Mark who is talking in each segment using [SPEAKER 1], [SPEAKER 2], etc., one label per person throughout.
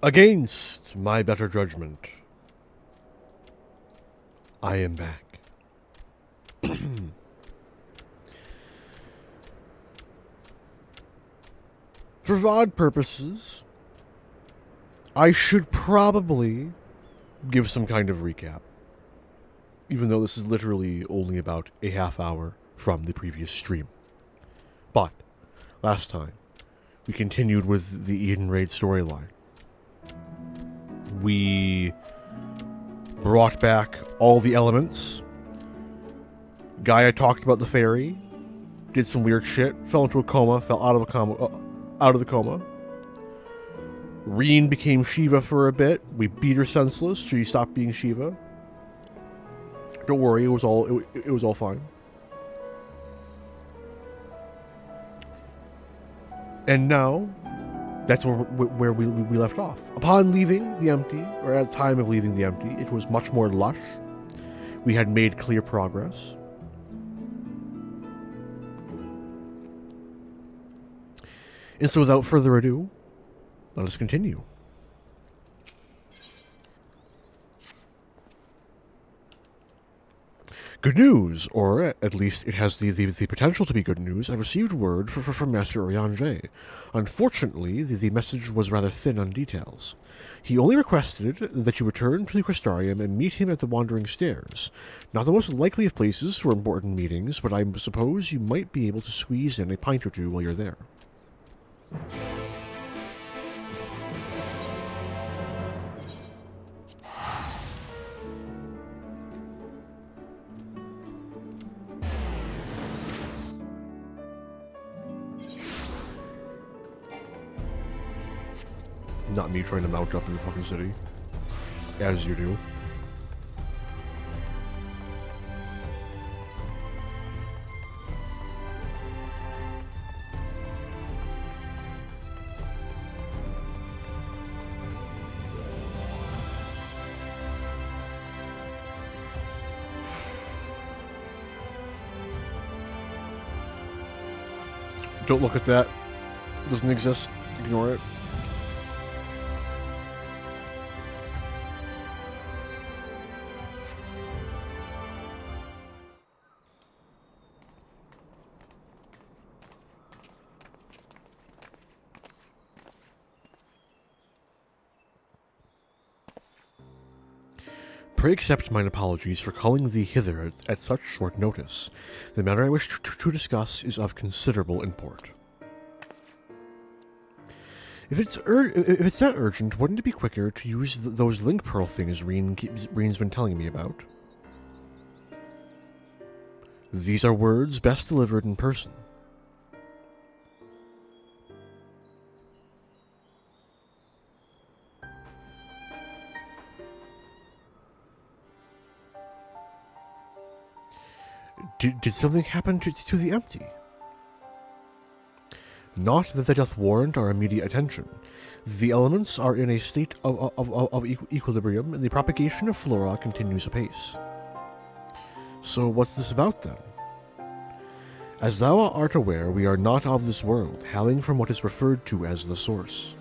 [SPEAKER 1] Against my better judgment, I am back. For VOD purposes, I should probably give some kind of recap, even though this is literally only about a half hour from the previous stream. But, last time, we continued with the Eden Raid storyline. We brought back all the elements. Gaia talked about the fairy, did some weird shit, fell into a coma, fell out of the coma. Reen became Shiva for a bit. We beat her senseless. She stopped being Shiva. Don't worry, it was all fine. And now, that's where we left off. Upon leaving the Empty, or at the time of leaving the Empty, it was much more lush. We had made clear progress. And so without further ado, let us continue. Good news, or at least it has the potential to be good news. I received word from Master Urianger. Unfortunately, the message was rather thin on details. He only requested that you return to the Crystarium and meet him at the Wandering Stairs. Not the most likely of places for important meetings, but I suppose you might be able to squeeze in a pint or two while you're there. Not me trying to mount up in the fucking city. As you do. Don't look at that. It doesn't exist. Ignore it. Pray accept mine apologies for calling thee hither at such short notice. The matter I wish to discuss is of considerable import. If it's that urgent, wouldn't it be quicker to use those link pearl things Reen's been telling me about? These are words best delivered in person. Did something happen to the Empty? Not that that doth warrant our immediate attention. The elements are in a state of equilibrium, and the propagation of flora continues apace. So what's this about then? As thou art aware, we are not of this world, hailing from what is referred to as the Source.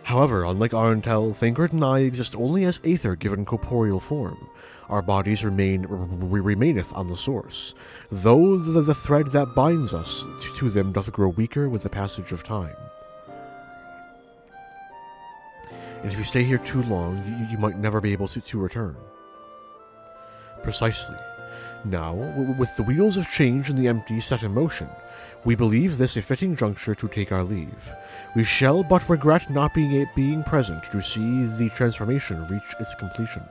[SPEAKER 1] However, unlike Arentel, Thancred and I exist only as aether given corporeal form. Our bodies remaineth on the Source, though the thread that binds us to them doth grow weaker with the passage of time. And if you stay here too long, you might never be able to return. Precisely. Now, with the wheels of change and the empty set in motion, we believe this a fitting juncture to take our leave. We shall but regret not being present to see the transformation reach its completion.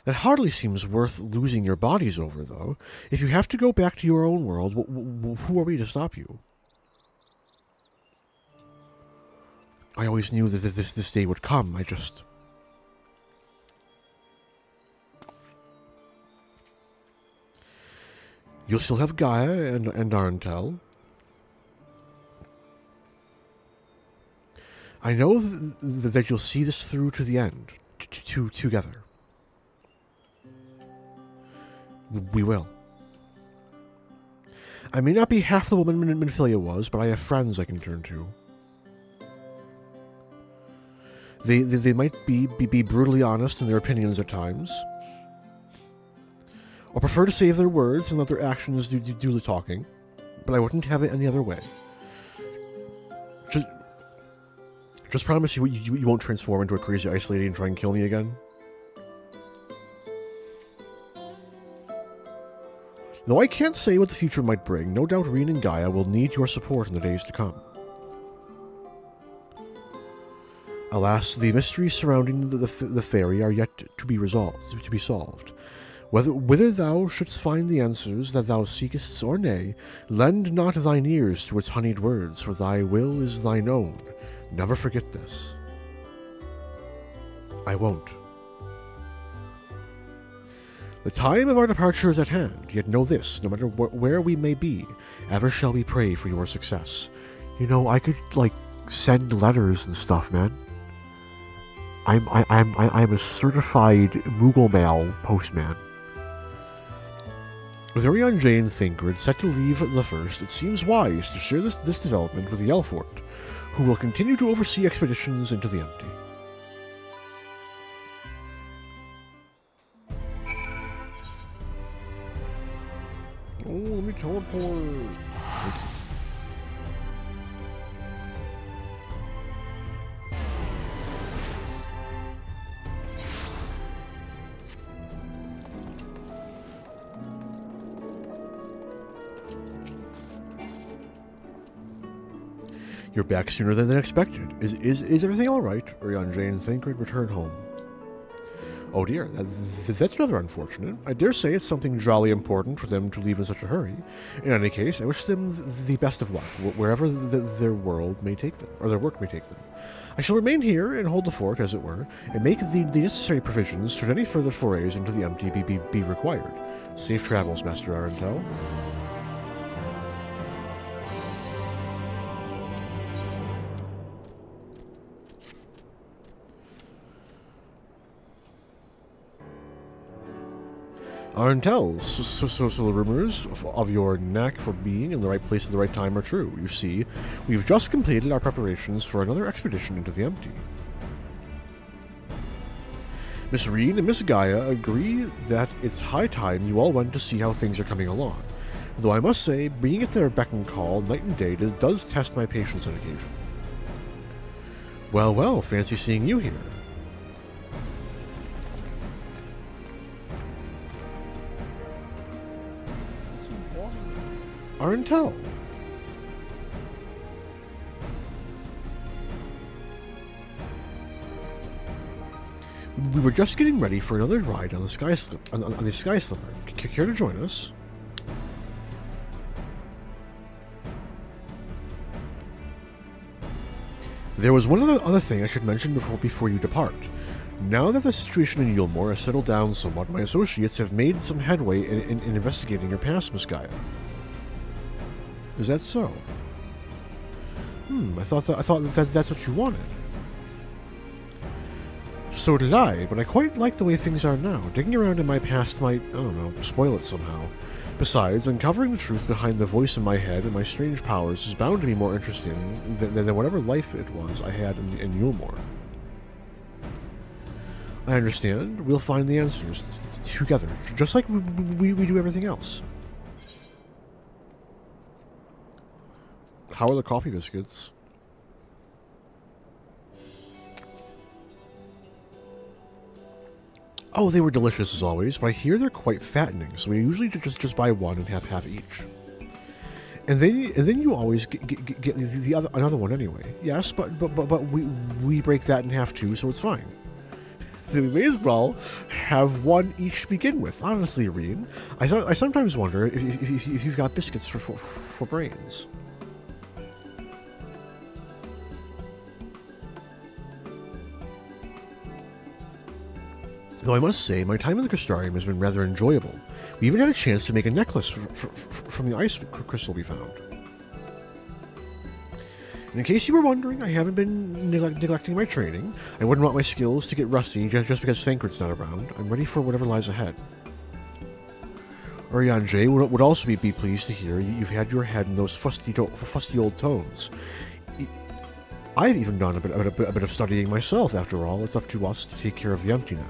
[SPEAKER 1] That hardly seems worth losing your bodies over, though. If you have to go back to your own world, who are we to stop you? I always knew that this day would come. I just... You'll still have Gaia and Arentel. I know that you'll see this through to the end, together. We will. I may not be half the woman Minfilia was, but I have friends I can turn to. They might be brutally honest in their opinions at times, or prefer to save their words and let their actions do the talking, but I wouldn't have it any other way. Just promise you won't transform into a crazy ice lady and try and kill me again. Though I can't say what the future might bring, no doubt Reen and Gaia will need your support in the days to come. Alas, the mysteries surrounding the fairy are yet to be solved. Whether thou shouldst find the answers that thou seekest or nay, lend not thine ears to its honeyed words, for thy will is thine own. Never forget this. I won't. The time of our departure is at hand, yet know this, no matter where we may be, ever shall we pray for your success. You know, I could, send letters and stuff, man. I'm a certified Moogle Mail postman. With Urianger Jay and Thancred set to leave the First, it seems wise to share this development with the Elfort, who will continue to oversee expeditions into the Empty. Oh, let me teleport. You're back sooner than expected. Is everything all right? Urianger Jay and Thancred return home. Oh dear, that's rather unfortunate. I dare say it's something jolly important for them to leave in such a hurry. In any case, I wish them the best of luck, wherever their world may take them, or their work may take them. I shall remain here and hold the fort, as it were, and make the necessary provisions should any further forays into the Empty be required. Safe travels, Master Arentel. Arentel, so the rumors of your knack for being in the right place at the right time are true. You see, we've just completed our preparations for another expedition into the Empty. Miss Reen and Miss Gaia agree that it's high time you all went to see how things are coming along. Though I must say, being at their beck and call night and day does test my patience on occasion. Well, fancy seeing you here. Arentel. We were just getting ready for another ride on the Sky Slipper. Care to join us? There was one other thing I should mention before you depart. Now that the situation in Yulmore has settled down somewhat, my associates have made some headway in investigating your past, Miss Gaia. Is that so? I thought that's what you wanted. So did I, but I quite like the way things are now. Digging around in my past might, I don't know, spoil it somehow. Besides, uncovering the truth behind the voice in my head and my strange powers is bound to be more interesting than whatever life it was I had in Yulmore. I understand. We'll find the answers together, just like we do everything else. How are the coffee biscuits? Oh, they were delicious as always, but I hear they're quite fattening, so we usually just buy one and have half each. And then you always get another one anyway. Yes, but we break that in half too, so it's fine. Then we may as well have one each to begin with. Honestly, Reen, I sometimes wonder if you've got biscuits for brains. Though I must say, my time in the Crystarium has been rather enjoyable. We even had a chance to make a necklace from the ice crystal we found. And in case you were wondering, I haven't been neglecting my training. I wouldn't want my skills to get rusty just because Thancred's not around. I'm ready for whatever lies ahead. Urianger would also be pleased to hear you've had your head in those fusty old tomes. I've even done a bit of studying myself, after all. It's up to us to take care of the empty now.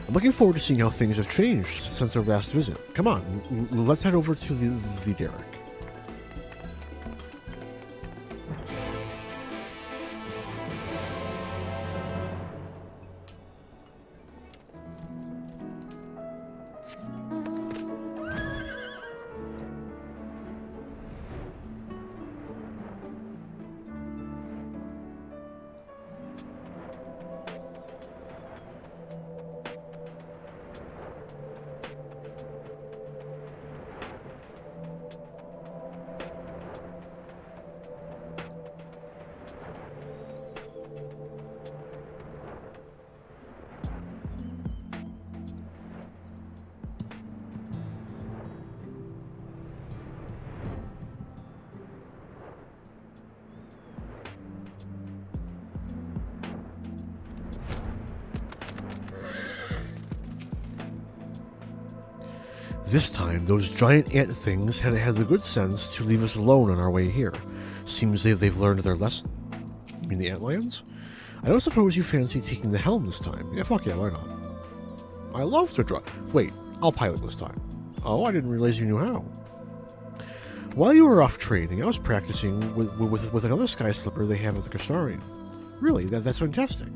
[SPEAKER 1] I'm looking forward to seeing how things have changed since our last visit. Come on, let's head over to the Derrick. This time, those giant ant things had the good sense to leave us alone on our way here. Seems they've learned their lesson. You mean the antlions? I don't suppose you fancy taking the helm this time. Yeah, fuck yeah, why not? I love to drive. Wait, I'll pilot this time. Oh, I didn't realize you knew how. While you were off training, I was practicing with another sky slipper they have at the Crystarium. Really, that's fantastic.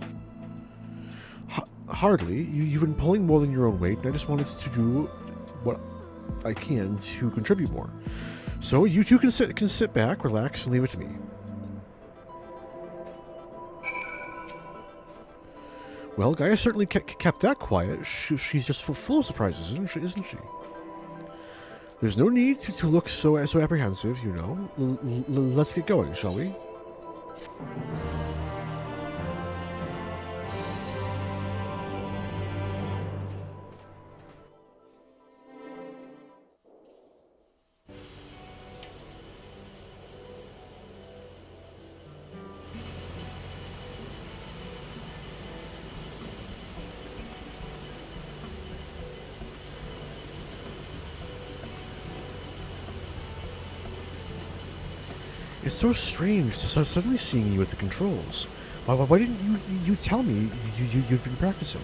[SPEAKER 1] Hardly. You've been pulling more than your own weight, and I just wanted to do what I can to contribute more. So you two can sit back, relax, and leave it to me. Well, Gaia certainly kept that quiet. She's just full of surprises, isn't she? There's no need to look so apprehensive, you know. Let's get going, shall we? It's so strange to suddenly seeing you at the controls. Why didn't you tell me you'd been practicing?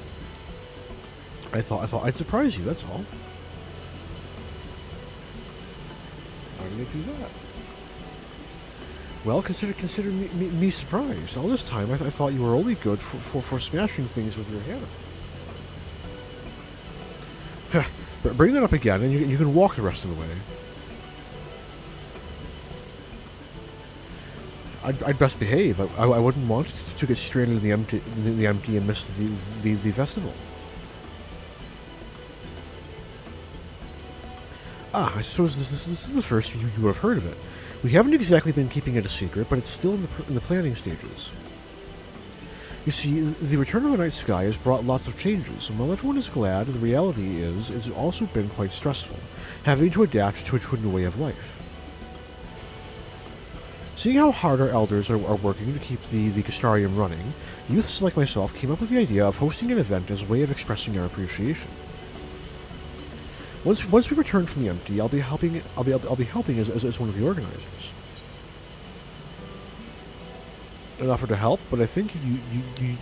[SPEAKER 1] I thought I'd surprise you, that's all. Why did they do that? Well, consider me surprised. All this time I thought you were only good for smashing things with your hammer. Bring that up again and you can walk the rest of the way. I'd best behave. I wouldn't want to get stranded in the empty and miss the festival. Ah, I suppose this is the first you have heard of it. We haven't exactly been keeping it a secret, but it's still in the planning stages. You see, the return of the night sky has brought lots of changes, and while everyone is glad, the reality is it's also been quite stressful, having to adapt to a new way of life. Seeing how hard our elders are working to keep the Castarium running, youths like myself came up with the idea of hosting an event as a way of expressing our appreciation. Once we return from the empty, I'll be helping as one of the organizers. An offer to help, but I think you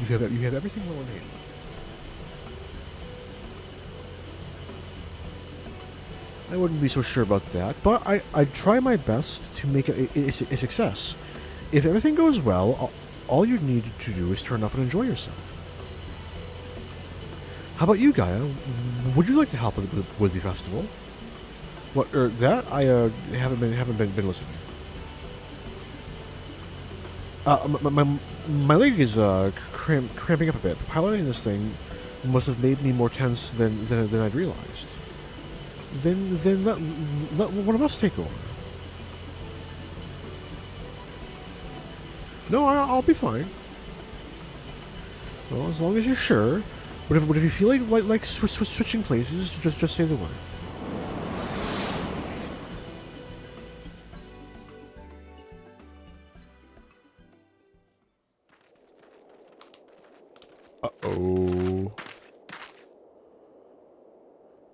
[SPEAKER 1] have everything well in hand. I wouldn't be so sure about that, but I'd try my best to make it a success. If everything goes well, all you need to do is turn up and enjoy yourself. How about you, Gaia? Would you like to help with the festival? What? That I haven't been listening. My leg is cramping up a bit. Piloting this thing must have made me more tense than I'd realized. Then let one of us take over. No, I'll be fine. Well, as long as you're sure. But if you feel like switching places, just say the word. Uh-oh.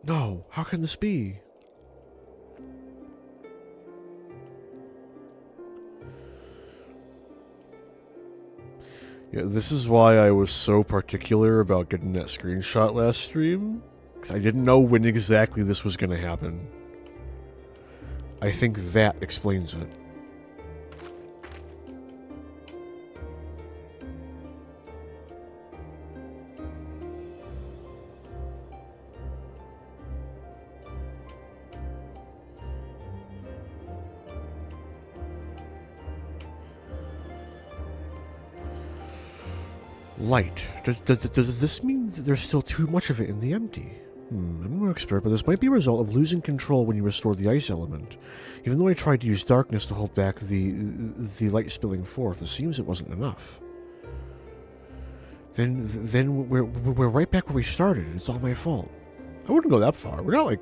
[SPEAKER 1] No, how can this be? Yeah, this is why I was so particular about getting that screenshot last stream. Because I didn't know when exactly this was going to happen. I think that explains it. Light. Does this mean that there's still too much of it in the empty? I'm no expert, but this might be a result of losing control when you restore the ice element. Even though I tried to use darkness to hold back the light spilling forth, it seems it wasn't enough. Then we're right back where we started. It's all my fault. I wouldn't go that far. We're not like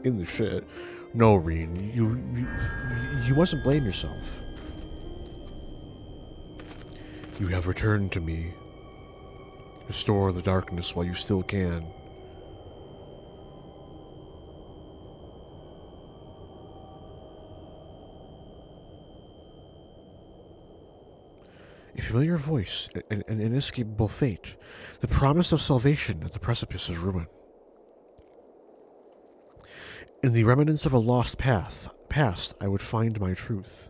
[SPEAKER 1] in the shit. No, Reen, you mustn't blame yourself. You have returned to me. Restore the darkness while you still can. A familiar voice, an inescapable fate, the promise of salvation at the precipice of ruin. In the remnants of a lost past, I would find my truth.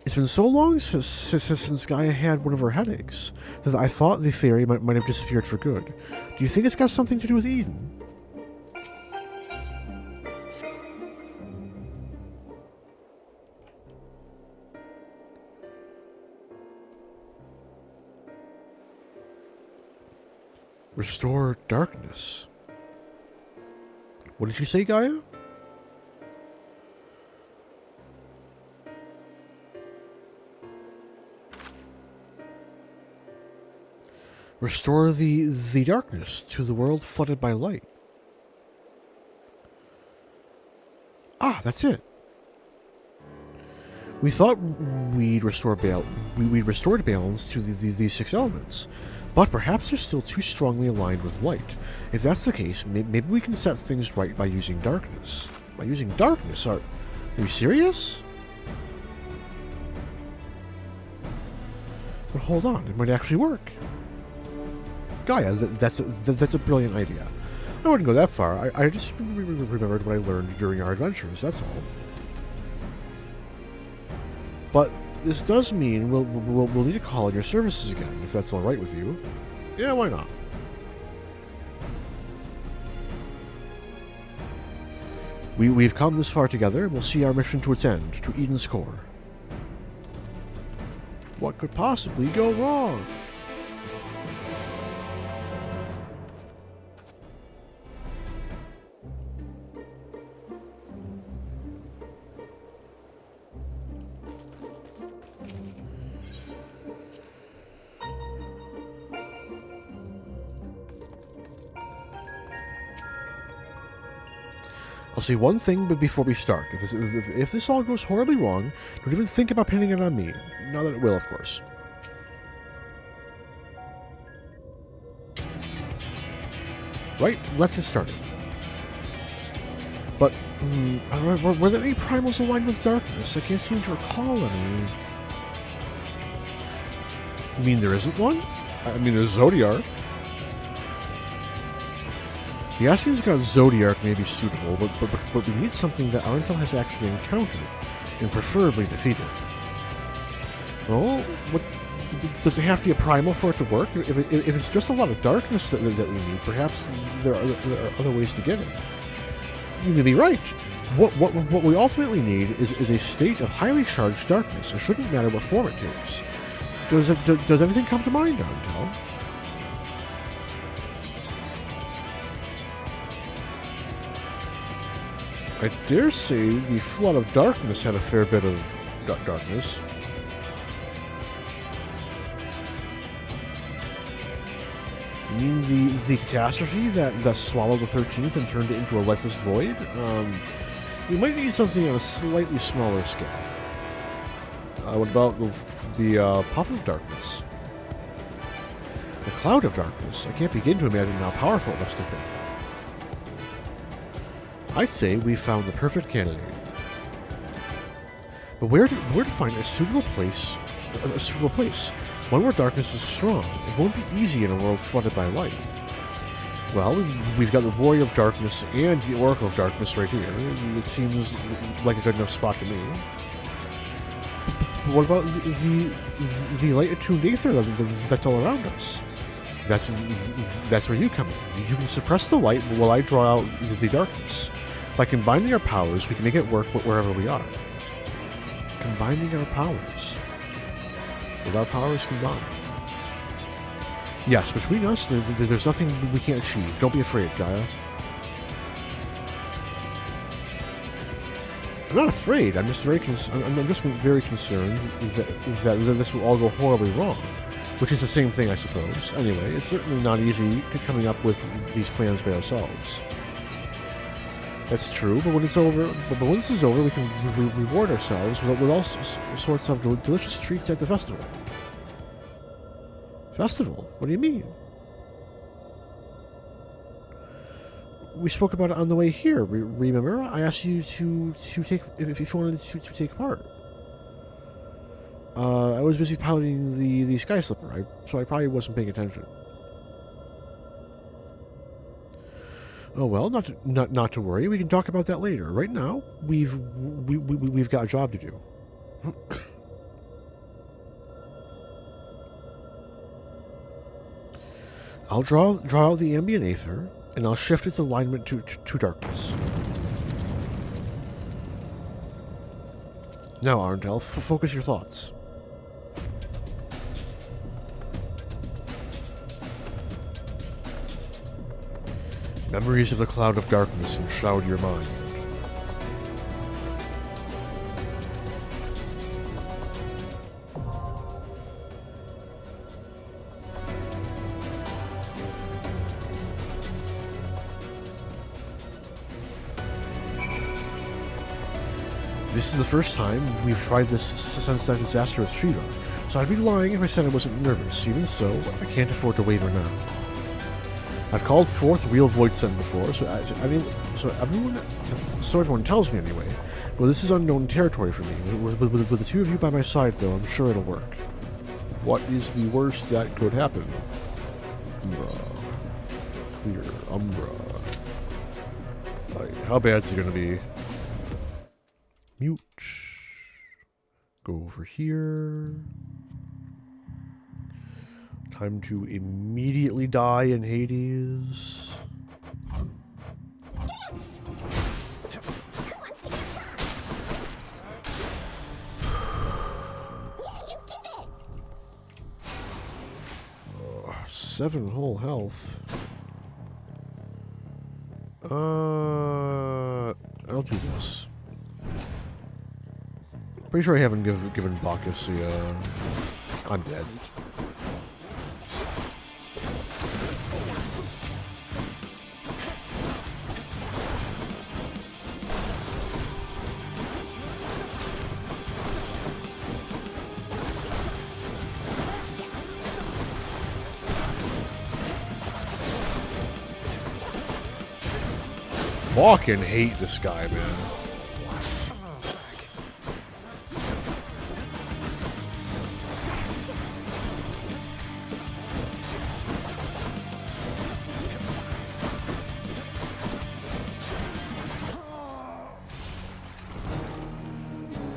[SPEAKER 1] It's been so long since Gaia had one of her headaches that I thought the fairy might have disappeared for good. Do you think it's got something to do with Eden? Restore darkness. What did you say, Gaia? Restore the darkness to the world flooded by light. Ah, that's it. We thought we'd restored balance to these six elements, but perhaps they're still too strongly aligned with light. If that's the case, maybe we can set things right by using darkness. By using darkness? Are you serious? But hold on, it might actually work. Gaia, that's a brilliant idea. I wouldn't go that far. I just remembered what I learned during our adventures, that's all. But this does mean we'll need to call in your services again, if that's alright with you. Yeah, why not? We've come this far together, and we'll see our mission to its end, to Eden's core. What could possibly go wrong? I'll say one thing before we start. If this all goes horribly wrong, don't even think about pinning it on me. Not that it will, of course. Right, let's get started. But, were there any primals aligned with darkness? I can't seem to recall any. You mean there isn't one? I mean, there's Zodiark. The Ascian's god Zodiark may be suitable, but we need something that Arentel has actually encountered, and preferably defeated. Well, does it have to be a primal for it to work? If it's just a lot of darkness that we need, perhaps there are other ways to get it. You may be right. What we ultimately need is a state of highly charged darkness. It shouldn't matter what form it takes. Does anything come to mind, Arentel? I dare say the Flood of Darkness had a fair bit of darkness. You mean the catastrophe that swallowed the 13th and turned it into a lifeless void? We might need something on a slightly smaller scale. What about the Puff of Darkness? The Cloud of Darkness? I can't begin to imagine how powerful it must have been. I'd say we found the perfect candidate. But where to find a suitable place? One where darkness is strong. It won't be easy in a world flooded by light. Well, we've got the Warrior of Darkness and the Oracle of Darkness right here. It seems like a good enough spot to me. But what about the light-attuned Aether that's all around us? That's where you come in. You can suppress the light while I draw out the darkness. By combining our powers, we can make it work wherever we are. Combining our powers. With our powers combined. Yes, between us, there's nothing we can't achieve. Don't be afraid, Gaia. I'm not afraid. I'm just very concerned that this will all go horribly wrong. Which is the same thing, I suppose. Anyway, it's certainly not easy coming up with these plans by ourselves. That's true, but when it's over, when this is over, we can reward ourselves with all sorts of delicious treats at the festival. Festival? What do you mean? We spoke about it on the way here. Remember? I asked you to take if you wanted to take part. I was busy piloting the Sky Slipper, so I probably wasn't paying attention. Oh well, not to worry. We can talk about that later. Right now, we've got a job to do. I'll draw out the ambient aether, and I'll shift its alignment to darkness. Now, Arentel, focus your thoughts. Memories of the Cloud of Darkness enshroud your mind. This is the first time we've tried this since that disaster with Shiva, so I'd be lying if I said I wasn't nervous. Even so, I can't afford to waver now. I've called forth real Voidsent before, so everyone tells me anyway. Well, this is unknown territory for me. With the two of you by my side, though, I'm sure it'll work. What is the worst that could happen? Umbra. Clear. Umbra. Right, how bad is it going to be? Mute. Go over here. Time to immediately die in Hades.
[SPEAKER 2] Dance! Who wants to get yeah, you did it!
[SPEAKER 1] 7 whole health. I'll do this. Pretty sure I haven't given Bacchus the, I'm dead. fucking hate this guy, man.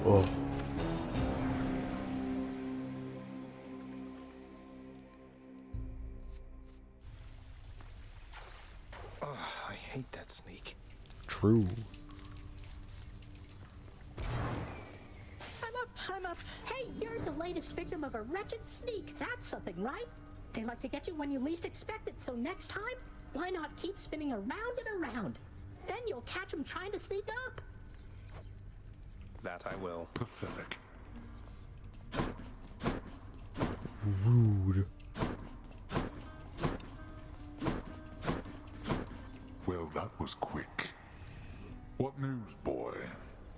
[SPEAKER 1] Oh.
[SPEAKER 3] I hate that sneak.
[SPEAKER 1] True.
[SPEAKER 4] I'm up. Hey, you're the latest victim of a wretched sneak. That's something, right? They like to get you when you least expect it, so next time, why not keep spinning around and around? Then you'll catch them trying to sneak up.
[SPEAKER 3] That I will.
[SPEAKER 5] Pathetic.
[SPEAKER 1] Rude.
[SPEAKER 5] Well, that was quick. What news, boy?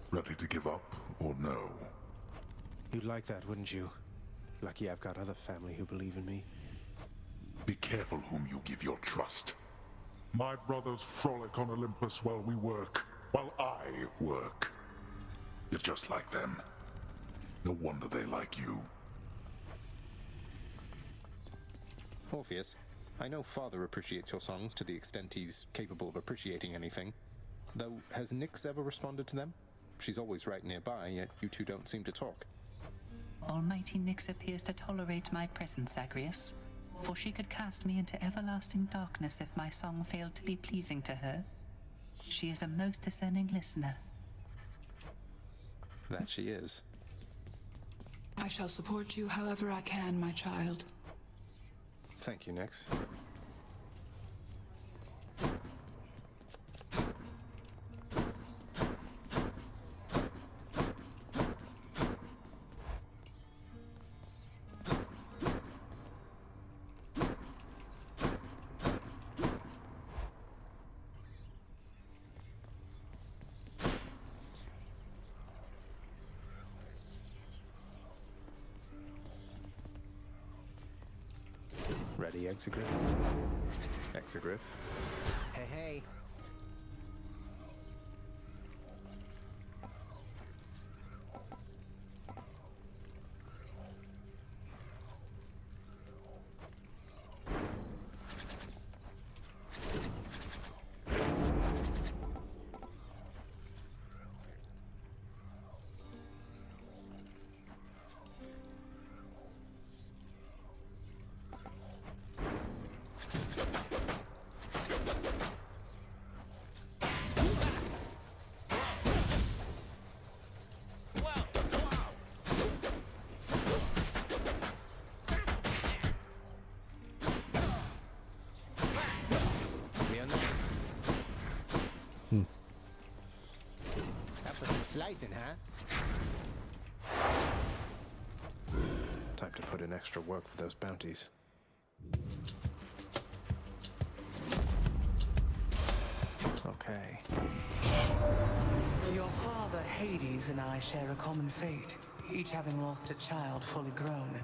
[SPEAKER 5] Ready to give up or no?
[SPEAKER 3] You'd like that, wouldn't you? Lucky I've got other family who believe in me.
[SPEAKER 5] Be careful whom you give your trust. My brothers frolic on Olympus while we work, while I work. You're just like them. No wonder they like you.
[SPEAKER 3] Orpheus, I know Father appreciates your songs to the extent he's capable of appreciating anything. Though, has Nyx ever responded to them? She's always right nearby, yet you two don't seem to talk.
[SPEAKER 6] Almighty Nyx appears to tolerate my presence, Zagreus, for she could cast me into everlasting darkness if my song failed to be pleasing to her. She is a most discerning listener.
[SPEAKER 3] That she is.
[SPEAKER 7] I shall support you however I can, my child.
[SPEAKER 3] Thank you, Nyx. Ready, Exegriff? Exegriff?
[SPEAKER 8] Hey, hey. Real nice. That was some slicing, huh?
[SPEAKER 3] Time to put in extra work for those bounties. Okay.
[SPEAKER 9] Your father, Hades, and I share a common fate, each having lost a child fully grown.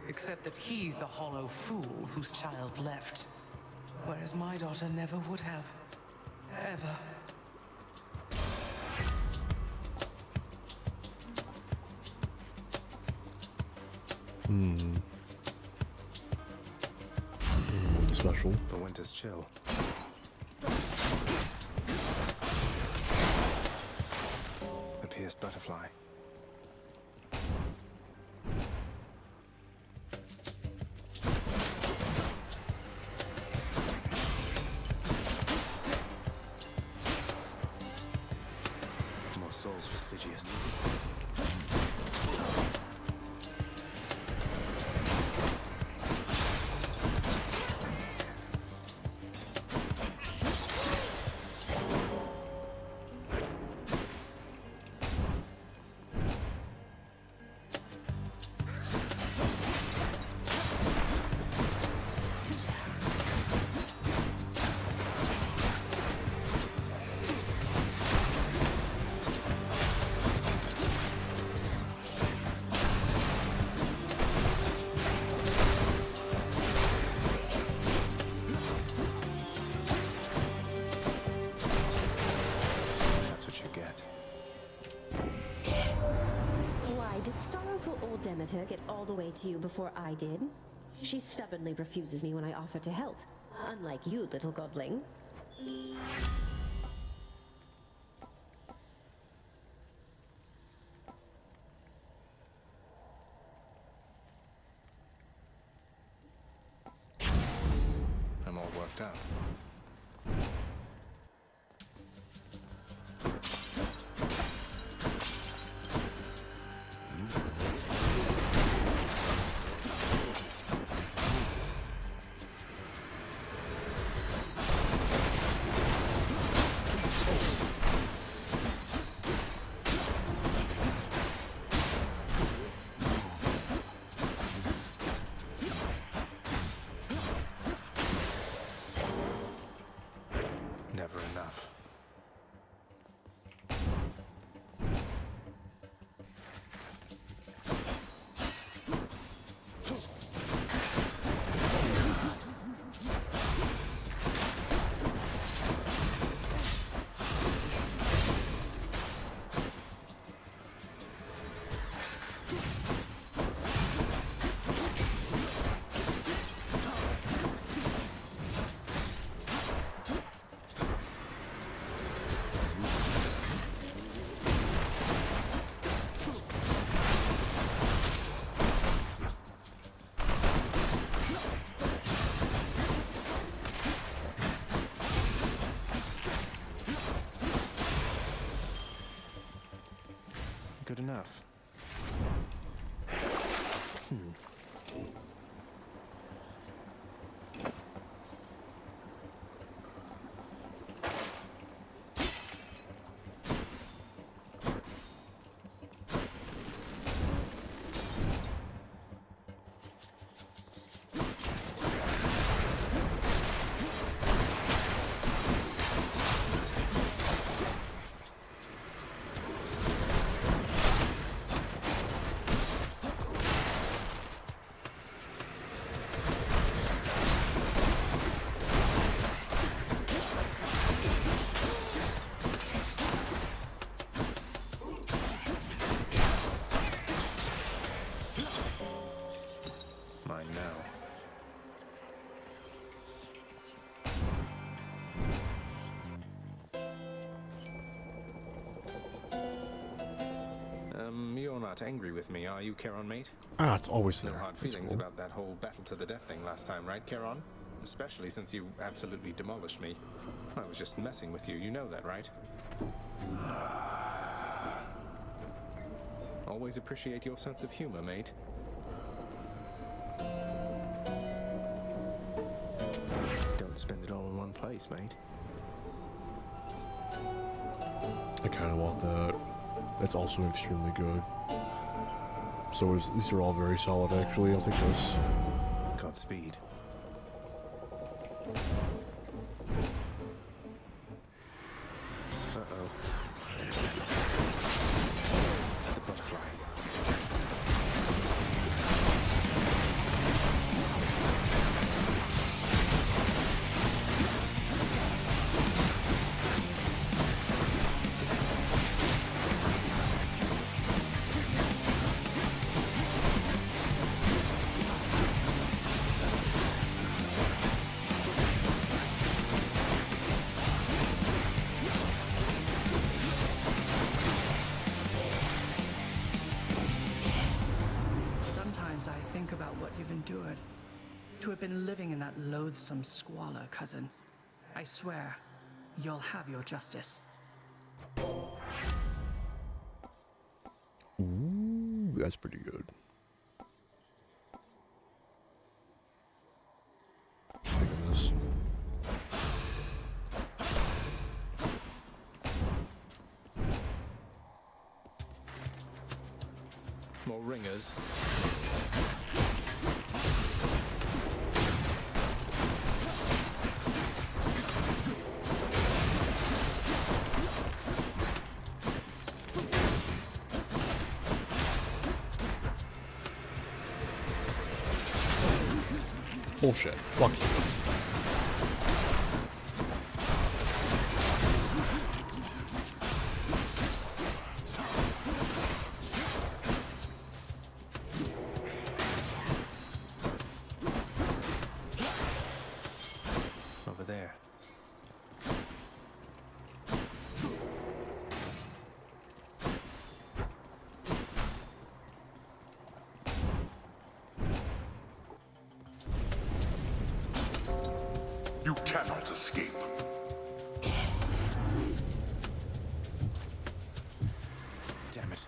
[SPEAKER 9] Except that he's a hollow fool whose child left. Whereas my daughter never would have. Ever.
[SPEAKER 1] Special.
[SPEAKER 3] The winter's chill. The pierced butterfly. More souls fastidious.
[SPEAKER 2] Yamata get all the way to you before I did? She stubbornly refuses me when I offer to help. Unlike you, little godling.
[SPEAKER 3] I'm all worked up. Never enough. Good enough. Mine now. You're not angry with me, are you, Charon, mate?
[SPEAKER 1] Ah, it's always
[SPEAKER 3] No
[SPEAKER 1] there.
[SPEAKER 3] hard
[SPEAKER 1] That's
[SPEAKER 3] feelings
[SPEAKER 1] cool.
[SPEAKER 3] about that whole battle to the death thing last time, right, Charon? Especially since you absolutely demolished me. I was just messing with you, you know that, right? Always appreciate your sense of humor, mate. Don't spend it all in one place, mate.
[SPEAKER 1] I kind of want that. That's also extremely good. So these are all very solid, actually. I'll take this.
[SPEAKER 3] Godspeed. Uh-oh. The butterfly.
[SPEAKER 9] Sometimes I think about what you've endured. To have been living in that loathsome squalor, cousin. I swear, you'll have your justice.
[SPEAKER 1] Ooh, that's pretty good. Taking this.
[SPEAKER 3] More ringers.
[SPEAKER 1] Bullshit. Fuck you.
[SPEAKER 5] You cannot escape.
[SPEAKER 8] Damn it.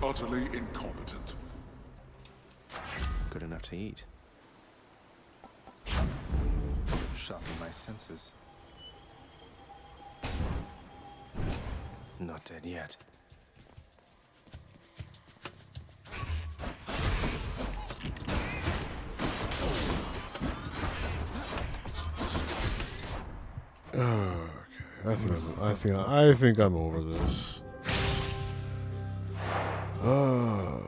[SPEAKER 5] Utterly incompetent.
[SPEAKER 3] Good enough to eat. Sharpen my senses. Not dead yet.
[SPEAKER 1] Okay, I think I'm over this. Oh,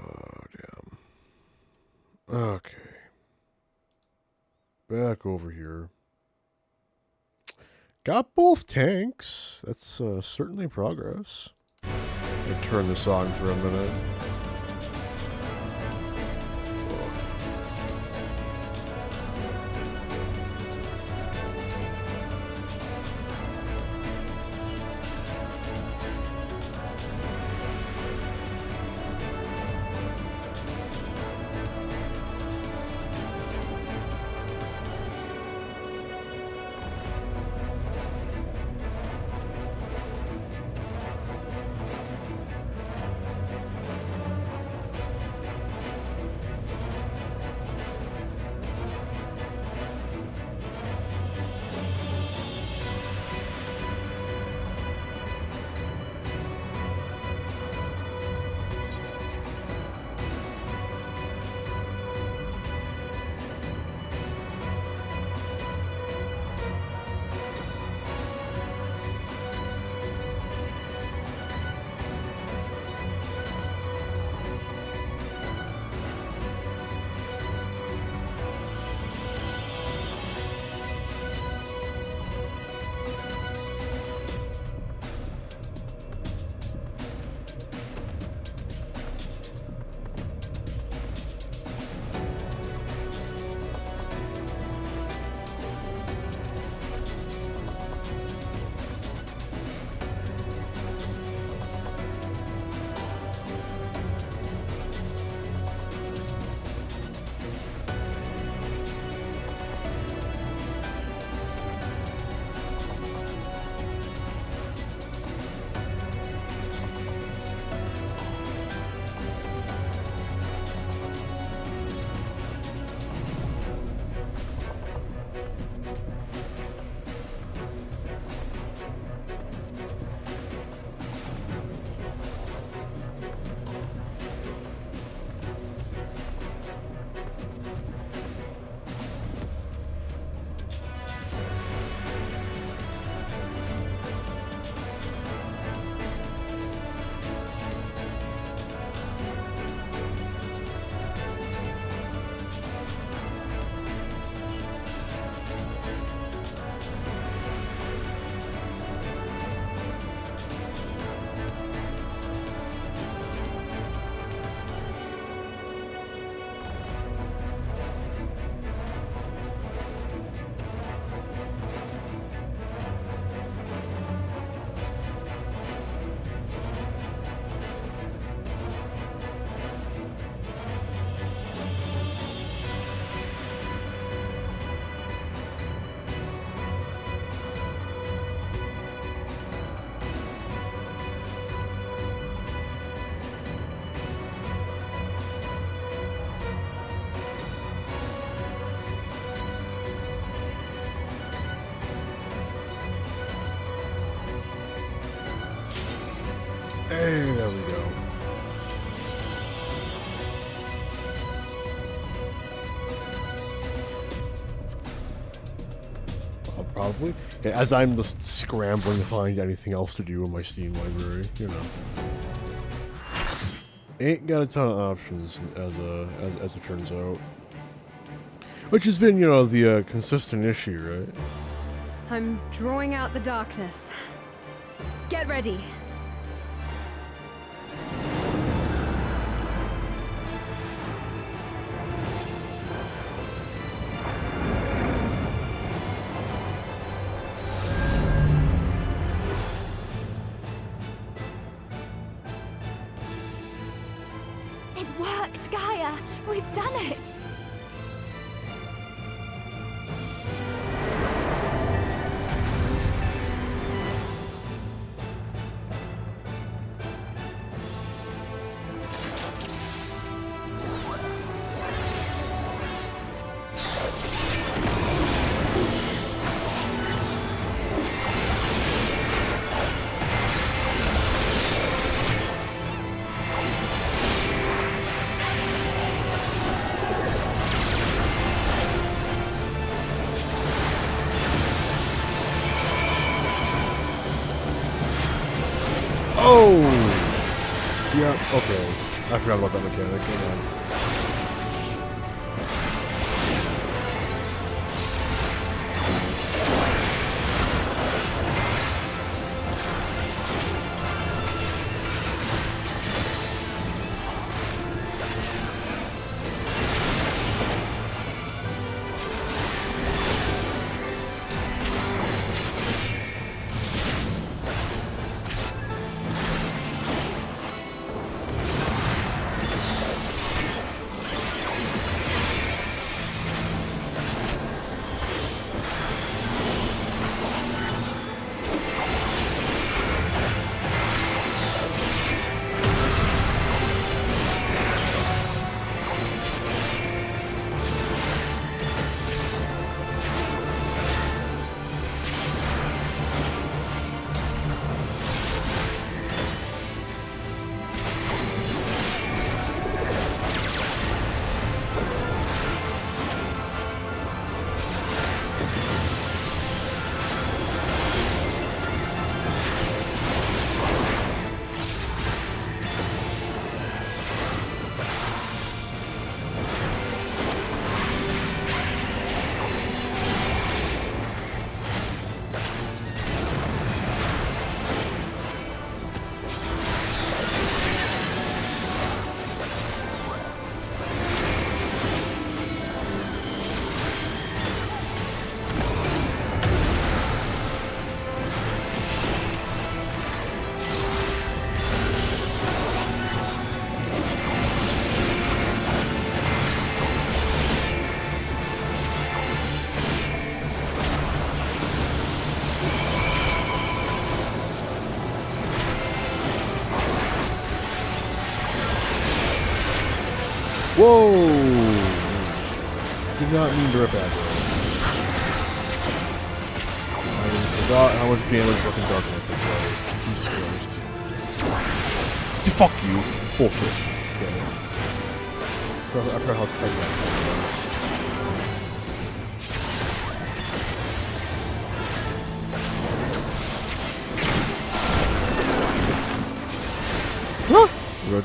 [SPEAKER 1] damn. Okay. Back over here. Got both tanks. That's certainly progress. I'll turn this on for a minute. Hey, there we go. Probably. Yeah, as I'm just scrambling to find anything else to do in my Steam library, you know. Ain't got a ton of options as it turns out. Which has been, you know, the consistent issue, right?
[SPEAKER 10] I'm drawing out the darkness. Get ready.
[SPEAKER 11] It worked, Gaia! We've done it!
[SPEAKER 1] Oh! Yeah, okay. I forgot about that mechanic. Hang on. Whoa! Did not mean to rip at it. I forgot how much damage fucking Dark Knight did, so Jesus Christ. Fuck you. Bullshit. Okay. I forgot how tight that was. Good.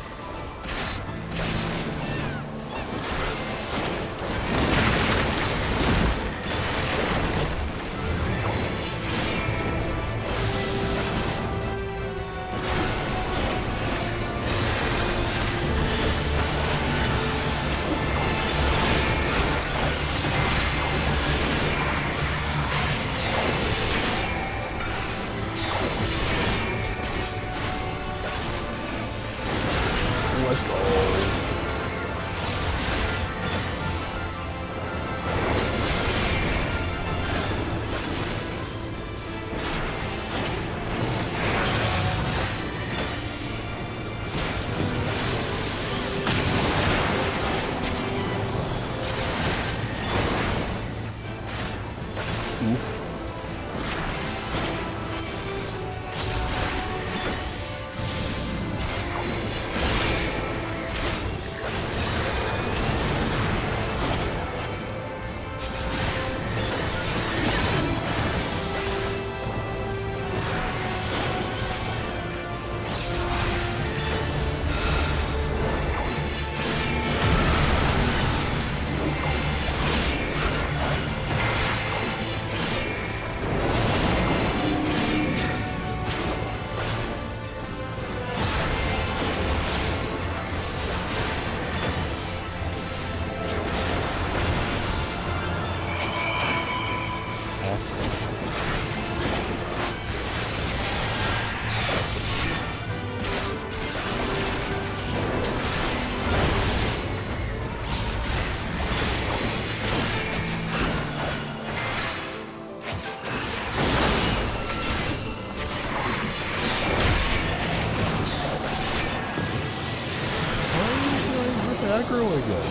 [SPEAKER 1] aggro, I guess.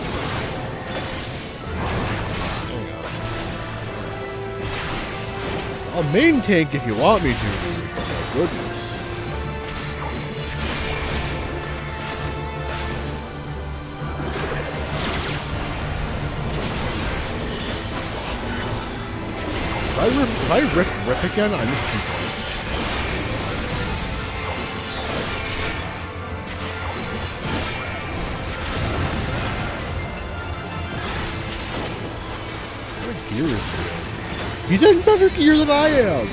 [SPEAKER 1] I'll main tank if you want me to, dude. Oh, goodness. If I rip again, I just keep going. What gear is he in? He's in better gear than I am!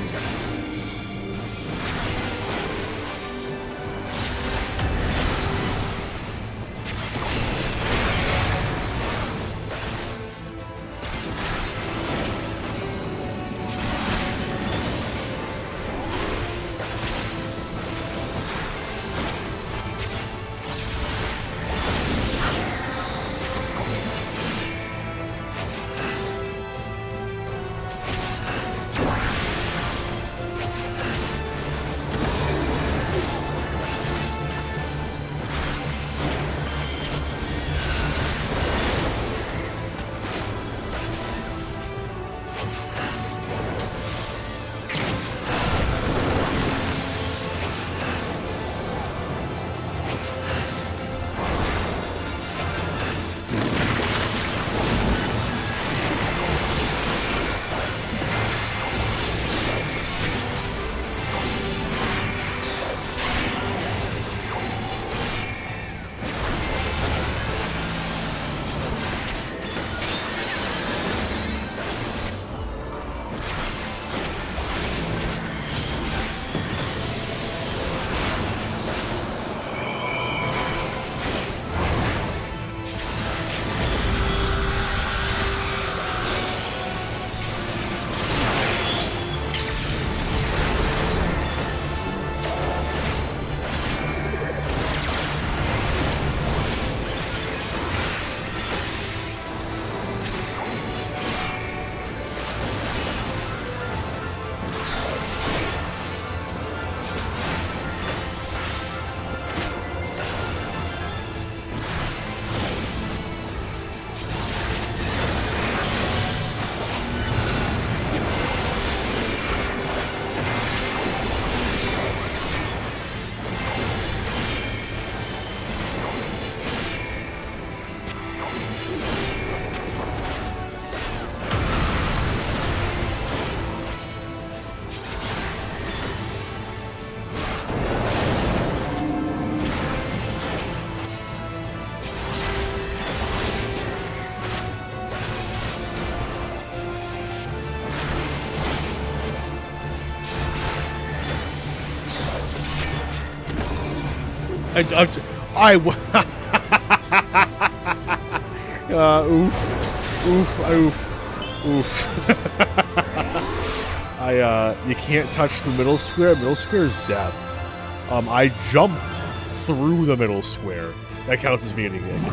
[SPEAKER 1] Oof. You can't touch the middle square. Middle square is death. I jumped through the middle square. That counts as being anything.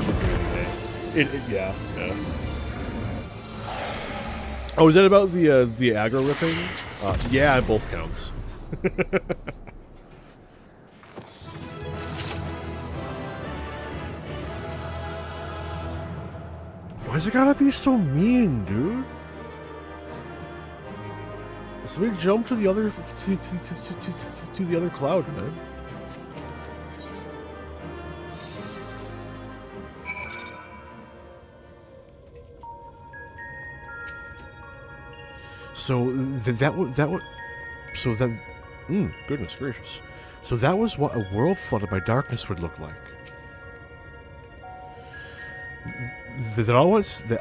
[SPEAKER 1] Yeah. Oh, is that about the aggro ripping? Yeah, it both counts. Why's it gotta be so mean, dude? Somebody jump to the other to the other cloud, man. So goodness gracious. So that was what a world flooded by darkness would look like. That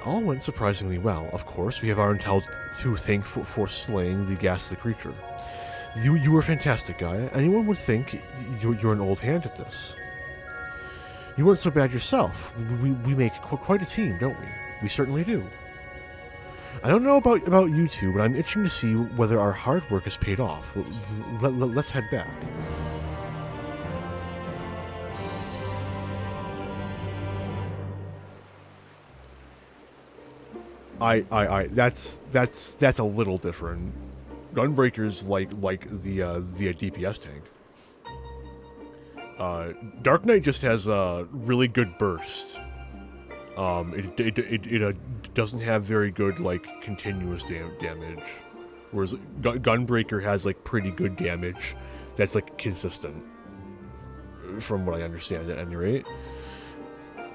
[SPEAKER 1] all went surprisingly well. Of course, we have our intel to thank for slaying the ghastly creature. You were fantastic, Gaia. Anyone would think you're an old hand at this. You weren't so bad yourself. We make quite a team, don't we? We certainly do. I don't know about you two, but I'm itching to see whether our hard work has paid off. Let's head back. That's a little different. Gunbreaker's like the DPS tank. Dark Knight just has a really good burst. It doesn't have very good, like, continuous damage. Whereas Gunbreaker has, like, pretty good damage that's, like, consistent. From what I understand, at any rate.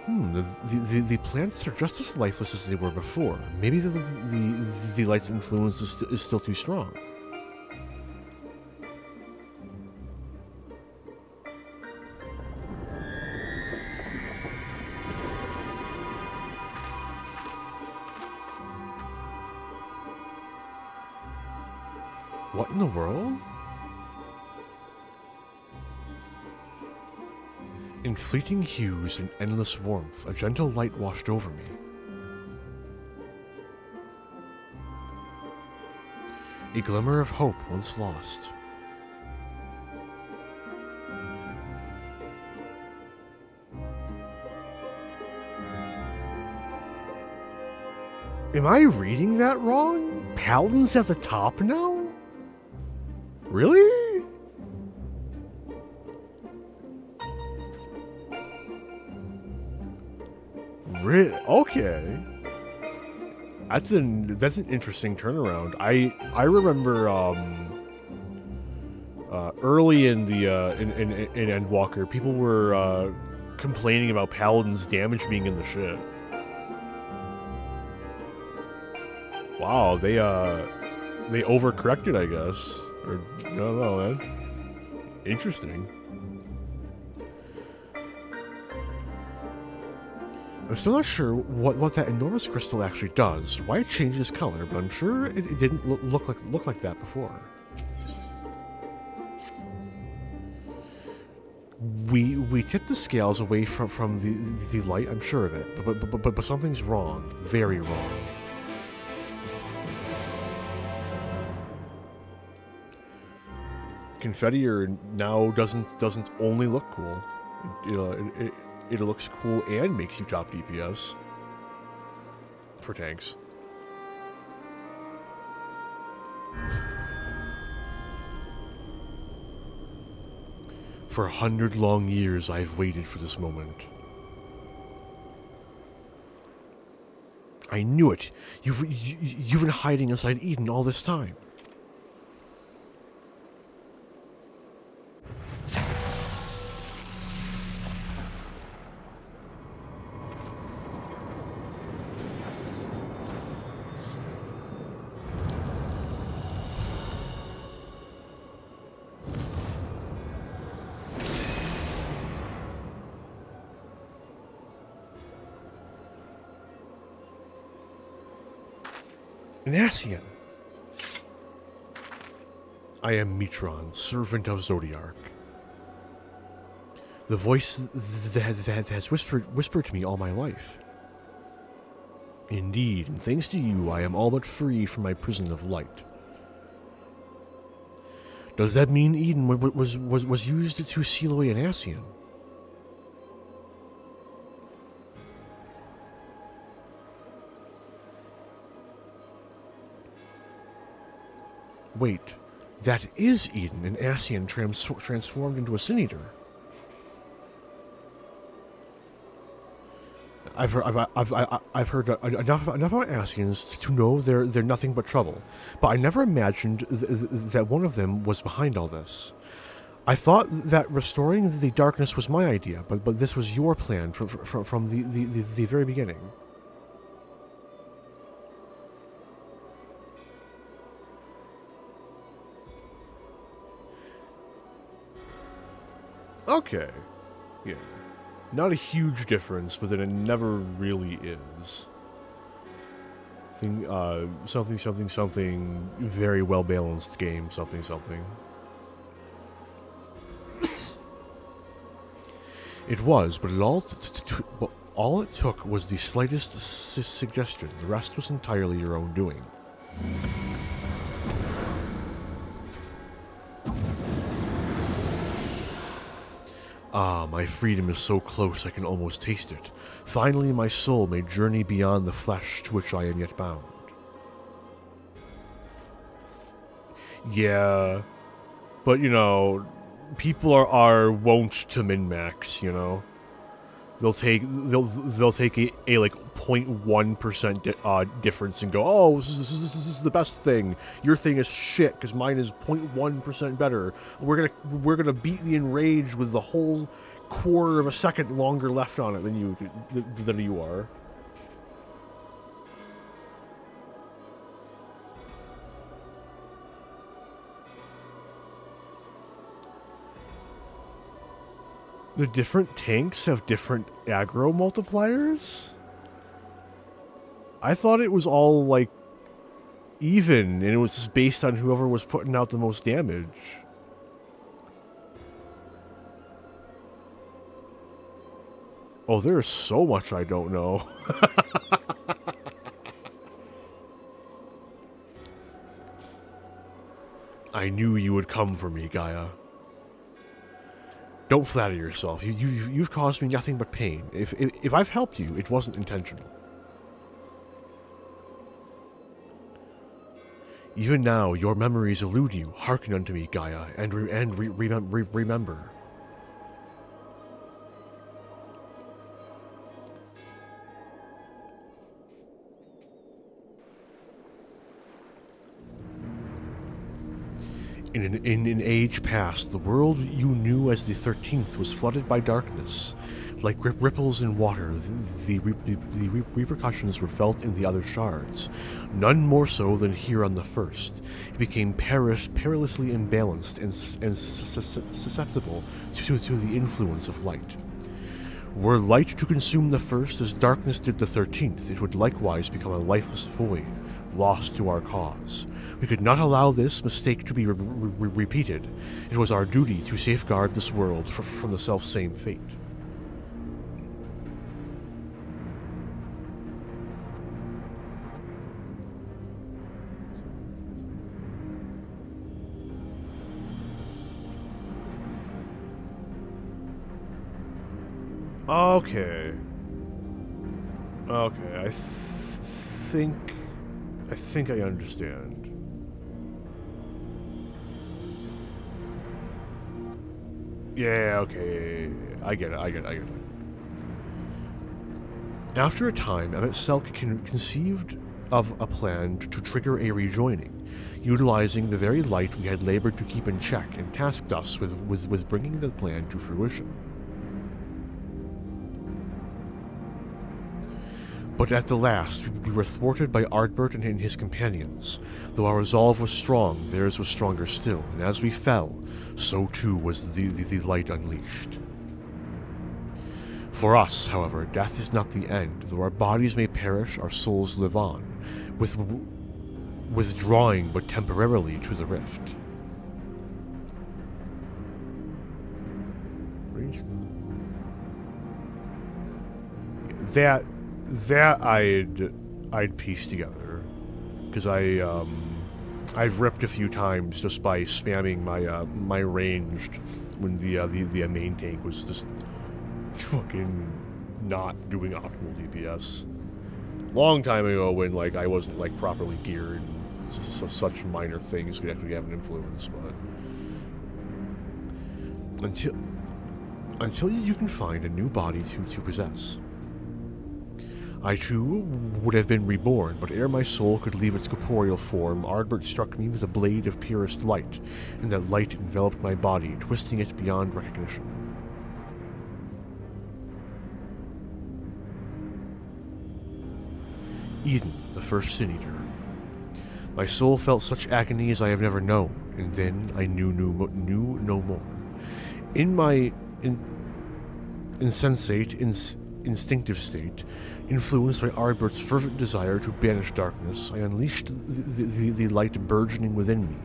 [SPEAKER 1] The plants are just as lifeless as they were before. Maybe the light's influence is still too strong. What in the world? In fleeting hues and endless warmth, a gentle light washed over me. A glimmer of hope once lost. Am I reading that wrong? Paladin's at the top now? Really? Okay. That's an interesting turnaround. I remember early in the in Endwalker, people were complaining about Paladin's damage being in the shit. Wow, they overcorrected, I guess. Or I don't know, man. Interesting. I'm still not sure what that enormous crystal actually does, why it changes color, but I'm sure it didn't look like that before. We tipped the scales away from the light, I'm sure of it, but something's wrong, very wrong. Confetti now doesn't only look cool. It looks cool and makes you top DPS for tanks. For 100 long years, I've waited for this moment. I knew it. You've been hiding inside Eden all this time. Nassian. I am Mitron, servant of Zodiark. The voice that has whispered to me all my life. Indeed, and thanks to you, I am all but free from my prison of light. Does that mean Eden was used to seal away Nassian? Wait, that is Eden, and Nassian transformed into a Sin-Eater. I've heard enough about Nassians to know they're nothing but trouble, but I never imagined that one of them was behind all this. I thought that restoring the darkness was my idea, but this was your plan from the very beginning. Okay, yeah. Not a huge difference, but then it never really is. Something, very well-balanced game, something. It was, but all it took was the slightest suggestion. The rest was entirely your own doing. Ah, my freedom is so close I can almost taste it. Finally, my soul may journey beyond the flesh to which I am yet bound. Yeah, but you know, people are wont to min-max, you know? They'll take a like 0.1% difference and go, oh, this is the best thing. Your thing is shit because mine is 0.1% better. We're gonna beat the Enrage with the whole quarter of a second longer left on it than you are. The different tanks have different aggro multipliers? I thought it was all, like, even, and it was just based on whoever was putting out the most damage. Oh, there's so much I don't know. I knew you would come for me, Gaia. Don't flatter yourself. You've caused me nothing but pain. If I've helped you, it wasn't intentional. Even now, your memories elude you. Hearken unto me, Gaia, and remember. In an age past, the world you knew as the 13th was flooded by darkness. Like ripples in water, the repercussions were felt in the other shards, none more so than here on the first. It became perilously imbalanced and susceptible to the influence of light. Were light to consume the first as darkness did the 13th, it would likewise become a lifeless void, lost to our cause. We could not allow this mistake to be repeated. It was our duty to safeguard this world from the self-same fate. Okay. Okay, I think I understand. Yeah, okay. I get it. After a time, Emmett Selk conceived of a plan to trigger a rejoining, utilizing the very light we had labored to keep in check, and tasked us with bringing the plan to fruition. But at the last, we were thwarted by Ardbert and his companions. Though our resolve was strong, theirs was stronger still, and as we fell, so too was the light unleashed. For us, however, death is not the end. Though our bodies may perish, our souls live on, withdrawing but temporarily to the rift. That I'd piece together, because I've ripped a few times just by spamming my ranged when the main tank was just fucking not doing optimal DPS. Long time ago when like I wasn't like properly geared, and such minor things could actually have an influence, but until you can find a new body to possess. I too would have been reborn, but ere my soul could leave its corporeal form, Ardbert struck me with a blade of purest light, and that light enveloped my body, twisting it beyond recognition. Eden, the first Sin Eater. My soul felt such agony as I have never known, and then I knew no more. In my instinctive state, influenced by Ardbert's fervent desire to banish darkness, I unleashed the light burgeoning within me,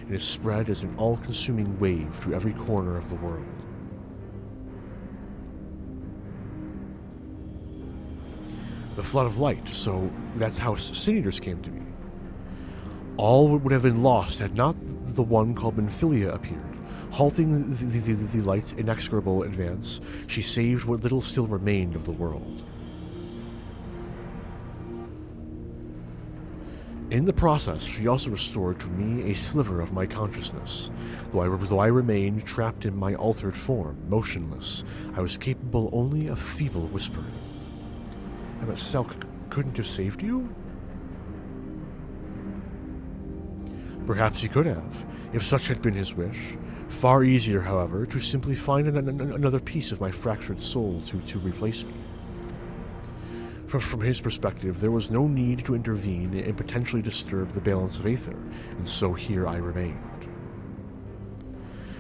[SPEAKER 1] and it spread as an all-consuming wave to every corner of the world. The flood of light, so that's how Sin Eaters came to be. All would have been lost had not the one called Benfilia appeared. Halting the light's inexorable advance, she saved what little still remained of the world. In the process, she also restored to me a sliver of my consciousness. Though I remained trapped in my altered form, motionless, I was capable only of feeble whispering. I bet Selk couldn't have saved you? Perhaps he could have, if such had been his wish. Far easier, however, to simply find another piece of my fractured soul to replace me. From his perspective, there was no need to intervene and potentially disturb the balance of Aether, and so here I remained.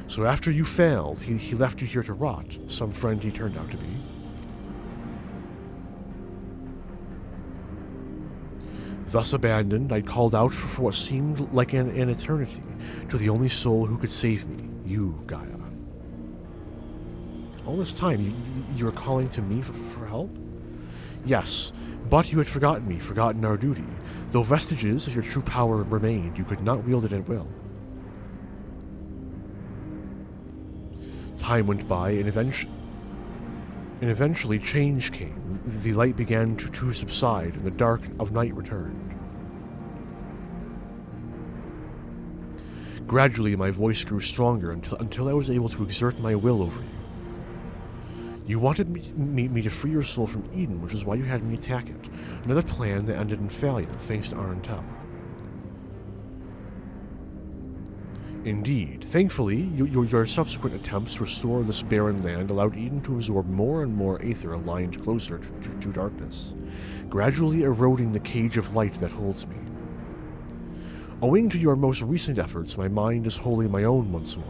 [SPEAKER 1] So after you failed, he left you here to rot, some friend he turned out to be. Thus abandoned, I called out for what seemed like an eternity to the only soul who could save me, you, Gaia. All this time, you were calling to me for help? Yes, but you had forgotten me, forgotten our duty. Though vestiges of your true power remained, you could not wield it at will. Time went by, and eventually change came. The light began to subside, and the dark of night returned. Gradually, my voice grew stronger until I was able to exert my will over you. You wanted me to free your soul from Eden, which is why you had me attack it. Another plan that ended in failure, thanks to Arentel. Indeed. Thankfully, your subsequent attempts to restore this barren land allowed Eden to absorb more and more Aether aligned closer to darkness, gradually eroding the cage of light that holds me. Owing to your most recent efforts, my mind is wholly my own once more,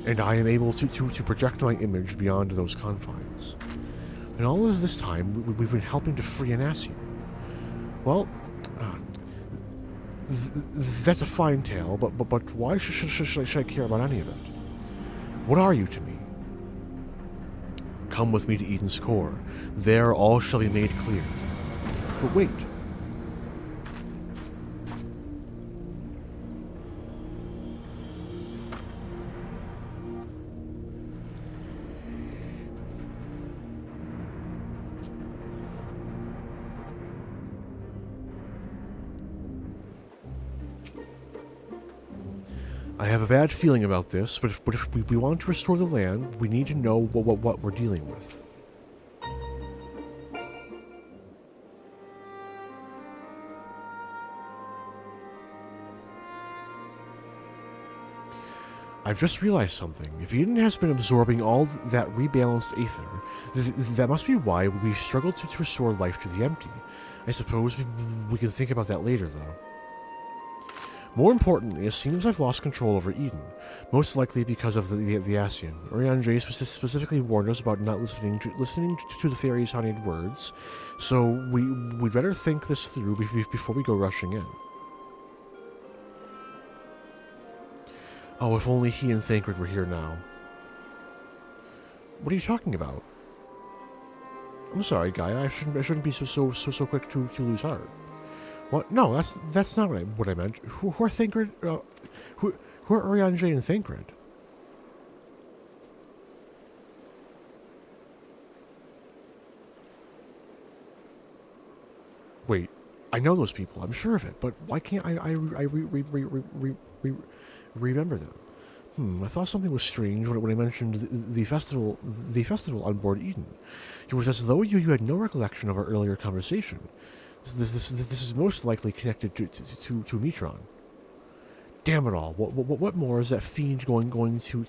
[SPEAKER 1] and I am able to project my image beyond those confines. And all of this time, we've been helping to free Anasia. Well, that's a fine tale, but why should I care about any of it? What are you to me? Come with me to Eden's core. There all shall be made clear. But wait. I have a bad feeling about this, but if we want to restore the land, we need to know what we're dealing with. I've just realized something. If Eden has been absorbing all that rebalanced Aether, that must be why we struggled to restore life to the empty. I suppose we can think about that later, though. More importantly, it seems I've lost control over Eden, most likely because of the Ascian. Urianger specifically warned us about not listening to the fairy's honeyed words, so we'd better think this through before we go rushing in. Oh, if only he and Thancred were here now. What are you talking about? I'm sorry, Gaia. I shouldn't be so quick to lose heart. What? No, that's not what I meant. Who are Thancred? Who are Urianger and Thancred? Wait, I know those people. I'm sure of it. But why can't I remember them? I thought something was strange when I mentioned the festival on board Eden. It was as though you had no recollection of our earlier conversation. This is most likely connected to Metron. Damn it all! What more is that fiend going to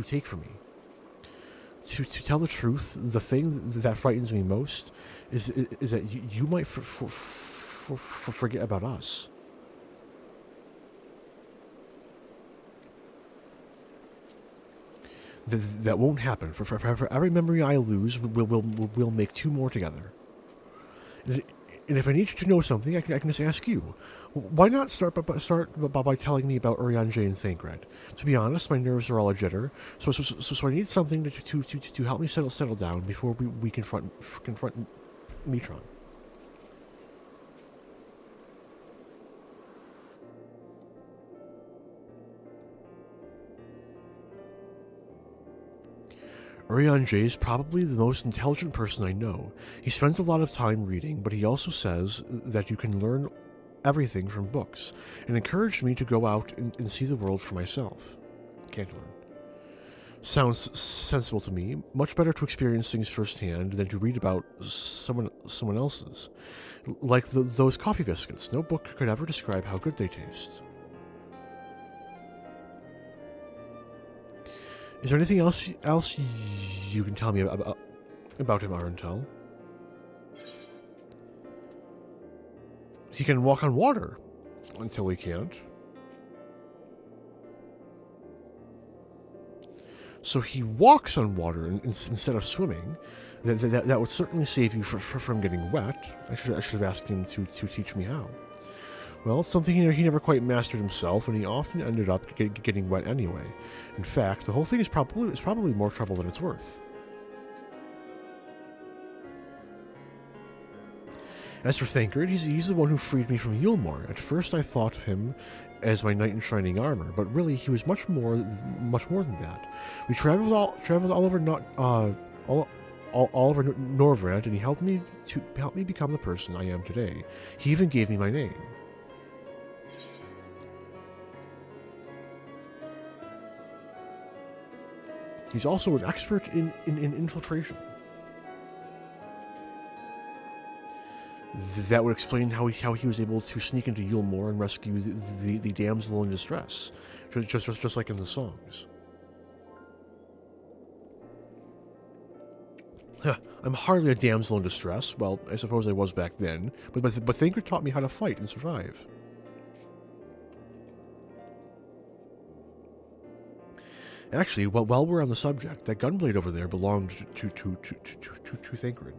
[SPEAKER 1] take from me? To tell the truth, the thing that frightens me most is that you might forget about us. That won't happen. For every memory I lose, we'll make two more together. And if I need to know something, I can just ask you. Why not start by telling me about Urianger and Thancred? To be honest, my nerves are all a jitter, so I need something to help me settle down before we confront Metron. Urianger is probably the most intelligent person I know. He spends a lot of time reading, but he also says that you can learn everything from books, and encouraged me to go out and see the world for myself. Cantillon. Sounds sensible to me. Much better to experience things firsthand than to read about someone else's. Like those coffee biscuits. No book could ever describe how good they taste. Is there anything else you can tell me about him, Arentel? He can walk on water until he can't. So he walks on water instead of swimming. That would certainly save you from getting wet. I should have asked him to teach me how. Well, it's something he never quite mastered himself, and he often ended up getting wet anyway. In fact, the whole thing is probably more trouble than it's worth. As for Thancred, he's the one who freed me from Yulmore. At first I thought of him as my knight in shining armor, but really he was much more than that. We traveled all over all over Norvrand, and he helped me become the person I am today. He even gave me my name. He's also an expert in infiltration. That would explain how he was able to sneak into Yulmore and rescue the damsel in distress, just like in the songs. I'm hardly a damsel in distress. Well, I suppose I was back then, but Thancred taught me how to fight and survive. Actually, while we're on the subject, that gunblade over there belonged to Thancred.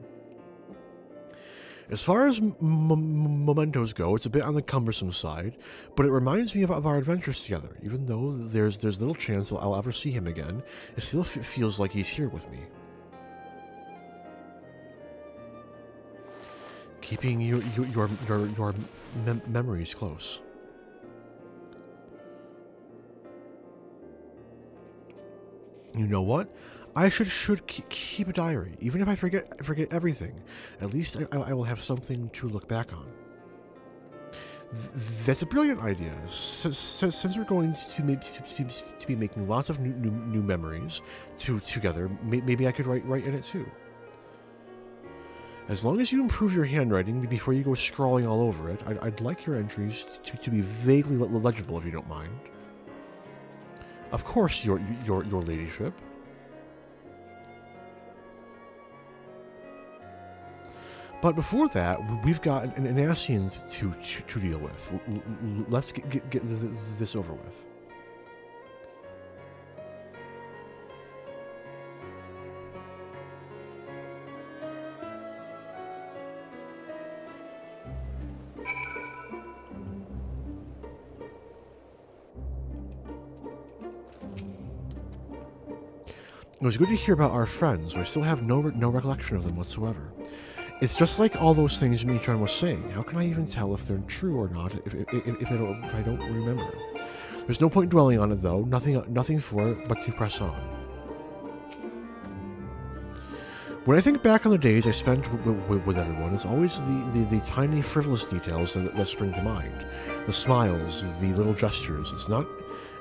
[SPEAKER 1] As far as mementos go, it's a bit on the cumbersome side, but it reminds me of our adventures together. Even though there's little chance I'll ever see him again, it still feels like he's here with me. Keeping your memories close. You know what? I should keep a diary, even if I forget everything. At least I will have something to look back on. That's a brilliant idea. Since we're going to be making lots of new memories together, maybe I could write in it too. As long as you improve your handwriting before you go scrawling all over it, I'd like your entries to be vaguely legible, if you don't mind. Of course, your ladyship. But before that, we've got an Ascian to deal with. Let's get this over with. It was good to hear about our friends, but I still have no recollection of them whatsoever. It's just like all those things Mithran was saying. How can I even tell if they're true or not if I don't remember? There's no point dwelling on it, though. Nothing for it but to press on. When I think back on the days I spent with everyone, it's always the tiny frivolous details that spring to mind. The smiles, the little gestures. It's not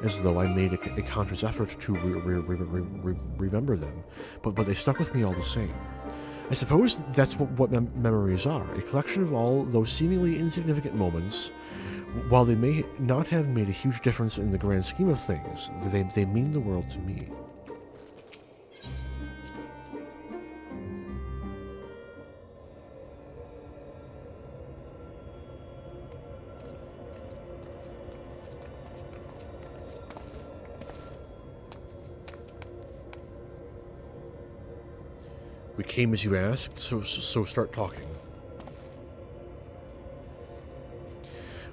[SPEAKER 1] as though I made a conscious effort to remember them, but they stuck with me all the same. I suppose that's what memories are, a collection of all those seemingly insignificant moments. While they may not have made a huge difference in the grand scheme of things, they mean the world to me. We came as you asked, so start talking.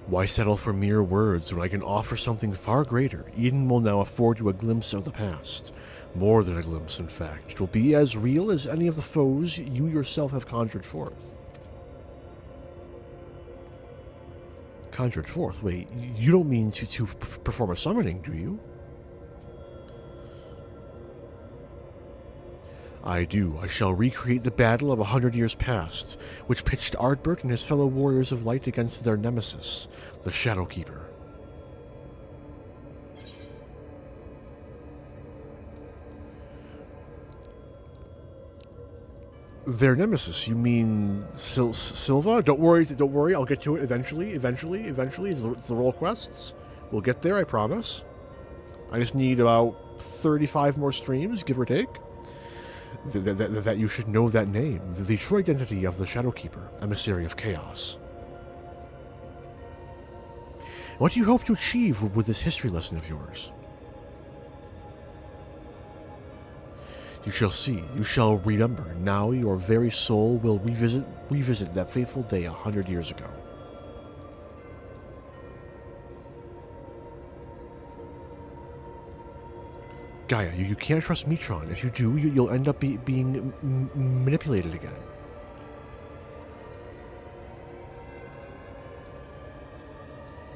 [SPEAKER 1] Why settle for mere words when I can offer something far greater? Eden will now afford you a glimpse of the past. More than a glimpse, in fact. It will be as real as any of the foes you yourself have conjured forth. Conjured forth? Wait, you don't mean to perform a summoning, do you? I do. I shall recreate the battle of 100 years past, which pitched Ardbert and his fellow warriors of light against their nemesis, the Shadowkeeper. Their nemesis? You mean Silva? Don't worry. I'll get to it eventually. It's the role quests. We'll get there, I promise. I just need about 35 more streams, give or take. That you should know that name. The true identity of the Shadowkeeper, emissary of chaos. What do you hope to achieve with this history lesson of yours? You shall see, you shall remember. Now your very soul will revisit that fateful day 100 years ago. Gaia, you can't trust Metron. If you do, you'll end up being manipulated again.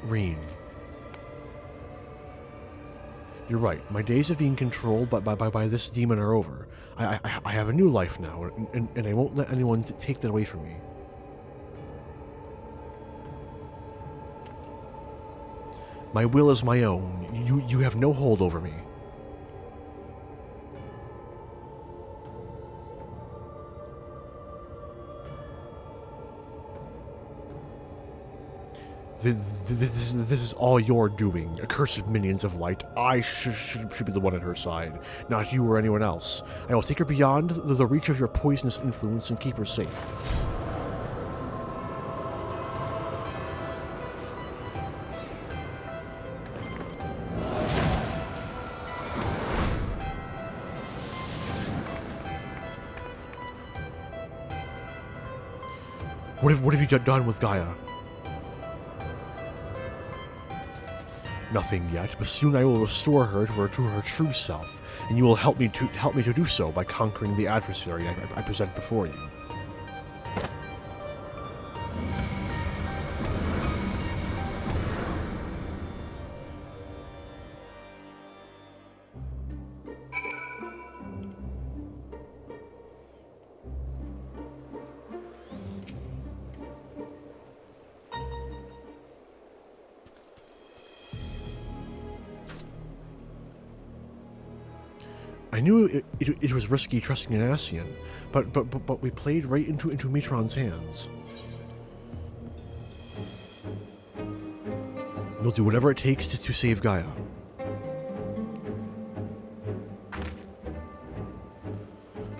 [SPEAKER 1] Reen. You're right. My days of being controlled by this demon are over. I have a new life now, and I won't let anyone take that away from me. My will is my own. You have no hold over me. This is all your doing, accursed minions of light. I should be the one at her side, not you or anyone else. I will take her beyond the reach of your poisonous influence and keep her safe. What have you done with Gaia? Nothing yet, but soon I will restore her to her true self, and you will help me to do so by conquering the adversary I present before you. I knew it was risky trusting an Ascian, but we played right into Metron's hands. We'll do whatever it takes to save Gaia.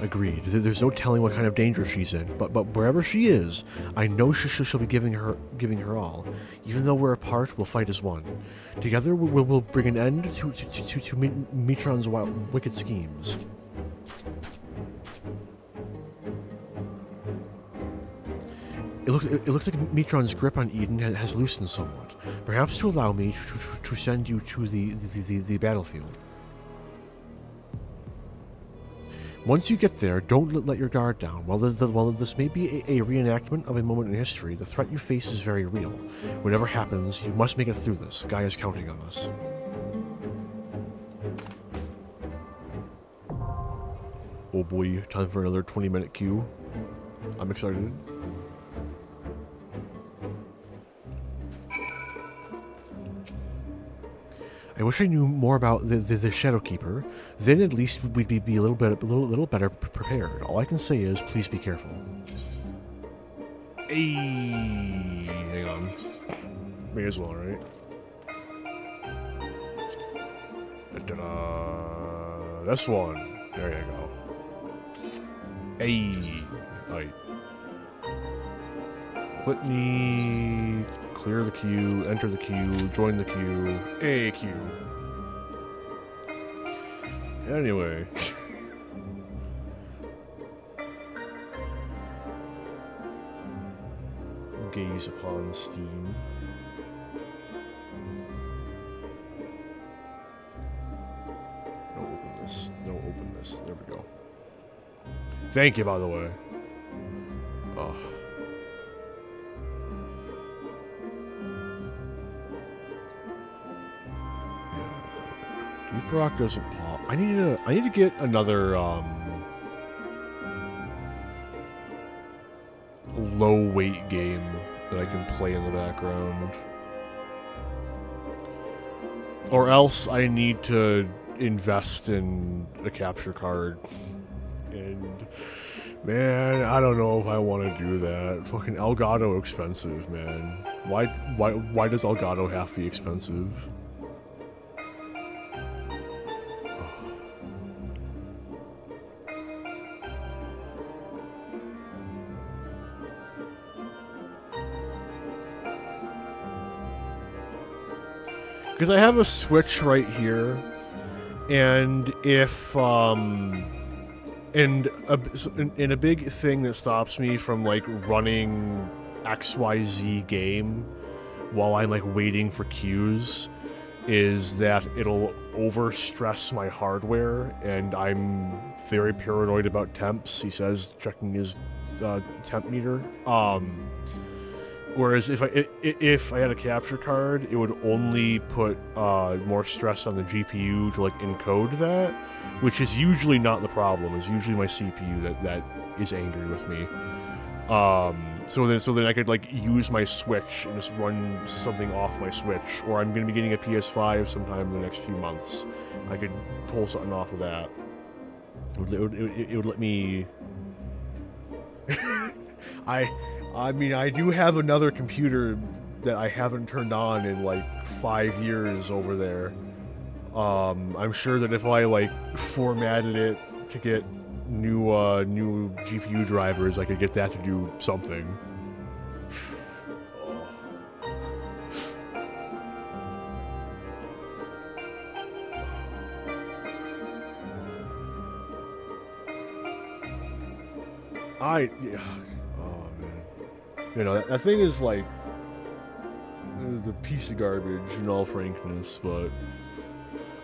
[SPEAKER 1] Agreed. There's no telling what kind of danger she's in, but wherever she is, I know she'll be giving her all. Even though we're apart, we'll fight as one. Together, we'll bring an end to Metron's wicked schemes. It looks like Metron's grip on Eden has loosened somewhat, perhaps to allow me to send you to the battlefield. Once you get there, don't let your guard down. While this may be a reenactment of a moment in history, the threat you face is very real. Whatever happens, you must make it through this. Gaia's counting on us. Oh boy, time for another 20-minute queue. I'm excited. I wish I knew more about the Shadowkeeper. Then at least we'd be a little better prepared. All I can say is, please be careful. Hey, hang on. May as well, right? Da-da-da. This one. There you go. Hey, right. Let me clear the queue, enter the queue, join the queue, a queue. Anyway. Gaze upon Steam. No, open this. No, open this. There we go. Thank you, by the way. Oh. Deep Rock doesn't pop. I need to get another low-weight game that I can play in the background. Or else I need to invest in a capture card. And man, I don't know if I want to do that. Fucking Elgato expensive, man. Why does Elgato have to be expensive? Because I have a Switch right here, and if and a big thing that stops me from like running XYZ game while I'm like waiting for queues is that it'll overstress my hardware, and I'm very paranoid about temps. He says checking his temp meter. Whereas if I had a capture card, it would only put more stress on the GPU to like encode that, which is usually not the problem. It's usually my CPU that is angry with me. So then I could like use my Switch and just run something off my Switch, or I'm gonna be getting a PS5 sometime in the next few months. I could pull something off of that. It would let me. I mean, I do have another computer that I haven't turned on in like 5 years over there. I'm sure that if I like formatted it to get new GPU drivers, I could get that to do something. You know, that thing is like a piece of garbage in all frankness, but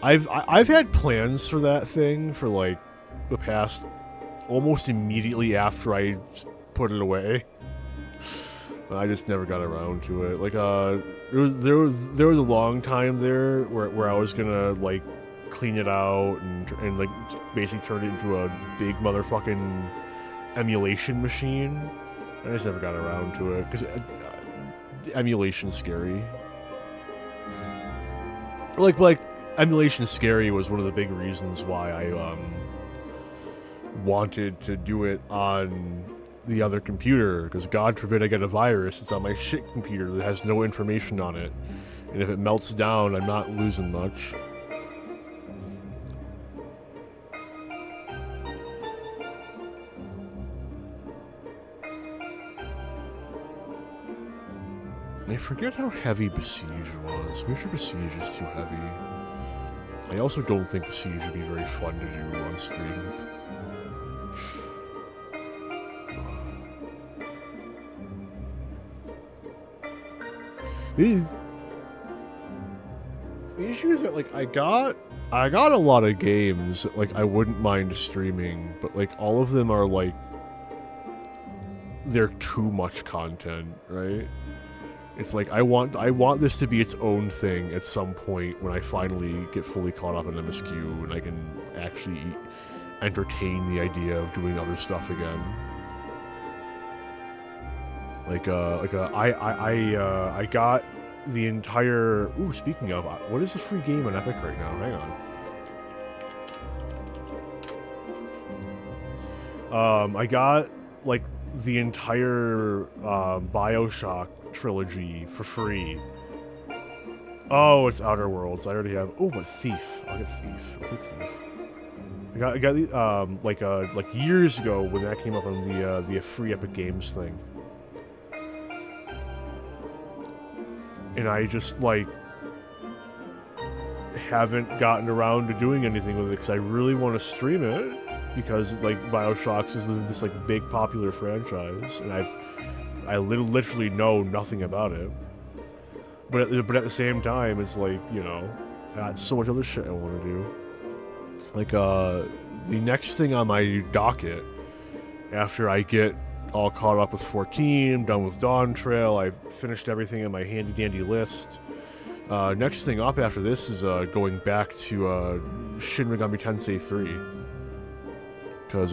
[SPEAKER 1] I've had plans for that thing for like the past almost immediately after I put it away. I just never got around to it. Like there was a long time there where I was gonna like clean it out and like basically turn it into a big motherfucking emulation machine. I just never got around to it, because emulation's scary. Like, emulation scary was one of the big reasons why I, wanted to do it on the other computer, because God forbid I get a virus, it's on my shit computer that has no information on it, and if it melts down, I'm not losing much. I forget how heavy Besiege was. I'm sure Besiege is too heavy. I also don't think Besiege would be very fun to do on stream. The issue is that like I got a lot of games that like I wouldn't mind streaming, but like all of them are like they're too much content, right? It's like I want this to be its own thing at some point when I finally get fully caught up in MSQ and I can actually entertain the idea of doing other stuff again. I got the entire. Ooh, speaking of, what is the free game on Epic right now? Hang on. I got like the entire BioShock trilogy for free. Oh, it's Outer Worlds. I already have. Oh, but Thief. I'll get Thief. I'll take Thief. I got the like years ago when that came up on the free Epic Games thing, and I just like haven't gotten around to doing anything with it because I really want to stream it because like BioShocks is this like big popular franchise, and I literally know nothing about it. But at the same time, it's like, you know, I got so much other shit I want to do. Like, the next thing on my docket, after I get all caught up with 14, done with Dawn Trail, I've finished everything in my handy-dandy list. Next thing up after this is going back to Shin Megami Tensei 3. Because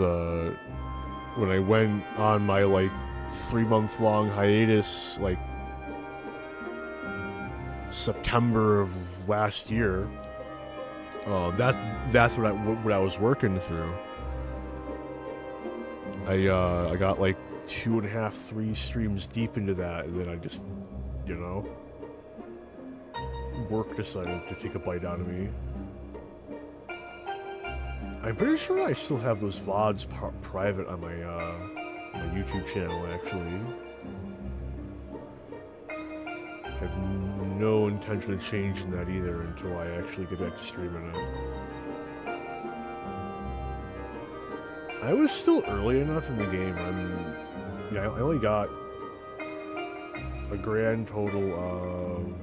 [SPEAKER 1] when I went on my, like, 3-month-long hiatus, like September of last year. That's what I was working through. I got like 2.5, 3 streams deep into that, and then I just, you know, work decided to take a bite out of me. I'm pretty sure I still have those VODs private on my my YouTube channel, actually. I have no intention of changing that either until I actually get back to streaming it. I was still early enough in the game. I only got a grand total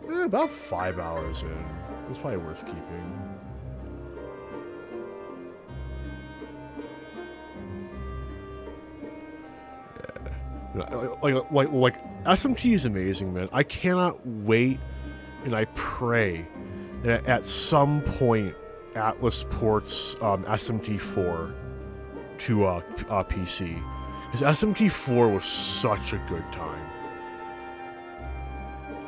[SPEAKER 1] of about 5 hours in. It was probably worth keeping. Like SMT is amazing, man. I cannot wait, and I pray that at some point Atlas ports SMT4 to PC, because SMT4 was such a good time.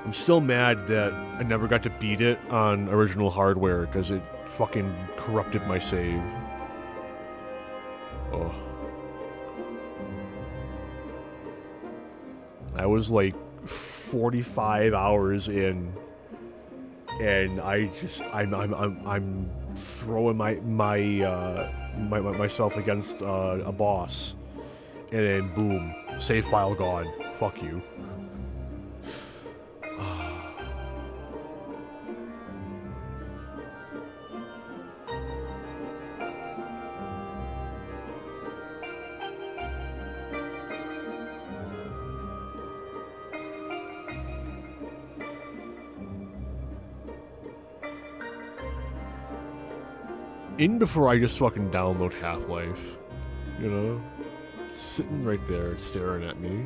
[SPEAKER 1] I'm still mad that I never got to beat it on original hardware because it fucking corrupted my save. Oh. I was like 45 hours in, and I'm throwing myself against a boss, and then boom, save file gone. Fuck you. In before I just fucking download Half-Life, you know? It's sitting right there, it's staring at me.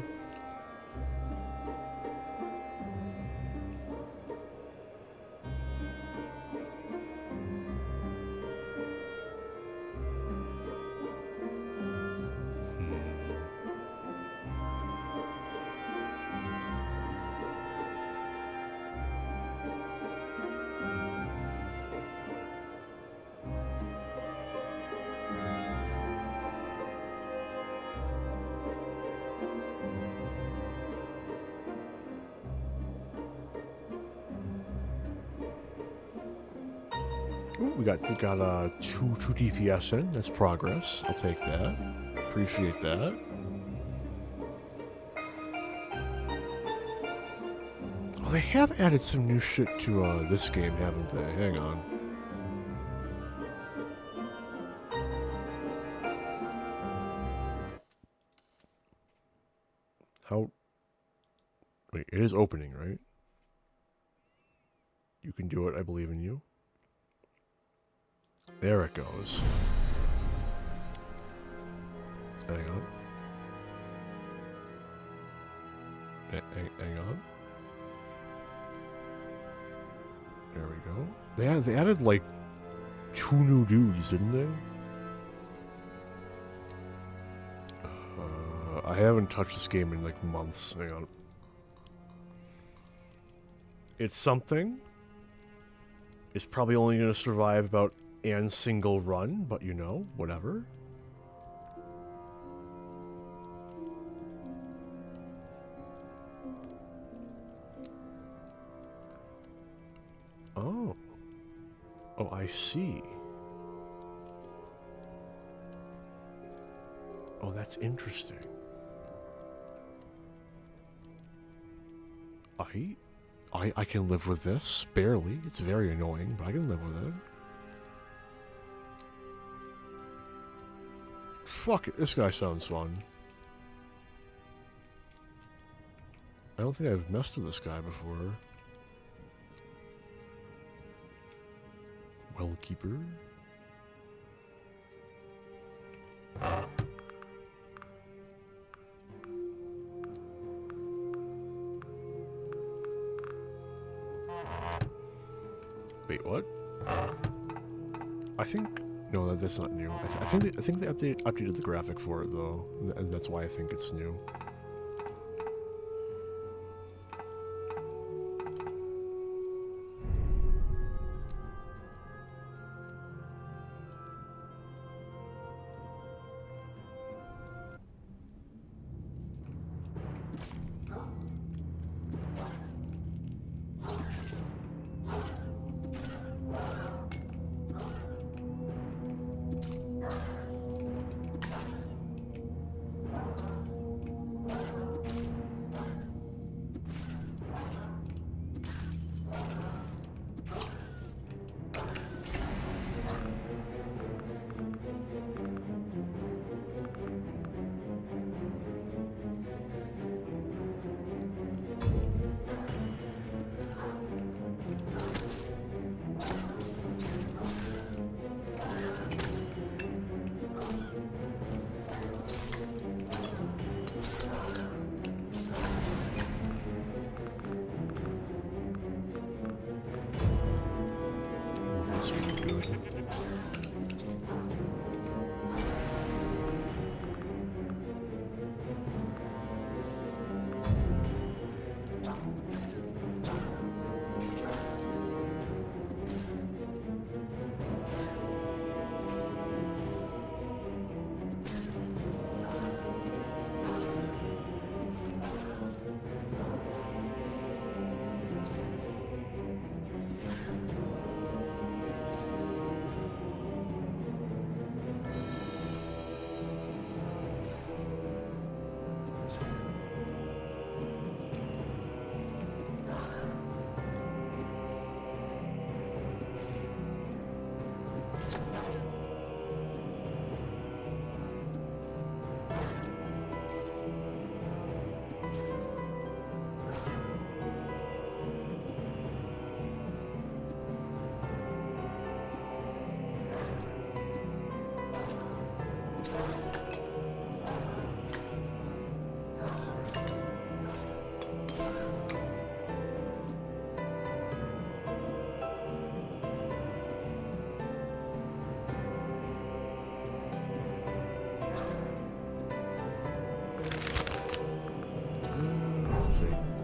[SPEAKER 1] Ooh, we got 2 DPS in. That's progress. I'll take that. Appreciate that. Oh, they have added some new shit to this game, haven't they? Hang on. How? Wait, it is opening, right? You can do it. I believe in you. There it goes. Hang on. Hang on. There we go. They added like 2 new dudes, didn't they? I haven't touched this game in like months. Hang on. It's something. It's probably only going to survive about and single run, but you know, whatever. Oh. Oh, I see. Oh, that's interesting. I can live with this, barely. It's very annoying, but I can live with it. Fuck it, this guy sounds fun. I don't think I've messed with this guy before. Wellkeeper. Wait, what? I think No, that's not new. I think they updated the graphic for it though, and that's why I think it's new.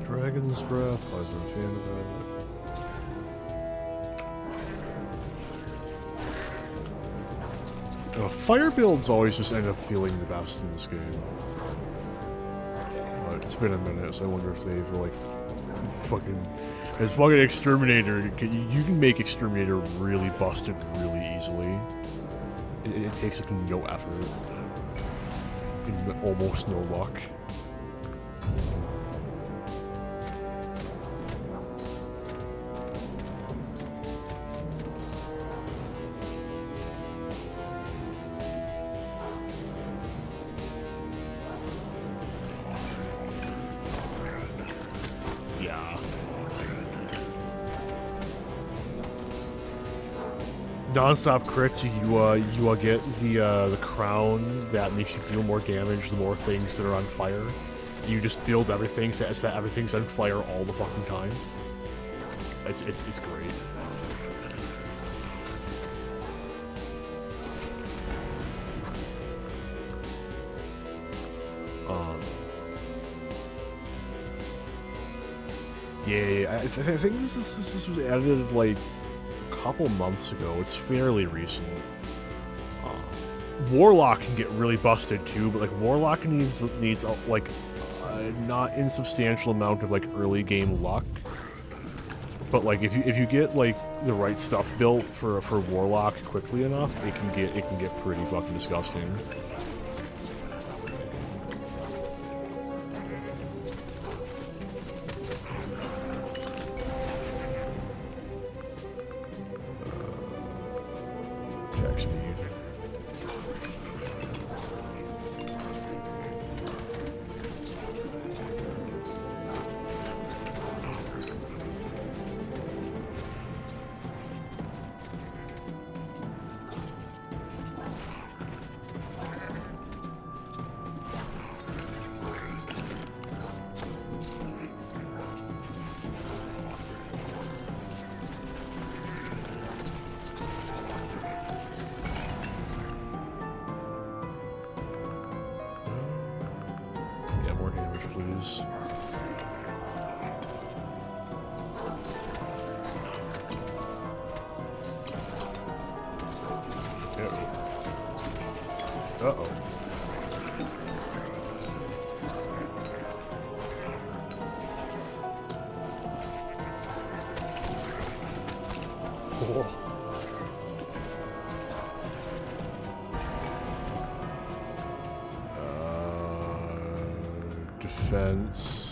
[SPEAKER 1] Dragon's Breath, I was a fan of that. Fire builds always just end up feeling the best in this game. But it's been a minute, so I wonder if they've like as fucking Exterminator, you can make Exterminator really busted really easily. It takes like no effort and almost no luck. Non-stop crits, you get the crown that makes you deal more damage the more things that are on fire. You just build everything so that everything's on fire all the fucking time. It's great. Yeah, I think this was added like couple months ago. It's fairly recent. Warlock can get really busted too, but like Warlock needs like a not insubstantial amount of like early game luck. But like if you get like the right stuff built for Warlock quickly enough, it can get pretty fucking disgusting. Uh-oh. Whoa. Defense.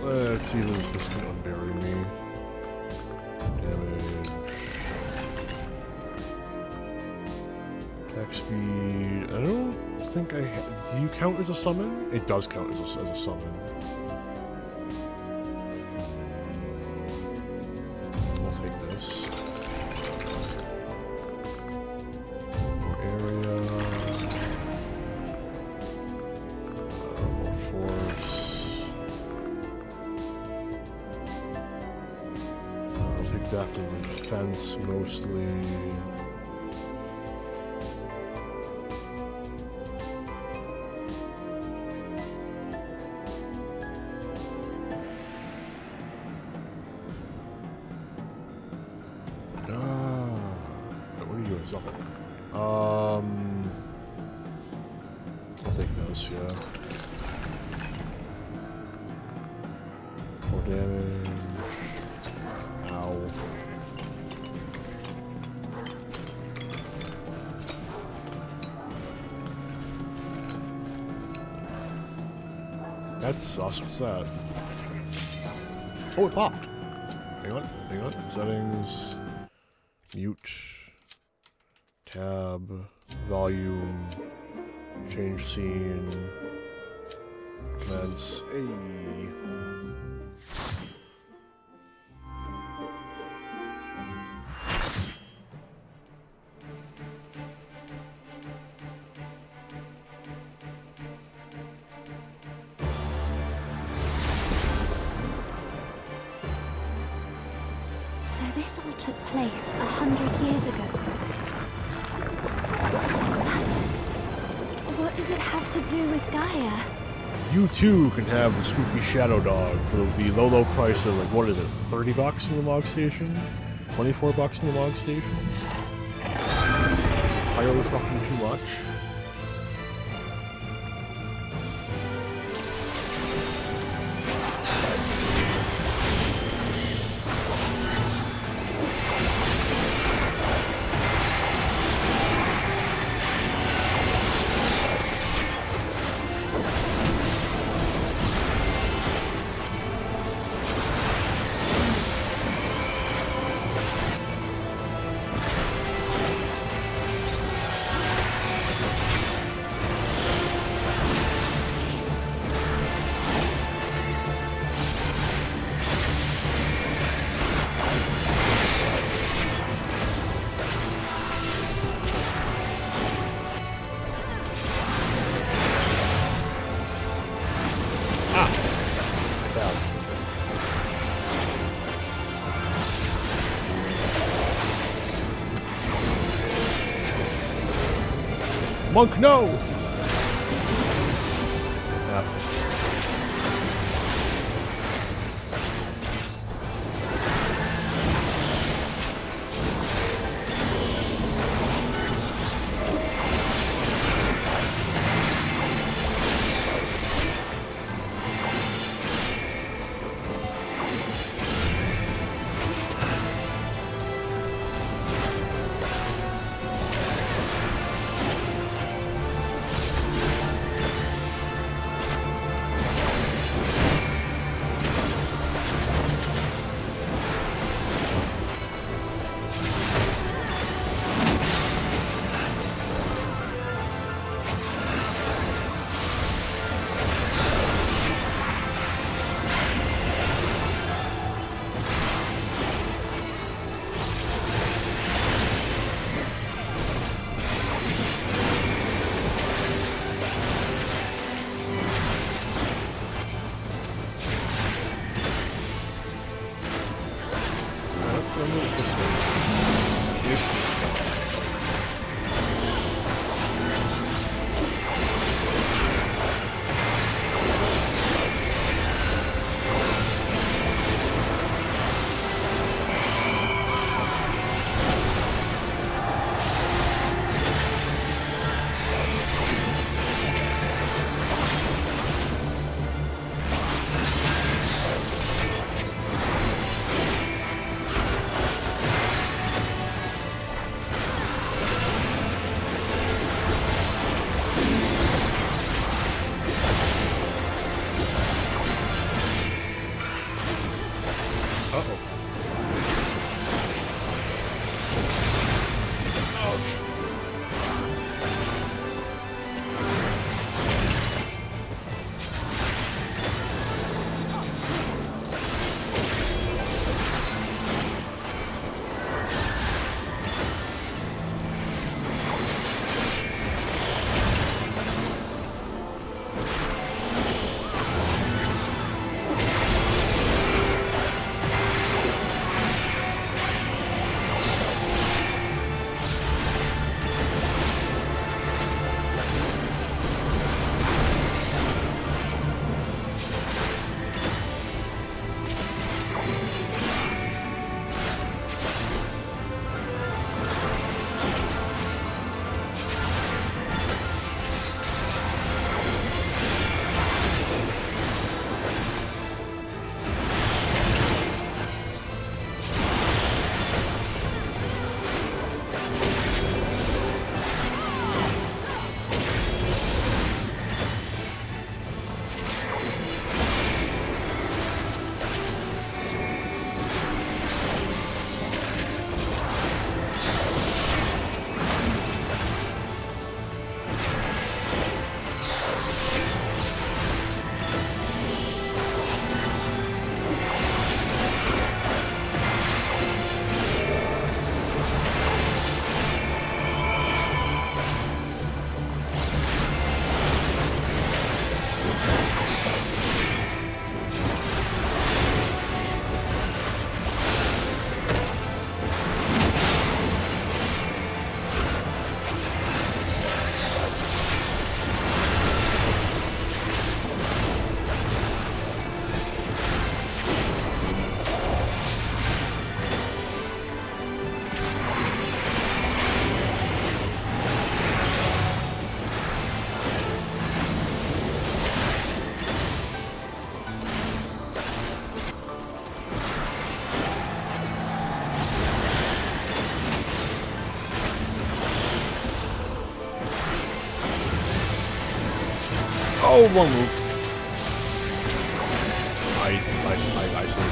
[SPEAKER 1] Let's see if this can unbury me. Damage. Attack speed. I don't think I do you count as a summon? It does count as a summon. I'll take this. More area. More force. That for the defense mostly. What are you doing? I'll take those, yeah. More damage. Ow. That's sus. What's that? Oh, it popped. Hang on. Hang on. Settings. Mute. Tab. Volume. Change scene. Commence. Hey.
[SPEAKER 11] So this all took place 100 years ago. But what does it have to do with Gaia?
[SPEAKER 1] You too can have the spooky shadow dog for the low price of, like, what is it, $30 in the Mog Station? $24 in the Mog Station? Entirely fucking too much. Monk, no! Oh, wrong move. I see.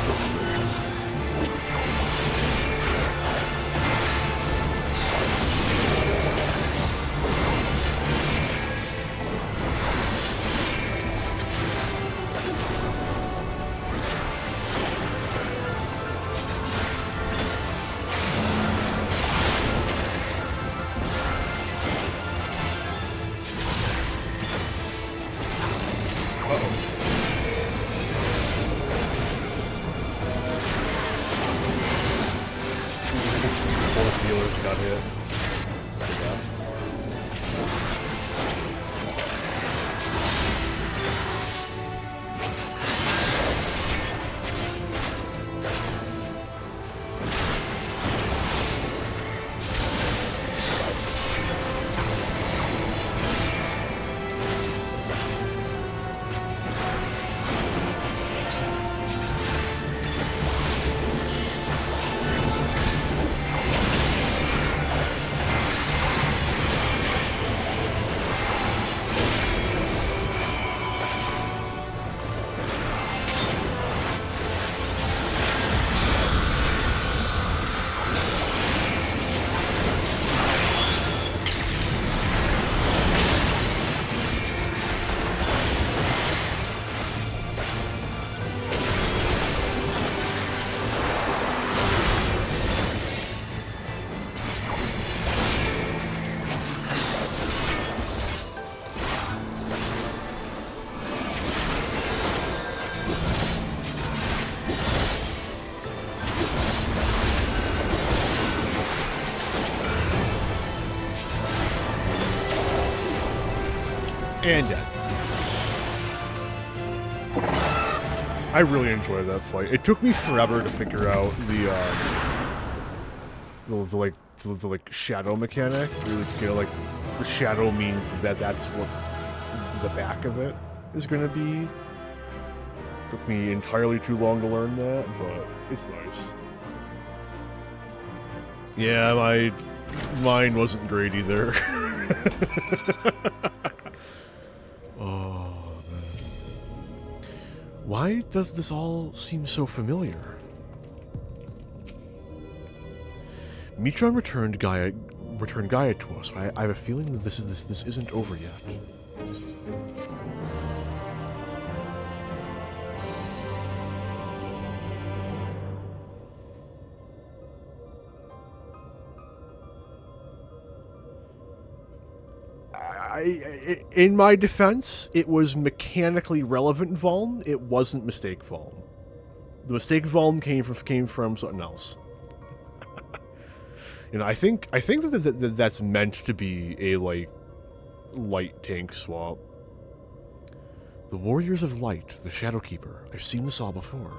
[SPEAKER 1] Got hit. And dead. I really enjoyed that fight. It took me forever to figure out the shadow mechanic. Really, like the shadow means that's what the back of it is going to be. Took me entirely too long to learn that, but it's nice. Yeah, mine wasn't great either. Oh, man. Why does this all seem so familiar? Metron returned Gaia to us, but I have a feeling that this isn't over yet. In my defense, it was mechanically relevant Vuln. It wasn't mistake Vuln. The mistake Vuln came from something else. You know, I think that's meant to be a light tank swap. The Warriors of Light, the Shadowkeeper. I've seen this all before.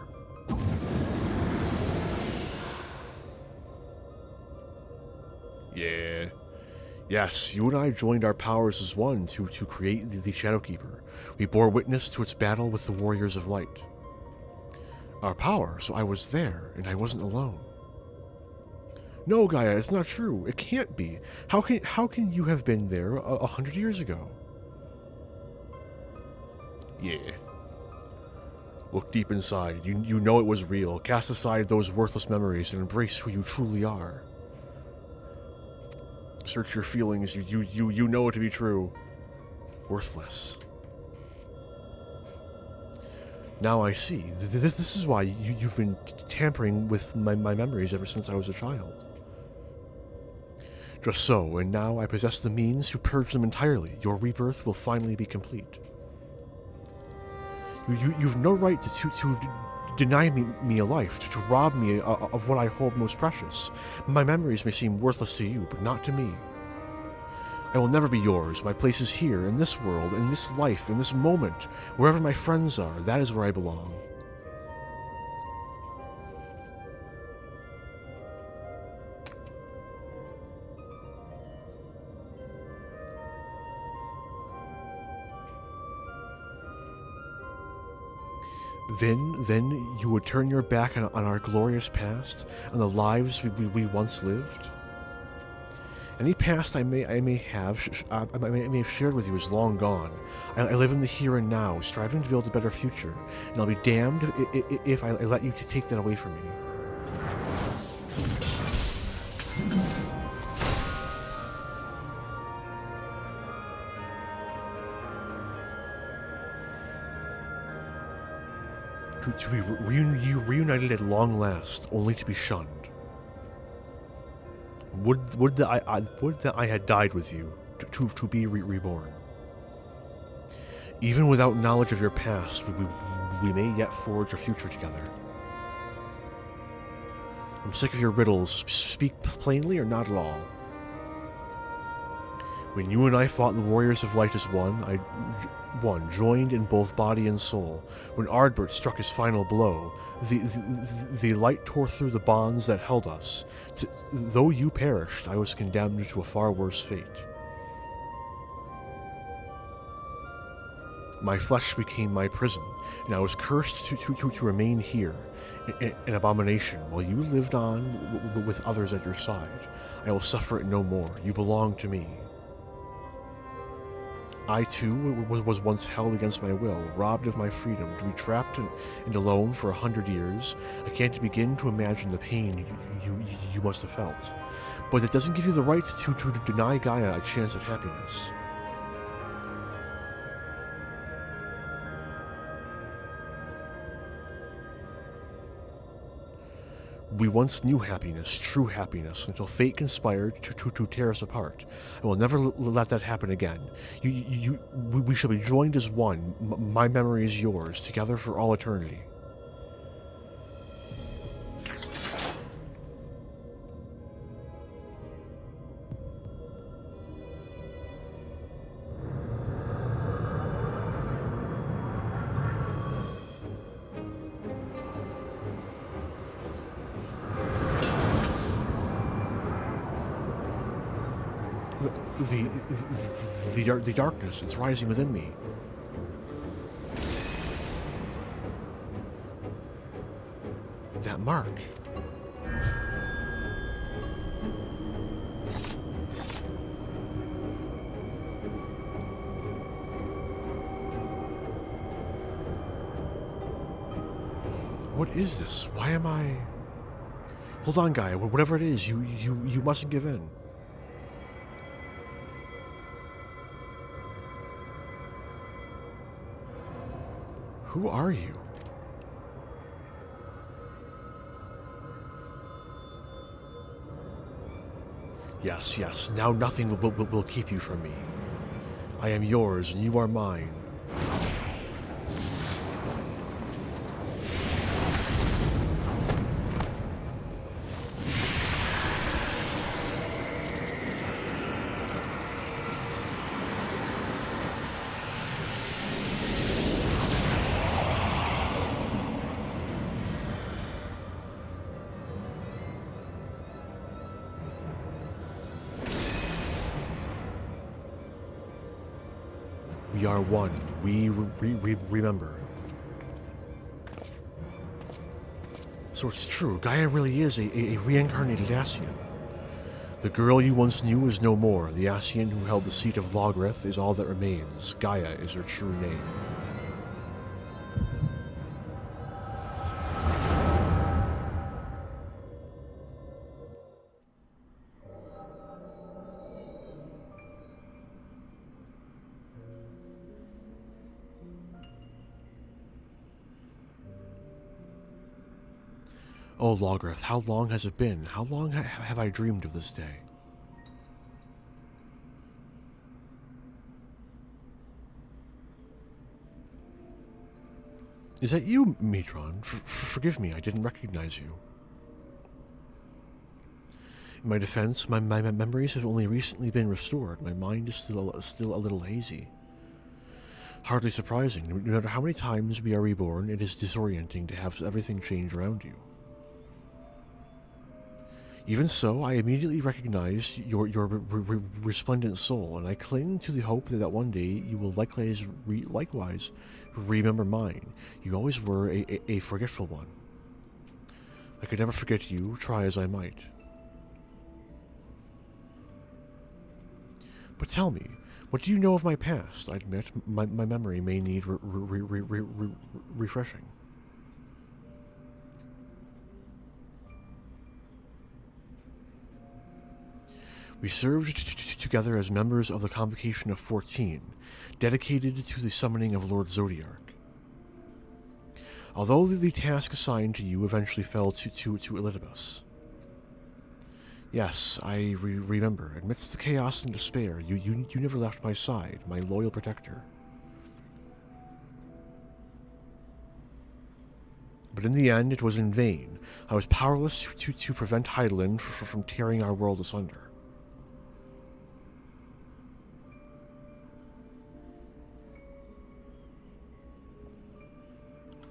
[SPEAKER 1] Yeah. Yes, you and I joined our powers as one to create the Shadowkeeper. We bore witness to its battle with the Warriors of Light. Our power, so I was there, and I wasn't alone. No, Gaia, it's not true. It can't be. How can you have been there 100 years ago? Yeah. Look deep inside. You know it was real. Cast aside those worthless memories and embrace who you truly are. Search your feelings. You know it to be true. Worthless. Now I see. This is why you've been tampering with my memories ever since I was a child. Just so, and now I possess the means to purge them entirely. Your rebirth will finally be complete. You've no right to deny me a life, to rob me of what I hold most precious. My memories may seem worthless to you, but not to me. I will never be yours. My place is here, in this world, in this life, in this moment. Wherever my friends are, that is where I belong. Then you would turn your back on our glorious past, on the lives we once lived? Any past I may have shared with you is long gone. I live in the here and now, striving to build a better future, and I'll be damned if I let you to take that away from me. To be reunited at long last, only to be shunned. Would that I had died with you, to be reborn. Even without knowledge of your past, we may yet forge a future together. I'm sick of your riddles. Speak plainly or not at all. When you and I fought the warriors of light as one, joined in both body and soul. When Ardbert struck his final blow, the light tore through the bonds that held us. Though you perished, I was condemned to a far worse fate. My flesh became my prison, and I was cursed to remain here, an abomination, while you lived on with others at your side. I will suffer it no more. You belong to me. I, too, was once held against my will, robbed of my freedom, to be trapped and alone for 100 years. I can't begin to imagine the pain you must have felt. But it doesn't give you the right to deny Gaia a chance at happiness. We once knew happiness, true happiness, until fate conspired to tear us apart. I will never let that happen again. We shall be joined as one. My memory is yours, together for all eternity. The darkness, it's rising within me. That mark. What is this? Why am I... Hold on, Gaia. Whatever it is, you mustn't give in. Who are you? Yes, now nothing will keep you from me. I am yours and you are mine. We are one. We remember. So it's true. Gaia really is a reincarnated Ascian. The girl you once knew is no more. The Ascian who held the seat of Logrith is all that remains. Gaia is her true name. Oh, Logrith, how long has it been? How long have I dreamed of this day? Is that you, Metron? Forgive me, I didn't recognize you. In my defense, my memories have only recently been restored. My mind is still a little hazy. Hardly surprising. No matter how many times we are reborn, it is disorienting to have everything change around you. Even so, I immediately recognize your resplendent soul, and I cling to the hope that one day you will likewise remember mine. You always were a forgetful one. I could never forget you, try as I might. But tell me, what do you know of my past? I admit, my memory may need refreshing. We served together as members of the Convocation of 14, dedicated to the summoning of Lord Zodiark. Although the task assigned to you eventually fell to Elidibus. Yes, I remember. Amidst the chaos and despair, you never left my side, my loyal protector. But in the end, it was in vain. I was powerless to prevent Hydaelyn from tearing our world asunder.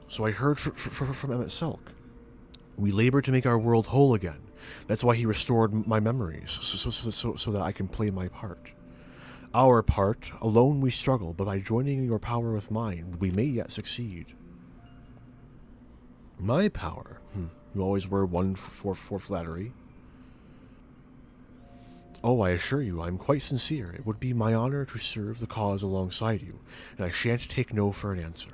[SPEAKER 1] So I heard from Emmett Selk. We labored to make our world whole again. That's why he restored my memories, so that I can play my part. Our part, alone we struggle, but by joining your power with mine, we may yet succeed. My power? You always were one for flattery. Oh, I assure you, I'm quite sincere. It would be my honor to serve the cause alongside you, and I shan't take no for an answer.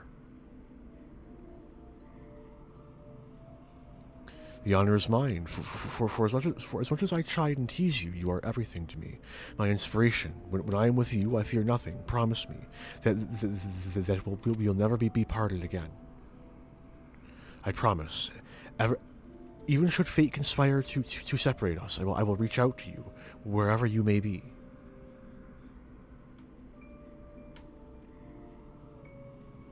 [SPEAKER 1] The honor is mine. For as much as I chide and tease you, you are everything to me. My inspiration. When I am with you, I fear nothing. Promise me that we'll never be parted again. I promise. Even should fate conspire to separate us, I will reach out to you, wherever you may be.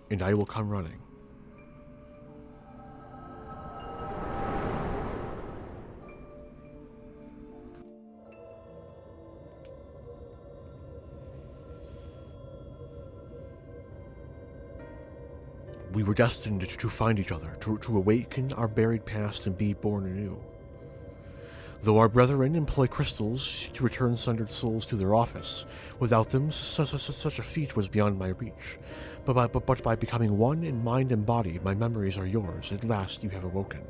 [SPEAKER 1] And I will come running. We were destined to find each other, to awaken our buried past and be born anew. Though our brethren employ crystals to return sundered souls to their office, without them such a feat was beyond my reach. But by becoming one in mind and body, my memories are yours. At last you have awoken.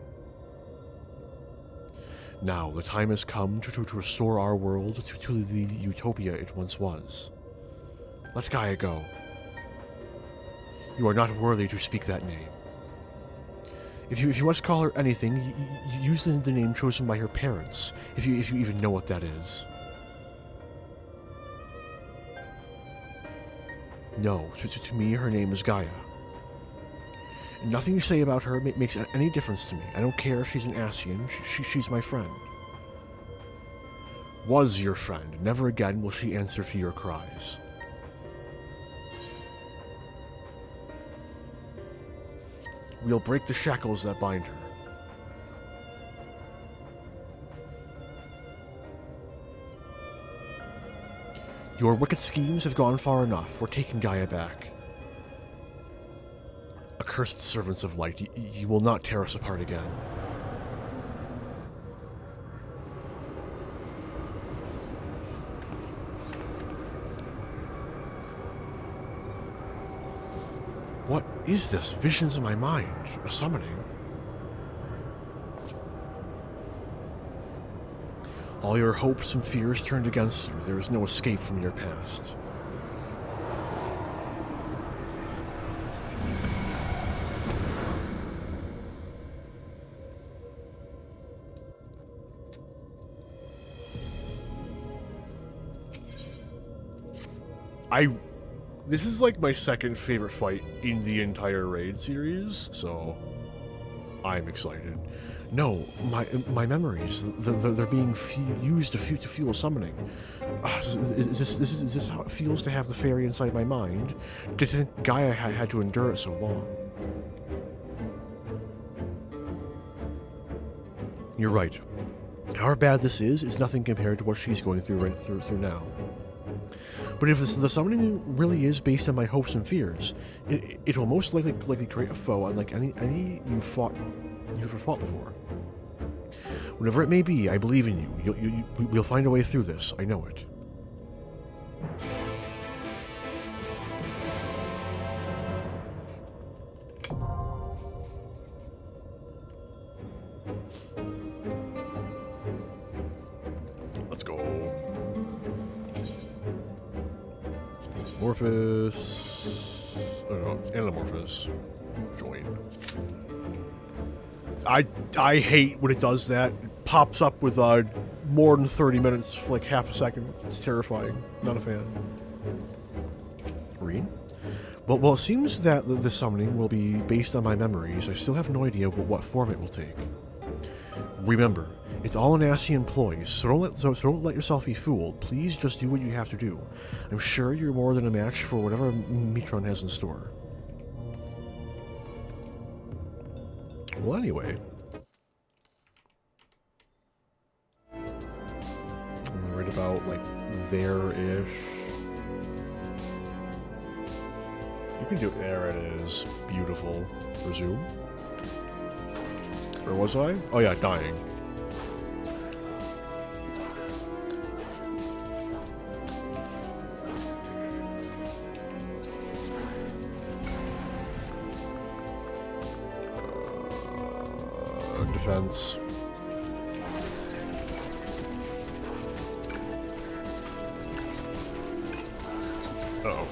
[SPEAKER 1] Now the time has come to restore our world to the utopia it once was. Let Gaia go. You are not worthy to speak that name. If you must call her anything, use the name chosen by her parents, if you even know what that is. No, to me, her name is Gaia. And nothing you say about her makes any difference to me. I don't care if she's an Ascian, she's my friend. Was your friend. Never again will she answer to your cries. We'll break the shackles that bind her. Your wicked schemes have gone far enough. We're taking Gaia back. Accursed servants of light, you will not tear us apart again. What is this? Visions in my mind. A summoning. All your hopes and fears turned against you. There is no escape from your past. This is like my second favorite fight in the entire Raid series, so I'm excited. No, my memories, they're being used to fuel summoning. Is this how it feels to have the fairy inside my mind? To think Gaia had to endure it so long. You're right. However bad this is nothing compared to what she's going through now. But if the summoning really is based on my hopes and fears, it will most likely create a foe unlike any you've ever fought before. Whatever it may be, I believe in you. We'll find a way through this. I know it. Let's go. Amorphous. Oh no, Anamorphous. Join. I hate when it does that. It pops up with more than 30 minutes for like half a second. It's terrifying. Not a fan. Read? Well, it seems that the summoning will be based on my memories. I still have no idea what form it will take. Remember, it's all an Ascian ploy, so don't let yourself be fooled. Please just do what you have to do. I'm sure you're more than a match for whatever Metron has in store. Well, anyway. I'm right about, like, there-ish. You can do it. There it is. Beautiful. Resume. Where was I? Oh yeah, dying. Defense. Uh-oh.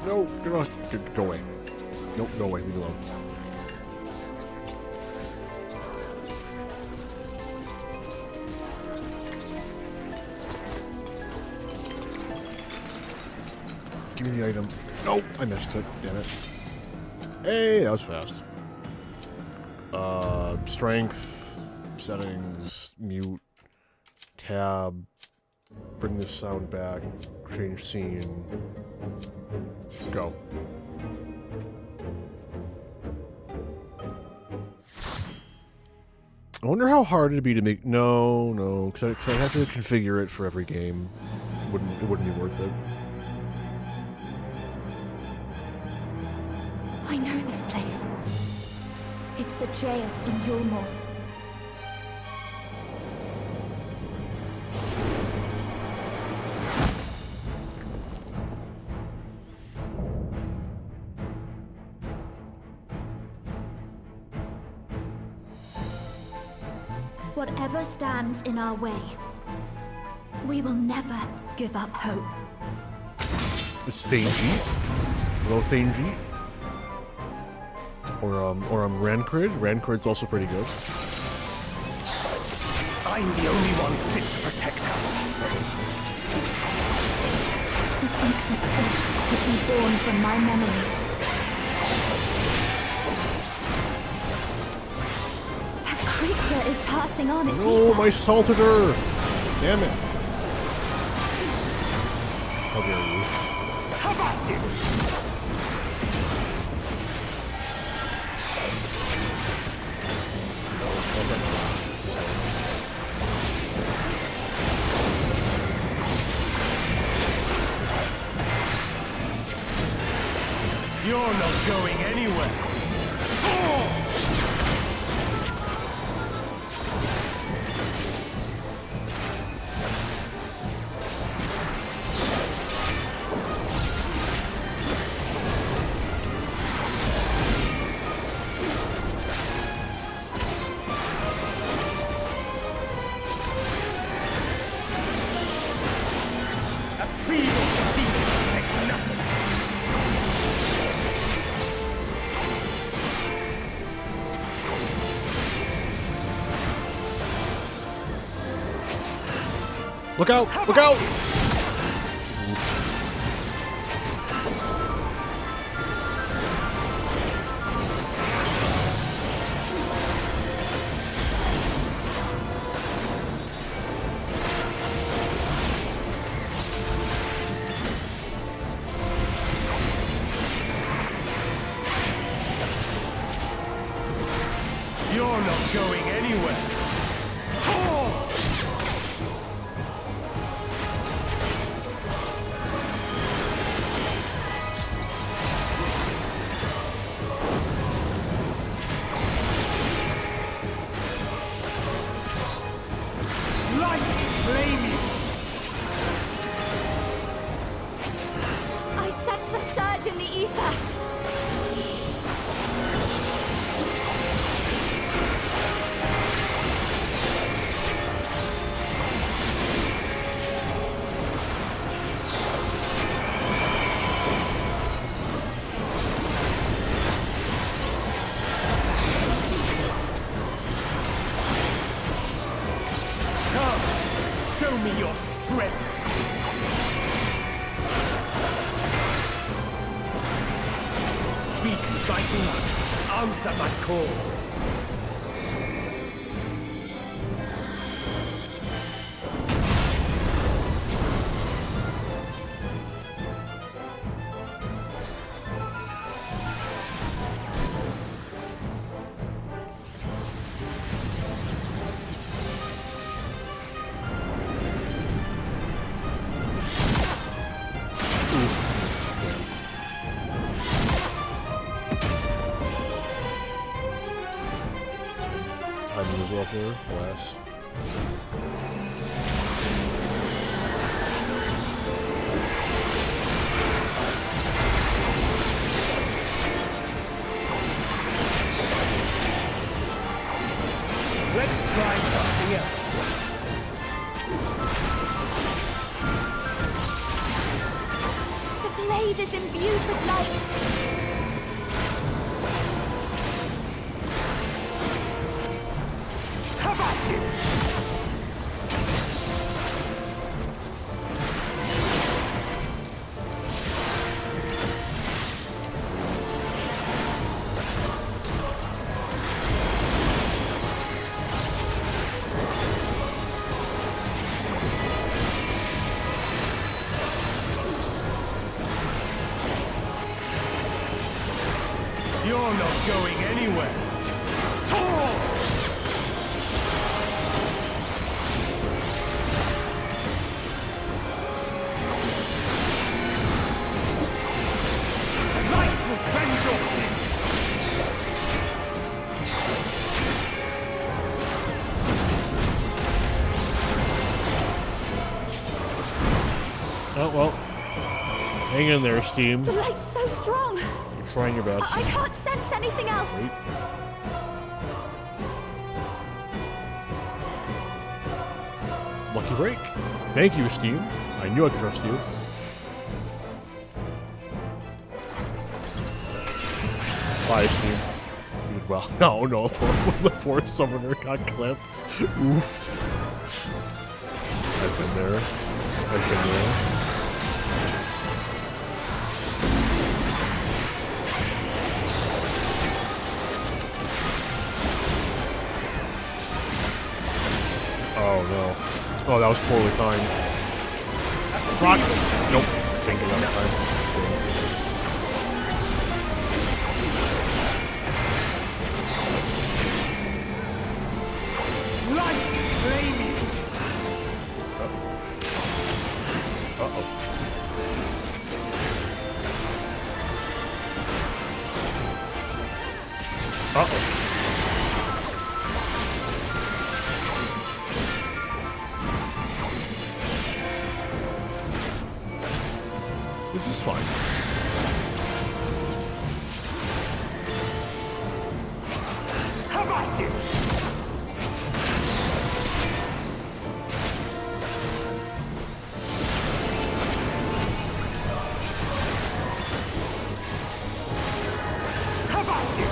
[SPEAKER 1] No, go away. Nope, go away, leave me alone. Give me the item. Nope, I missed it, damn it. Hey, that was fast. Strength, settings, mute, tab, bring this sound back, change scene, go. I wonder how hard it'd be to make. No, because I have to configure it for every game. It wouldn't be worth it.
[SPEAKER 11] I know this place. It's the jail in Yulmore. Whatever stands in our way, we will never give up hope.
[SPEAKER 1] It's Thangy. Hello, Thangy. Or Rancrid. Rancrid's also pretty good.
[SPEAKER 12] I'm the only one fit to protect her.
[SPEAKER 11] To think that this could be born from my memories. That creature is passing on its
[SPEAKER 1] No,
[SPEAKER 11] ether.
[SPEAKER 1] my salted earth! Damn it. How dare you.
[SPEAKER 12] How about you? You're not going anywhere. A feeble defeat takes nothing.
[SPEAKER 1] Look out! Look out!
[SPEAKER 12] You're not going anywhere. Light flaming.
[SPEAKER 11] I sense a surge in the ether.
[SPEAKER 12] Titan must answer my call.
[SPEAKER 1] Bless.
[SPEAKER 12] Let's try something else.
[SPEAKER 11] The blade is imbued with light.
[SPEAKER 12] You're not going anywhere. Light will cleanse your sins.
[SPEAKER 1] Oh, well. Hang in there, Steam.
[SPEAKER 11] The light's so strong.
[SPEAKER 1] You're trying your best.
[SPEAKER 11] I can't sense anything else.
[SPEAKER 1] Wait. Lucky break. Thank you, Steam. I knew I could trust you. Bye, Steam. You did well. No, no, the poor summoner got clipped. Oof. I've been there. I've been there. Oh no. Oh, that was poorly timed. Rock! Nope. Thinking that time.
[SPEAKER 12] Light flaming.
[SPEAKER 1] Uh-oh. Uh-oh. This is fine.
[SPEAKER 12] How about you? How about you?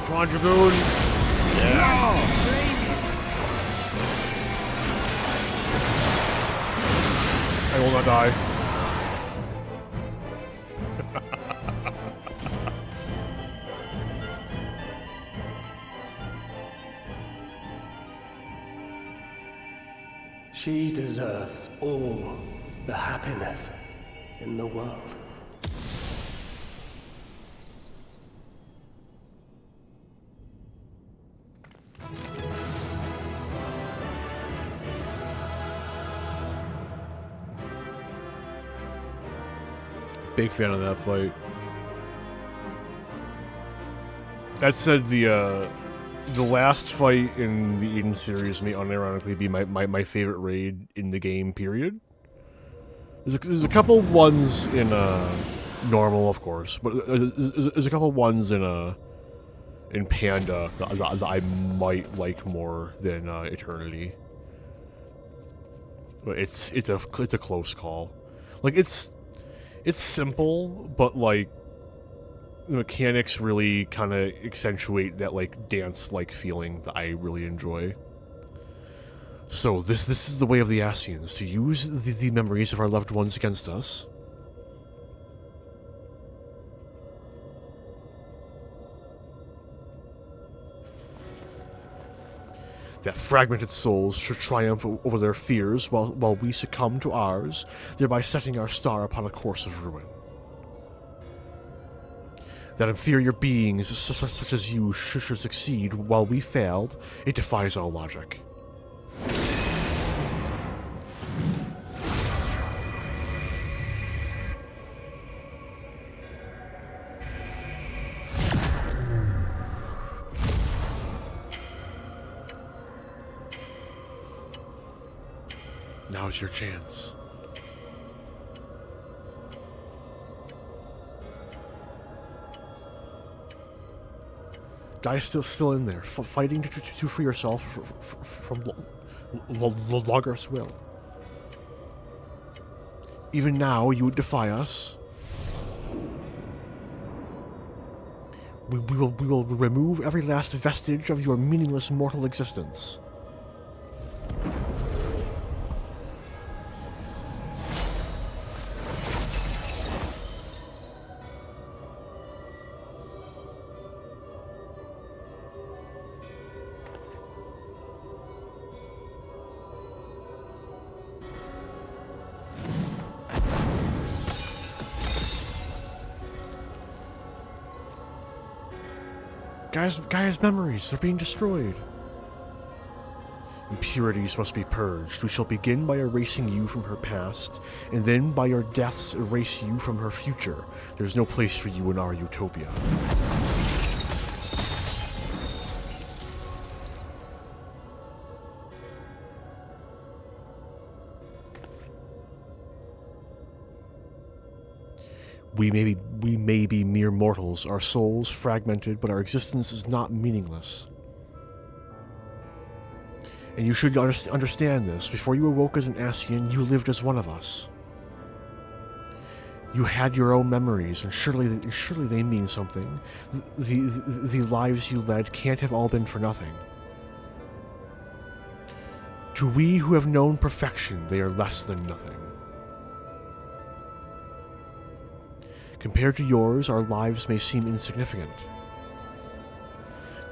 [SPEAKER 1] Come on, Dragoon. Yeah. I will not die.
[SPEAKER 12] She deserves all the happiness in the world.
[SPEAKER 1] Big fan of that fight. That said, the The last fight in the Eden series may unironically be my favorite raid in the game, period. There's a couple ones in normal, of course, but there's a couple ones in Panda that I might like more than Eternity. But it's a close call. Like it's simple, but like the mechanics really kind of accentuate that like dance-like feeling that I really enjoy. So this is the way of the Ascians, to use the memories of our loved ones against us. That fragmented souls should triumph over their fears while we succumb to ours, thereby setting our star upon a course of ruin. That inferior beings such as you should succeed while we failed, it defies all logic. Now's your chance. Guy's still in there, fighting to free yourself from Logger's will. Even now, you would defy us. We will remove every last vestige of your meaningless mortal existence. Gaia's memories, they're being destroyed. Impurities must be purged. We shall begin by erasing you from her past, and then by your deaths erase you from her future. There's no place for you in our utopia. We may be mere mortals, our souls fragmented, but our existence is not meaningless. And you should understand this. Before you awoke as an Ascian, you lived as one of us. You had your own memories, and surely they mean something. The lives you led can't have all been for nothing. To we who have known perfection, they are less than nothing. Compared to yours, our lives may seem insignificant.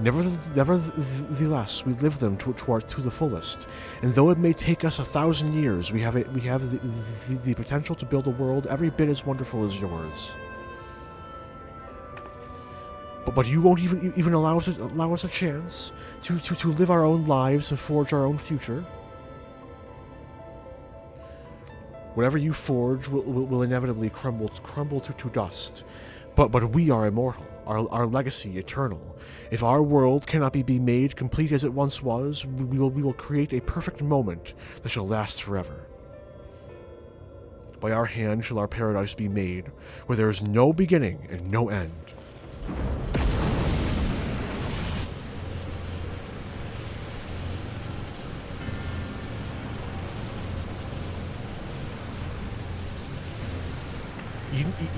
[SPEAKER 1] Nevertheless, we live them to the fullest, and though it may take us 1,000 years, we have the potential to build a world every bit as wonderful as yours. But you won't even allow us a chance to live our own lives and forge our own future. Whatever you forge will inevitably crumble to dust. But we are immortal, our legacy eternal. If our world cannot be made complete as it once was, we will create a perfect moment that shall last forever. By our hand shall our paradise be made, where there is no beginning and no end.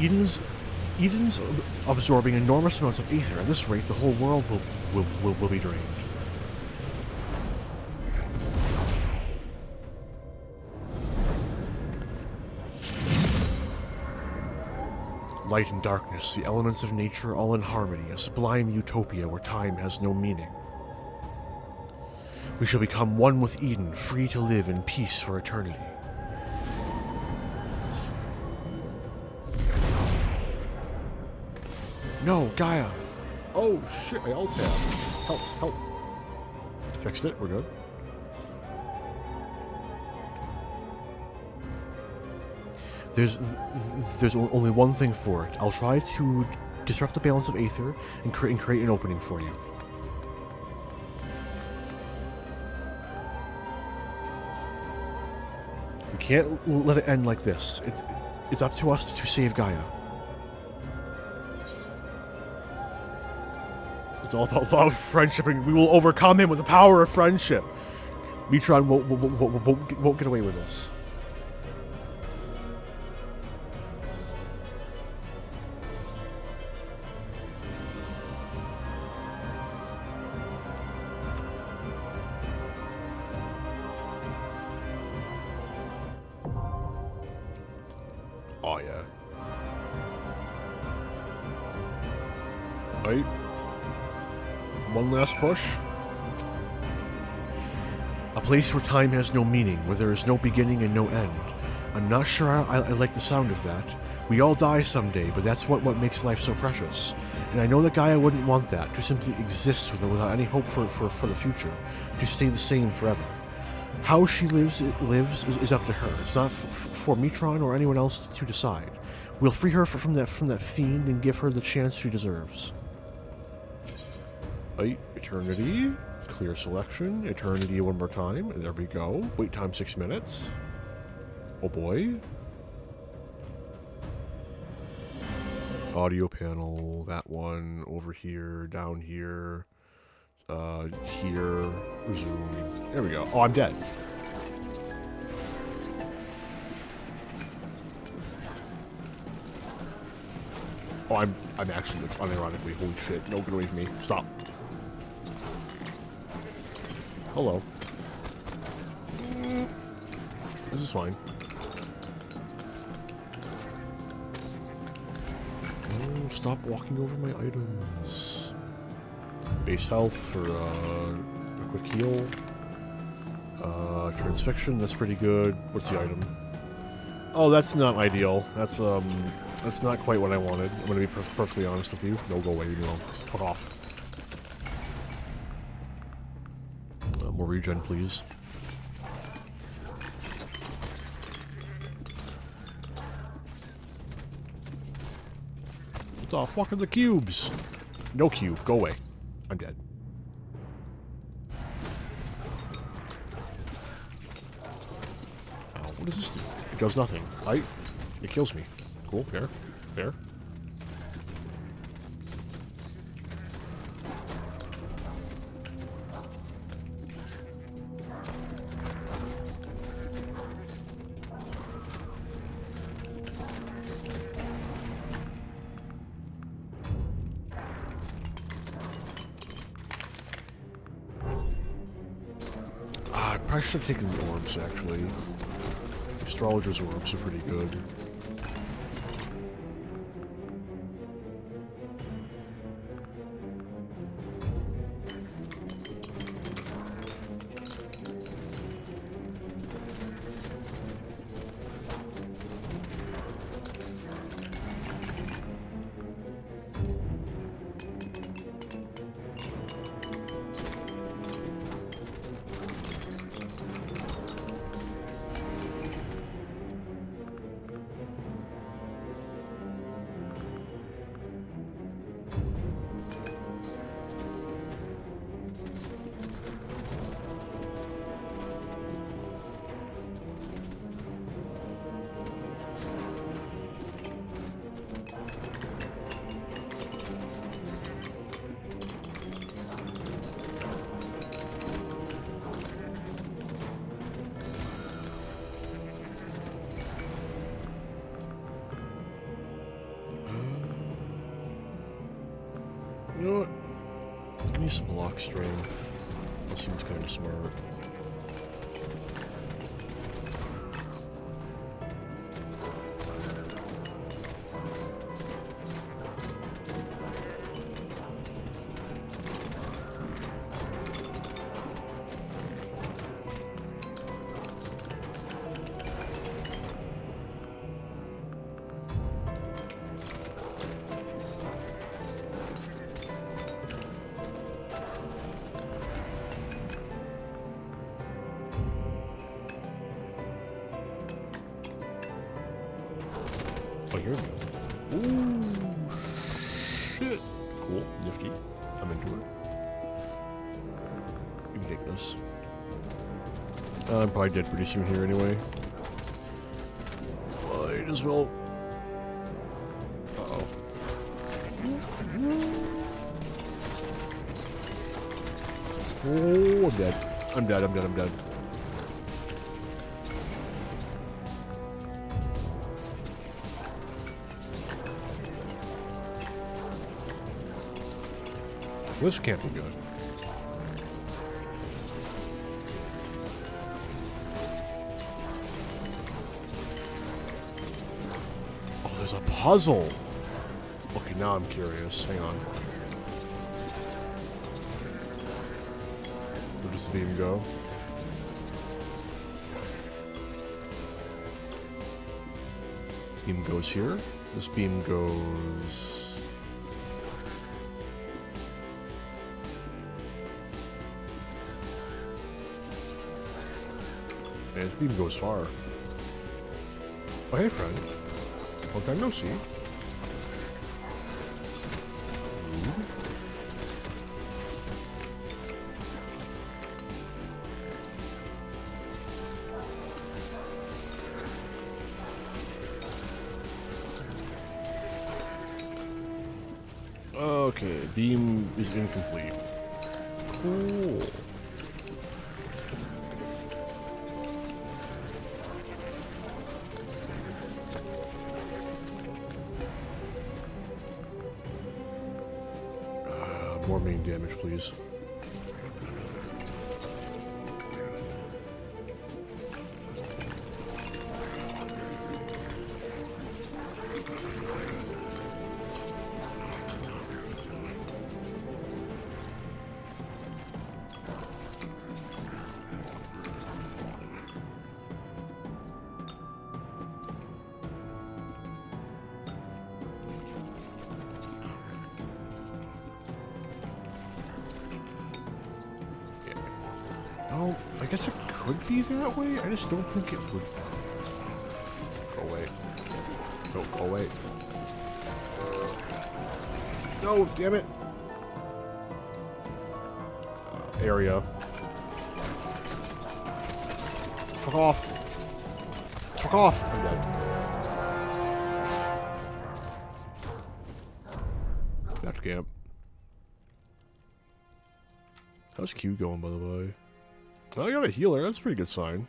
[SPEAKER 1] Eden's absorbing enormous amounts of ether. At this rate, the whole world will be drained. Light and darkness, the elements of nature all in harmony, a sublime utopia where time has no meaning. We shall become one with Eden, free to live in peace for eternity. No, Gaia! Oh shit, I alt tab. Help. Fixed it, we're good. There's only one thing for it. I'll try to disrupt the balance of Aether and create an opening for you. can't let it end like this. It's up to us to save Gaia. It's all about love, friendship, and we will overcome him with the power of friendship. Metron won't get away with this. Oh, yeah. Right. One last push. A place where time has no meaning, where there is no beginning and no end. I'm not sure I like the sound of that. We all die someday, but that's what makes life so precious. And I know that Gaia wouldn't want that, to simply exist without any hope for the future, to stay the same forever. How she lives is up to her. It's not for Metron or anyone else to decide. We'll free her from that fiend and give her the chance she deserves. Right, Eternity, clear selection, Eternity one more time, and there we go. Wait time 6 minutes. Oh boy. Audio panel, that one, over here, down here, here, resume. There we go. Oh, I'm dead. Oh, I'm actually, unironically, holy shit. No, get away from me. Stop. Hello. This is fine. Oh, stop walking over my items. Base health for a quick heal. Transfixion, that's pretty good. What's the item? Oh, that's not ideal. That's not quite what I wanted. I'm gonna be perfectly honest with you. No, go away, you know. Fuck off. More regen, please. What the fuck are the cubes? No cube. Go away. I'm dead. Oh, what does this do? It does nothing. It kills me. Cool. Fair. Fair. I should have taken the orbs, actually. Astrologer's orbs are pretty good. You know what? Give me some block strength. That seems kind of smart. Oh, here we go. Ooh, shit. Cool, nifty. I'm into it. You can take this. I'm probably dead pretty soon here anyway. Might as well. Uh-oh. Oh, I'm dead. I'm dead, I'm dead, I'm dead. This can't be good. Oh, there's a puzzle. Okay, now I'm curious. Hang on. Where does the beam go? Beam goes here. This beam goes... Man, this beam goes far. Oh, hey, friend. Long time no see. Okay, beam is incomplete. Cool. More main damage, please. Oh, I guess it could be that way. I just don't think it would. Go away. No, go away. No, damn it. Area. Fuck off. Fuck off. I'm dead. That camp. How's Q going, by the way? Oh, I got a healer. That's a pretty good sign.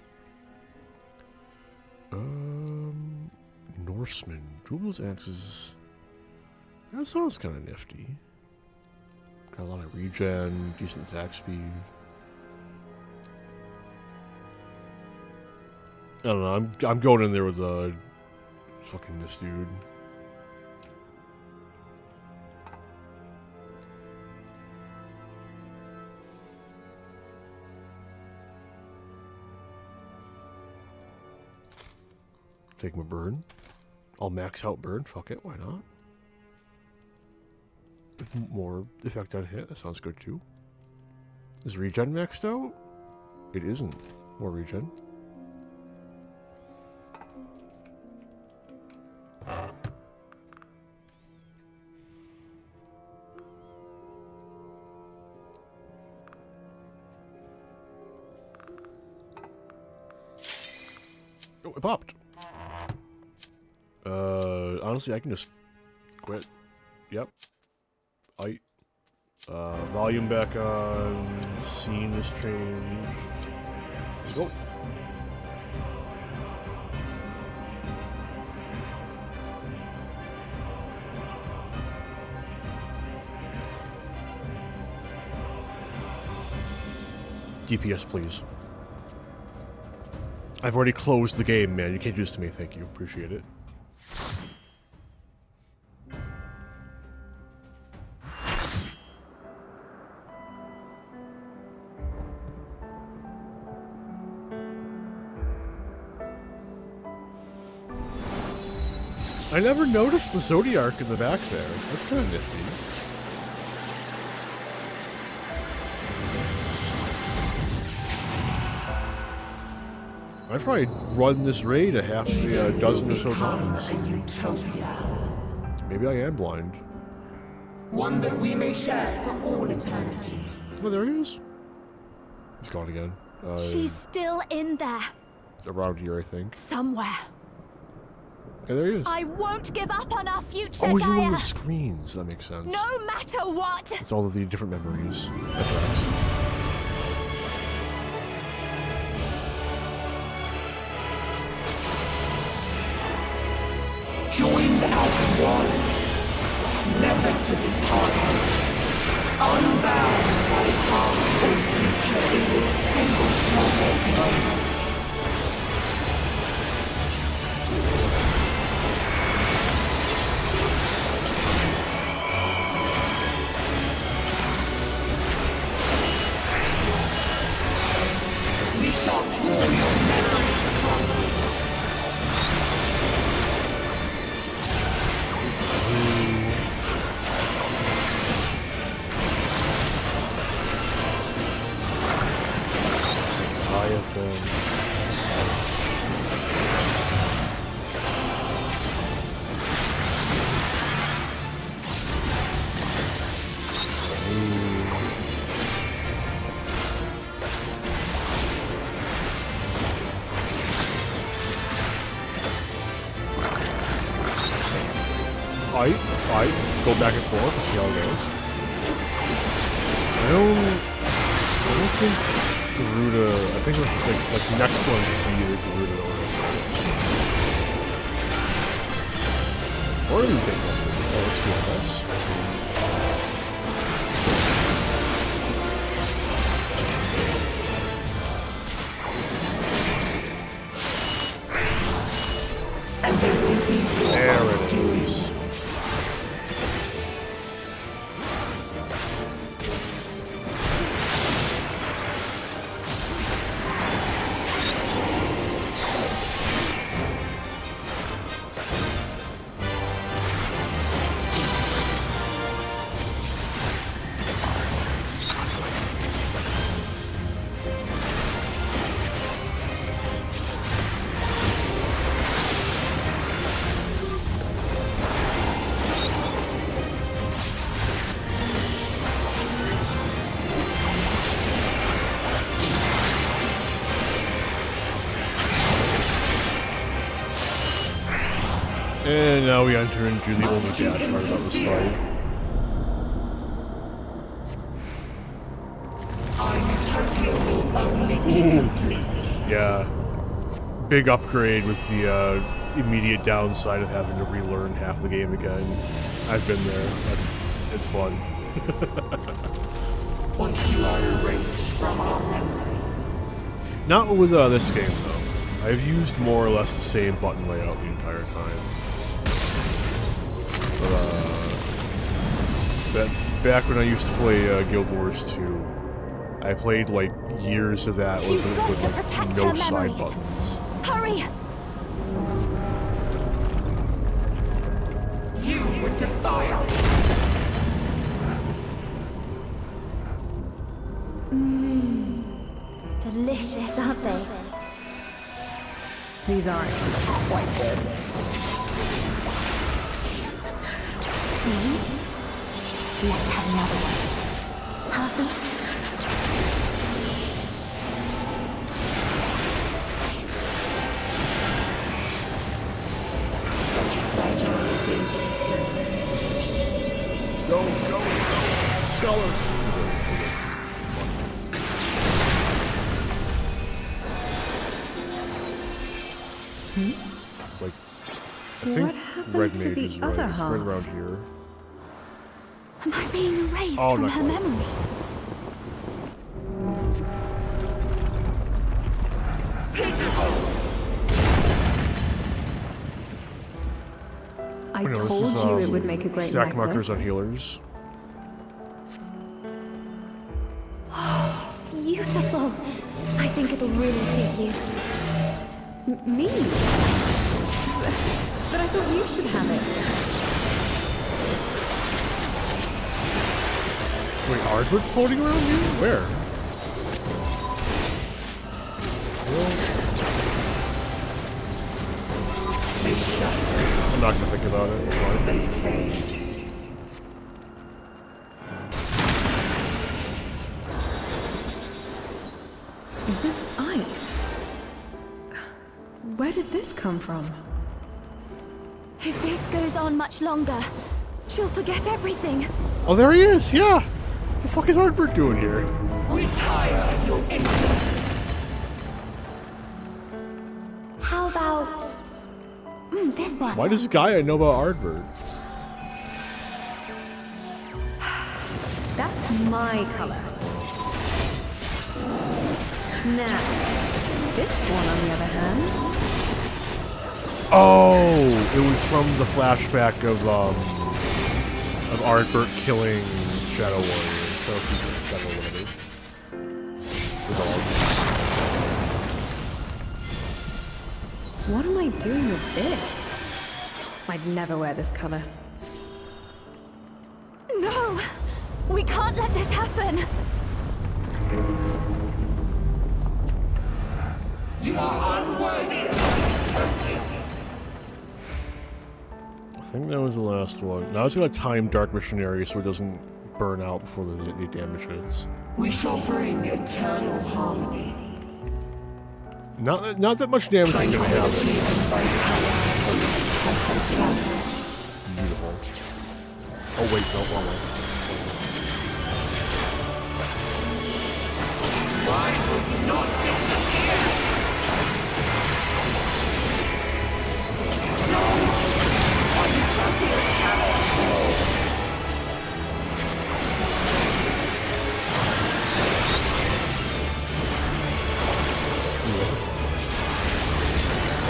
[SPEAKER 1] Norseman. Two of those axes. That sounds kind of nifty. Got a lot of regen, decent attack speed. I don't know. I'm going in there with fucking this dude. Take my burn. I'll max out burn. Fuck it. Why not? More effect on hit. That sounds good too. Is regen maxed out? It isn't. More regen. Oh, it popped. Honestly, I can just quit. Yep. Volume back on. Scene is changed. Let's go. DPS, please. I've already closed the game, man. You can't do this to me. Thank you. Appreciate it. I never noticed the Zodiac in the back there. That's kind of nifty. I've probably run this raid a half a dozen or so times. Maybe I am blind.
[SPEAKER 13] One that we may share for all eternity.
[SPEAKER 1] Oh, there he is. He's gone again.
[SPEAKER 11] She's still in there.
[SPEAKER 1] Around here, I think.
[SPEAKER 11] Somewhere.
[SPEAKER 1] Yeah, there he is.
[SPEAKER 11] I won't give up on our future,
[SPEAKER 1] Oh, he's in one of
[SPEAKER 11] Gaia.
[SPEAKER 1] the screens. That makes sense.
[SPEAKER 11] No matter what.
[SPEAKER 1] It's all of the different memories. That tracks.
[SPEAKER 13] Joined as one, never to be parted, unbound by past or future in this single moment. We shall call your memories from
[SPEAKER 1] Fight, go back and forth, see how it goes. I don't think Garuda, I think like the next one would be the Garuda or do we think that's it? Oh, let's do this. There it is. And now we enter into the only bad part about this fight. Yeah. Big upgrade with the immediate downside of having to relearn half the game again. I've been there. It's fun.
[SPEAKER 13] Once you are erased from our memory.
[SPEAKER 1] Not with this game though. I've used more or less the same button layout the entire time. But back when I used to play Guild Wars 2, I played like years of that with like, no side buttons.
[SPEAKER 11] Hurry!
[SPEAKER 13] You would defy us.
[SPEAKER 11] Delicious, aren't they?
[SPEAKER 10] These aren't quite good.
[SPEAKER 11] See? Let's have another one. Healthy?
[SPEAKER 1] Go! Scholar! It's like, I think Red Mage is right. It's right around here.
[SPEAKER 11] Am I being erased from her memory?
[SPEAKER 10] I told you it would make a great
[SPEAKER 1] stack
[SPEAKER 10] necklace.
[SPEAKER 1] markers on healers.
[SPEAKER 11] Oh, it's beautiful. I think it'll really suit you.
[SPEAKER 10] Me? But I thought you should have it.
[SPEAKER 1] Wait, Ardwood's floating around here? Where? I'm not gonna think about it, it's fine.
[SPEAKER 10] Is this ice? Where did this come from?
[SPEAKER 11] If this goes on much longer, she'll forget everything.
[SPEAKER 1] Oh, there he is. Yeah. What the fuck is Ardbert doing here?
[SPEAKER 13] We tire of your insolence.
[SPEAKER 11] How about this one?
[SPEAKER 1] Why does Gaia know about Ardbert?
[SPEAKER 10] That's my color. Now, this one on the other hand.
[SPEAKER 1] Oh, it was from the flashback of Ardbert killing Shadow Warrior. Shadow whatever. The dog.
[SPEAKER 10] What am I doing with this? I'd never wear this color.
[SPEAKER 11] No! We can't let this happen!
[SPEAKER 13] You are unworthy of my
[SPEAKER 1] I think that was the last one. Now it's gonna time Dark Missionary so it doesn't burn out before the damage hits.
[SPEAKER 13] We shall bring eternal harmony.
[SPEAKER 1] Not that much damage is gonna happen. Beautiful. Oh wait, no, wrong way.
[SPEAKER 13] Why would you not disappear? No! Or you shall be a shadow.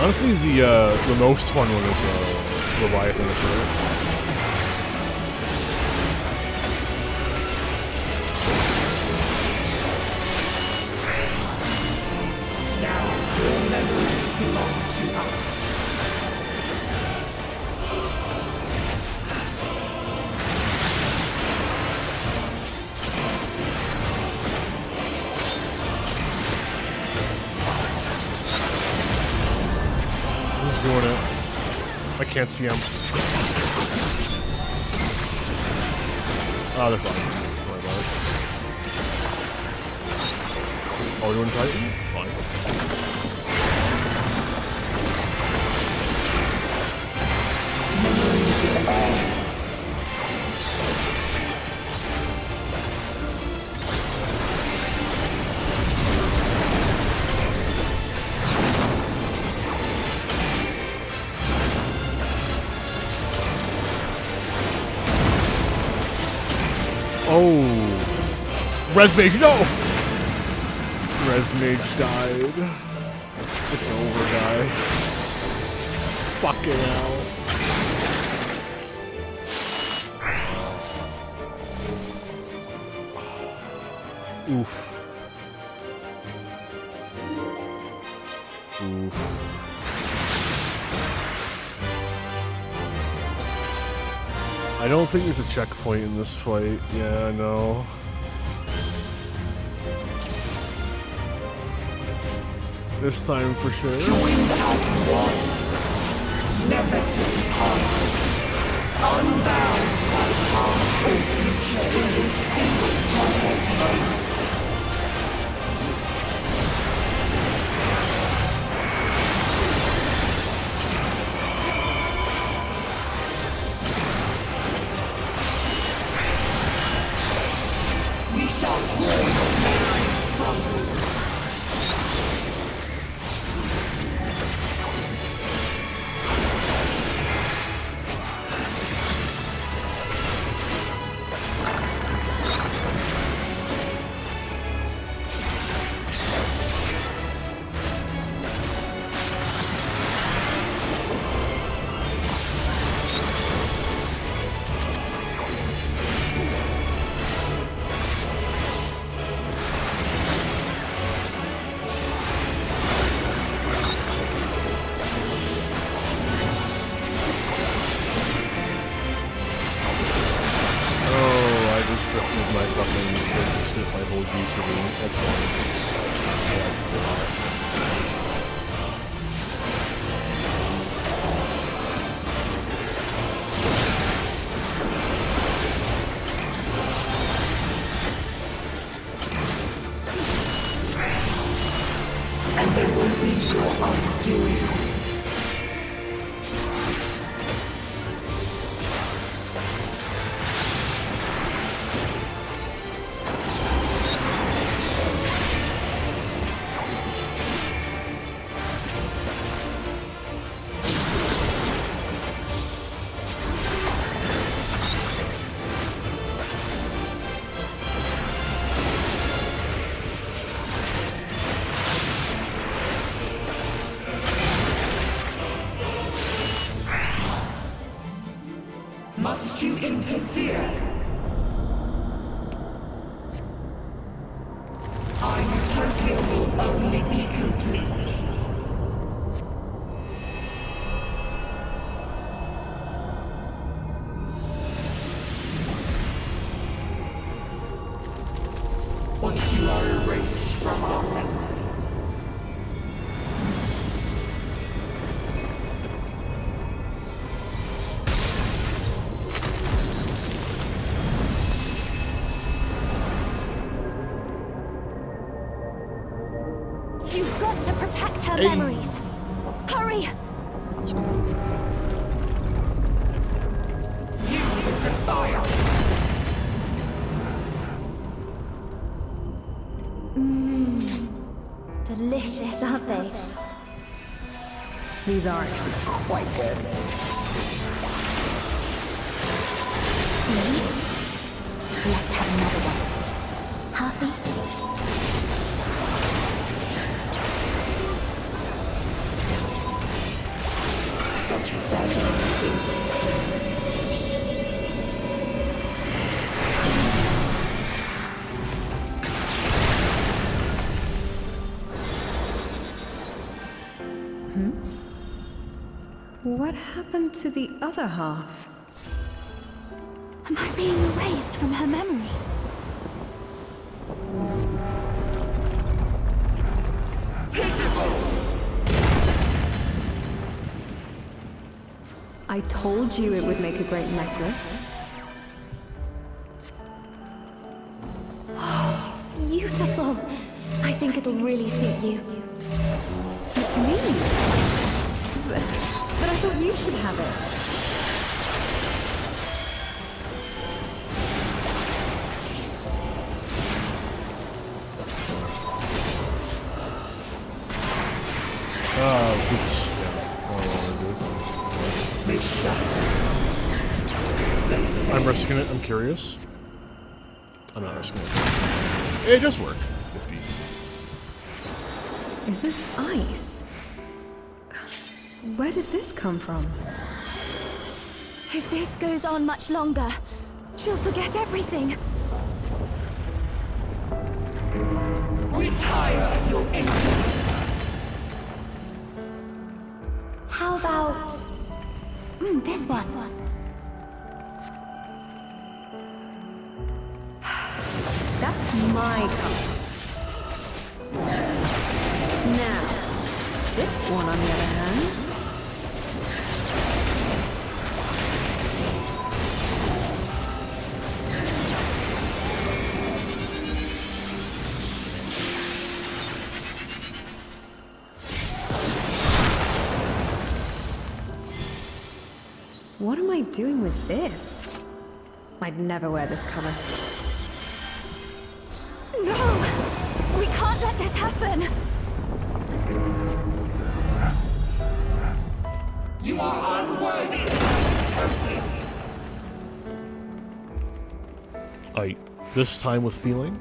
[SPEAKER 1] Honestly, the most fun one is Leviathan.
[SPEAKER 13] Now your memories belong to us.
[SPEAKER 1] Who's doing it? I can't see him. Oh, they're fine. Don't worry about it. Oh, we're doing Titan? Fine. Oh, Resmage, no! Resmage died. It's over, guy. Fucking hell. Oof. Oof. I don't think there's a checkpoint in this fight. Yeah, I know. This time for sure.
[SPEAKER 13] Joined as one, never to be parted. Unbound by past or future in this single perfect moment. We shall hear your memories crumble. interfere. Our utopia will only be complete. Once you are erased from our memory.
[SPEAKER 11] You've got to protect her memories. Hurry!
[SPEAKER 13] You defy us.
[SPEAKER 11] Delicious, aren't they?
[SPEAKER 10] These are actually quite good.
[SPEAKER 11] Let's have another one. Healthy?
[SPEAKER 10] What happened to the other half?
[SPEAKER 11] Am I being erased from her memory?
[SPEAKER 10] I told you it would make a great necklace.
[SPEAKER 11] Oh, it's beautiful. I think it'll really suit you.
[SPEAKER 10] Me? But I thought you should have it.
[SPEAKER 1] Oops. I'm risking it. I'm curious. I'm not risking it. It does work.
[SPEAKER 10] Is this ice? Where did this come from?
[SPEAKER 11] If this goes on much longer, she'll forget everything.
[SPEAKER 13] Retire of your insolence.
[SPEAKER 11] How about this one?
[SPEAKER 10] That's my color. Now, this one on the other hand. What am I doing with this? I'd never wear this color.
[SPEAKER 11] No! We can't let this happen!
[SPEAKER 13] You are unworthy.
[SPEAKER 1] This time with feeling?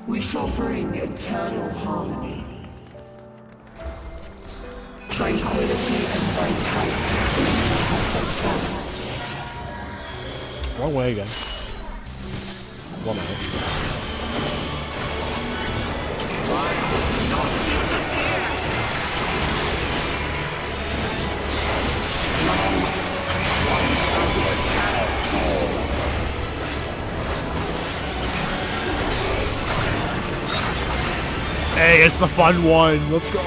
[SPEAKER 13] We shall bring eternal harmony. Tranquility and vitality in the perfect balance.
[SPEAKER 1] Wrong way again. One out. Hey, it's the fun one. Let's go.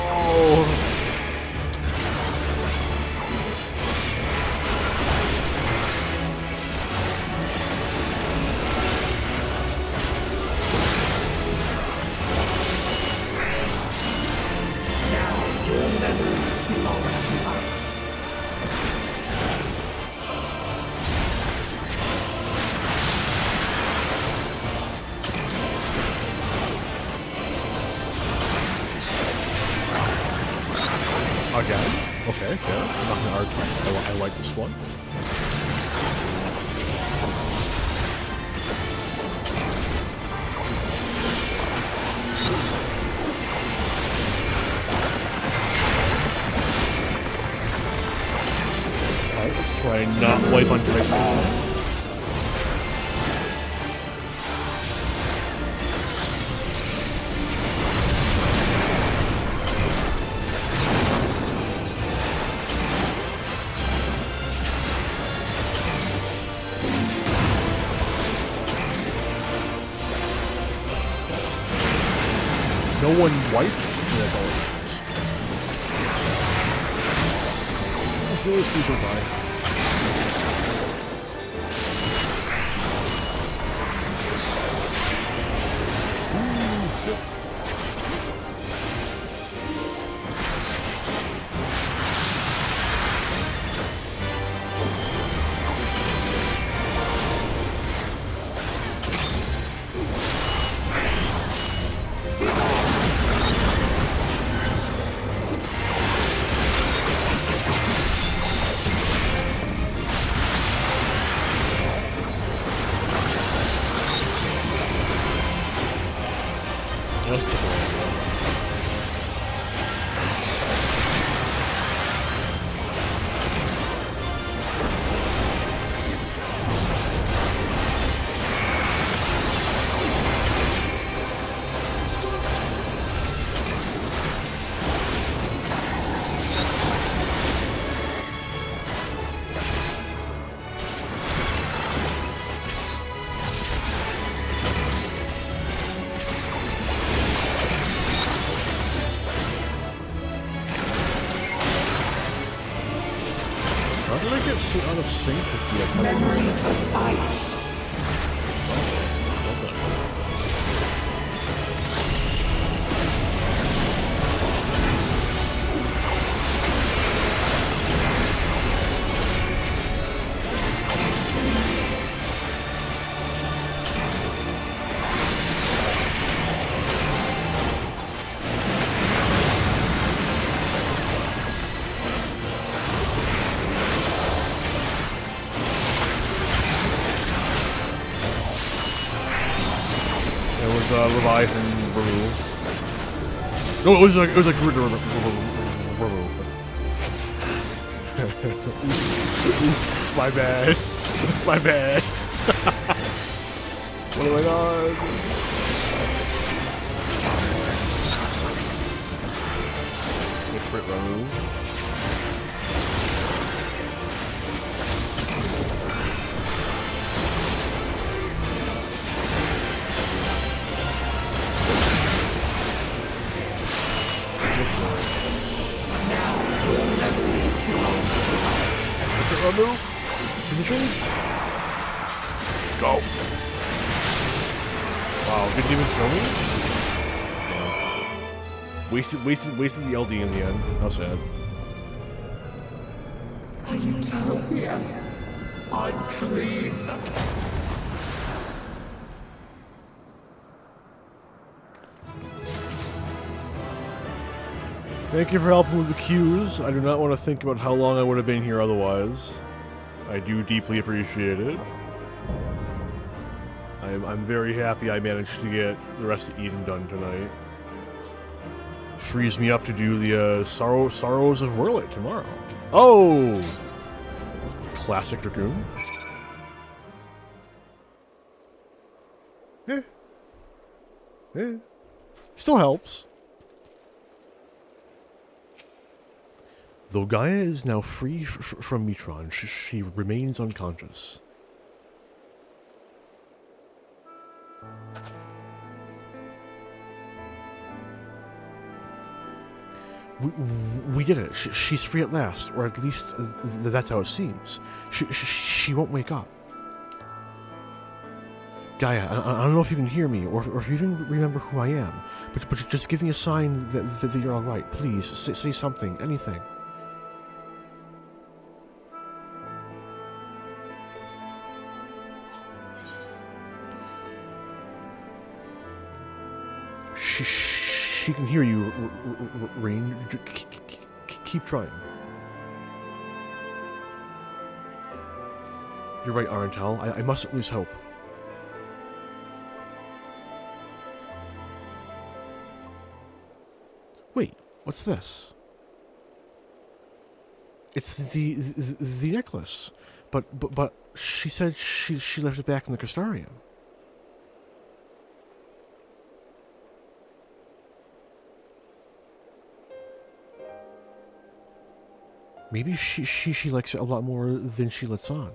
[SPEAKER 1] Again? Okay, fair. I'm not gonna argue. I like this one. Alright, this Try and not wipe onto my screen. No one wiped? That's all it is. Really stupid by. How did I get so out of sync with the
[SPEAKER 13] Memories of ice.
[SPEAKER 1] Leviathan remove. No, it was like remove. Oops, my bad. It's my bad. What do I got? Crit remove. Move to the trees. Let's go. Wow, didn't even kill me? Wasted the LD in the end. How sad.
[SPEAKER 13] A utopia. A dream.
[SPEAKER 1] Thank you for helping with the cues. I do not want to think about how long I would have been here otherwise. I do deeply appreciate it. I'm very happy I managed to get the rest of Eden done tonight. Frees me up to do the Sorrows of Werlyt tomorrow. Oh! Classic Dragoon. Yeah. Still helps. Though Gaia is now free from Metron, she remains unconscious. We did it. She's free at last, or at least that's how it seems. She won't wake up. Gaia, I don't know if you can hear me, or if you even remember who I am, but just give me a sign that you're alright. Please, say something, anything. She can hear you, Rain. Keep trying. You're right, Arental. I mustn't lose hope. Wait, what's this? It's the necklace. But she said she left it back in the Crystarium. Maybe she likes it a lot more than she lets on.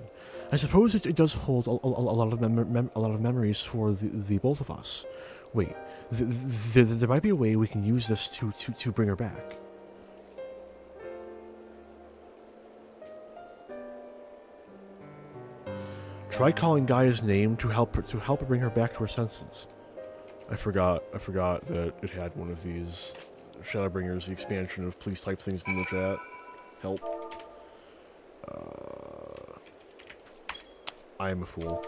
[SPEAKER 1] I suppose it does hold a lot of a lot of memories for the both of us. Wait, there might be a way we can use this to bring her back. Try calling Gaia's name to help her bring her back to her senses. I forgot that it had one of these Shadowbringers, the expansion of please type things in the chat. Help. I am a fool.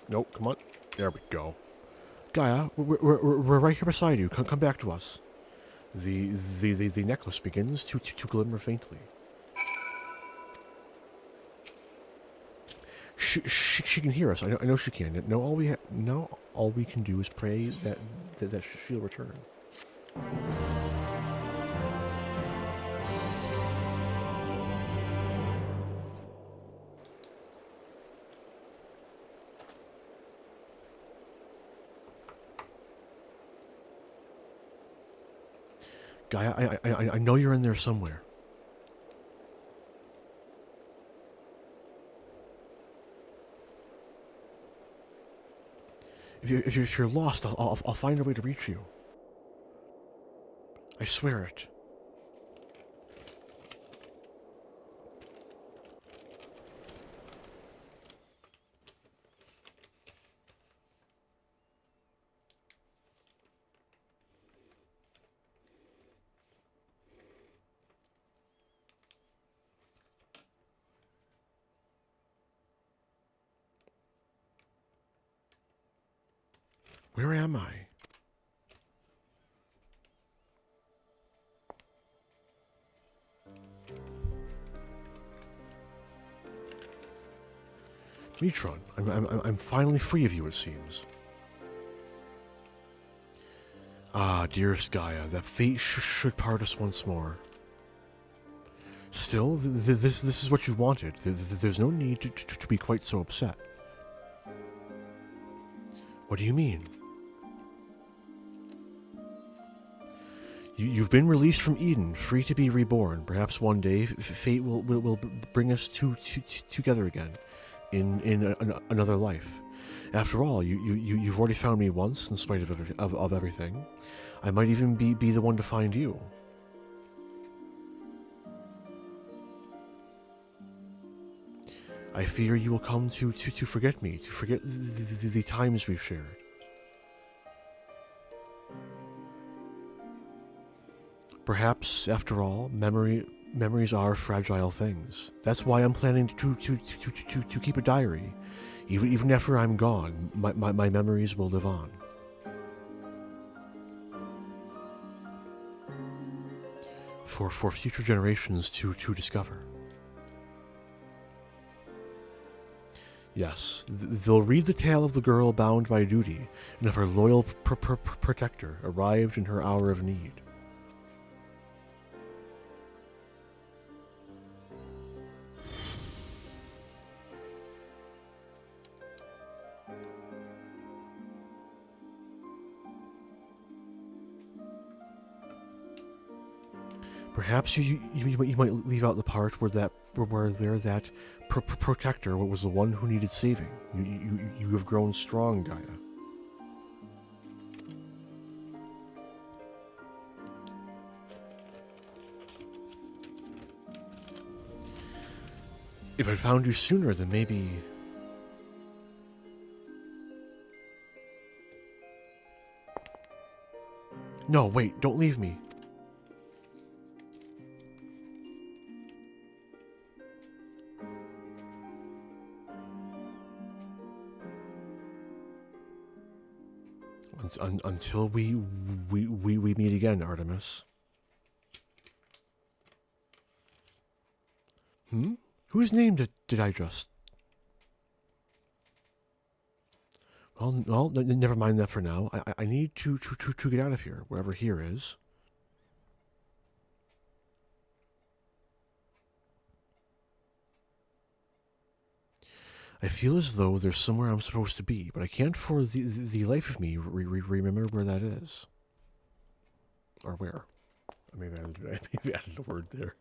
[SPEAKER 1] Nope, come on. There we go. Gaia, we're right here beside you. Come back to us. The necklace begins to glimmer faintly. She can hear us. I know she can. Now all we can do is pray that she'll return. Gaia, I know you're in there somewhere. If you're lost, I'll find a way to reach you. I swear it. Where am I? Mitron, I'm finally free of you, it seems. Ah, dearest Gaia, that fate should part us once more. Still, this is what you wanted. There's no need to be quite so upset. What do you mean? You've been released from Eden, free to be reborn. Perhaps one day, fate will bring us together again, in another life. After all, you've already found me once, in spite of everything. I might even be the one to find you. I fear you will come to forget me, to forget the times we've shared. Perhaps, after all, memories are fragile things. That's why I'm planning to keep a diary. Even after I'm gone, my memories will live on. For future generations to discover. Yes, they'll read the tale of the girl bound by duty, and of her loyal protector arrived in her hour of need. Perhaps you might leave out the part where that protector was the one who needed saving. You have grown strong, Gaia. If I found you sooner, then maybe... No, wait, don't leave me. Until we meet again, Artemis. Whose name did I just... Well, never mind that for now. I need to get out of here, wherever here is. I feel as though there's somewhere I'm supposed to be, but I can't for the life of me remember where that is. Or where. Maybe I added a word there.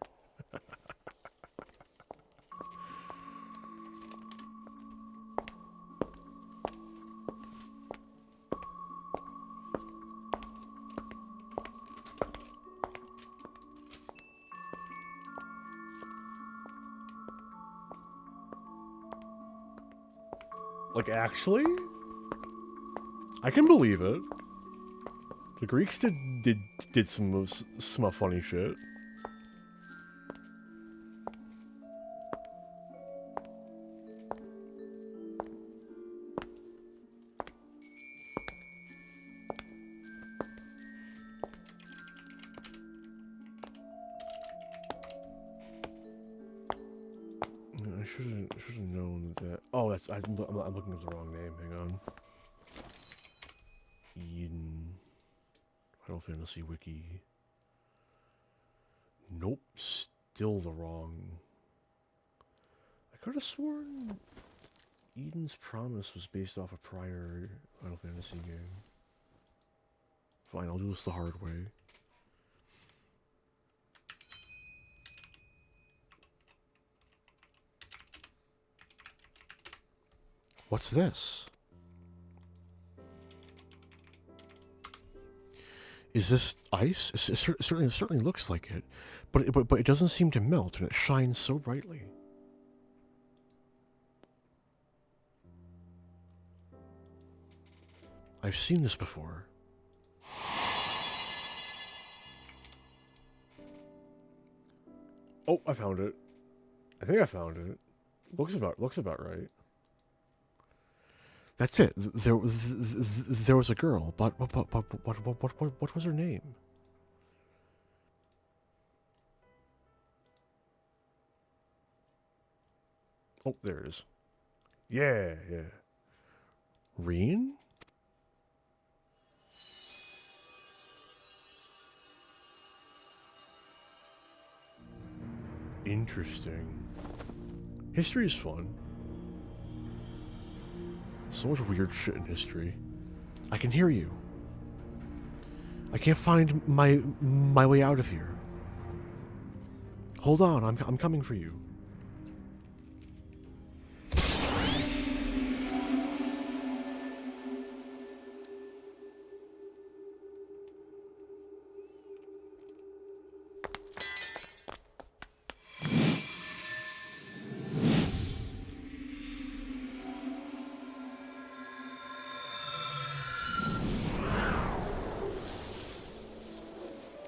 [SPEAKER 1] Like, actually? I can believe it. The Greeks did some funny shit. I should have known that. Oh, that's I'm looking at the wrong name. Hang on. Eden. Final Fantasy Wiki. Nope, still the wrong. I could have sworn Eden's Promise was based off a prior Final Fantasy game. Fine, I'll do this the hard way. What's this? Is this ice? It certainly looks like it, but it doesn't seem to melt, and it shines so brightly. I've seen this before. Oh, I found it. I think I found it. Looks about right. That's it. There was a girl, but what was her name? Oh, there it is. Yeah. Reen? Interesting. History is fun. So much weird shit in history. I can hear you. I can't find my way out of here. Hold on, I'm coming for you.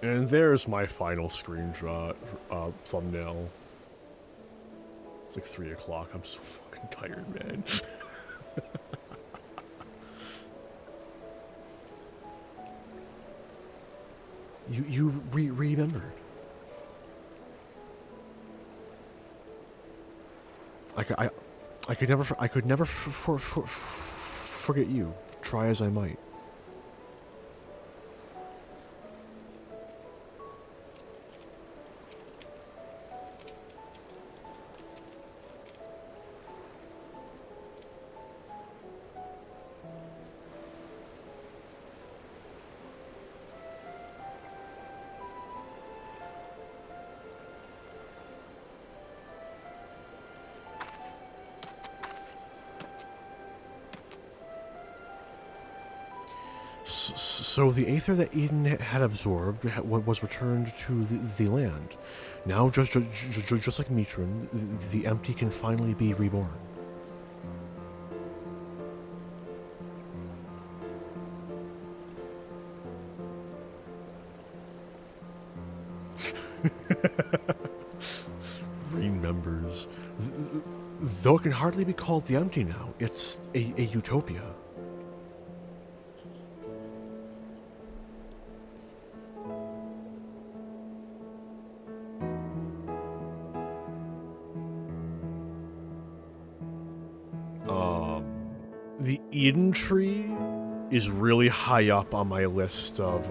[SPEAKER 1] And there's my final screenshot, thumbnail. It's like 3 o'clock. I'm so fucking tired, man. You remembered. I could never forget you. Try as I might. So the aether that Eden had absorbed was returned to the land. Now, just like Mitron, the empty can finally be reborn. Remembers. Though it can hardly be called the empty now, it's a utopia. The Eden Tree is really high up on my list of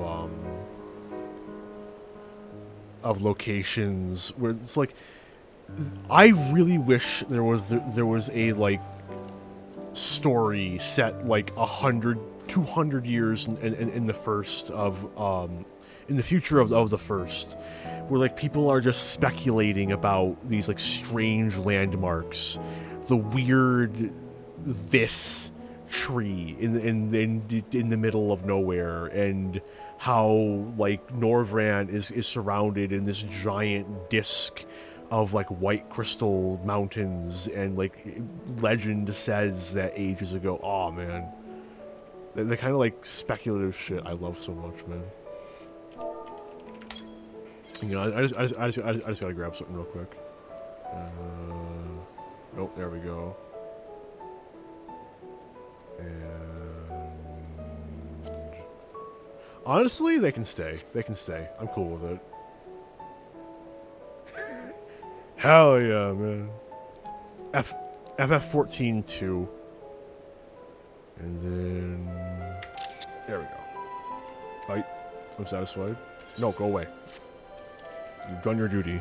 [SPEAKER 1] locations where it's like, I really wish there was a like story set like 100, 200 years in the first of in the future of the first, where like people are just speculating about these like strange landmarks, the weird this tree in the middle of nowhere, and how like Norvran is surrounded in this giant disc of like white crystal mountains, and like legend says that ages ago. Oh man, the kind of like speculative shit I love so much, man. You know, I just gotta grab something real quick. Nope, there we go. And honestly, they can stay. They can stay. I'm cool with it. Hell yeah, man. FF14-2. And then there we go. Fight. I'm satisfied. No, go away. You've done your duty.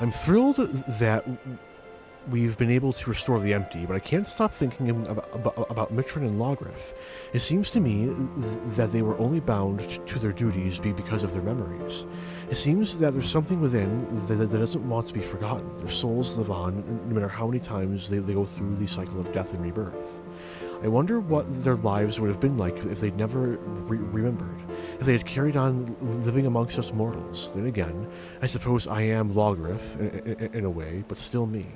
[SPEAKER 1] I'm thrilled that we've been able to restore the empty, but I can't stop thinking about Mitron and Logrith. It seems to me that they were only bound to their duties because of their memories. It seems that there's something within that doesn't want to be forgotten. Their souls live on, no matter how many times they go through the cycle of death and rebirth. I wonder what their lives would have been like if they'd never remembered, if they had carried on living amongst us mortals. Then again, I suppose I am Logrith in a way, but still me.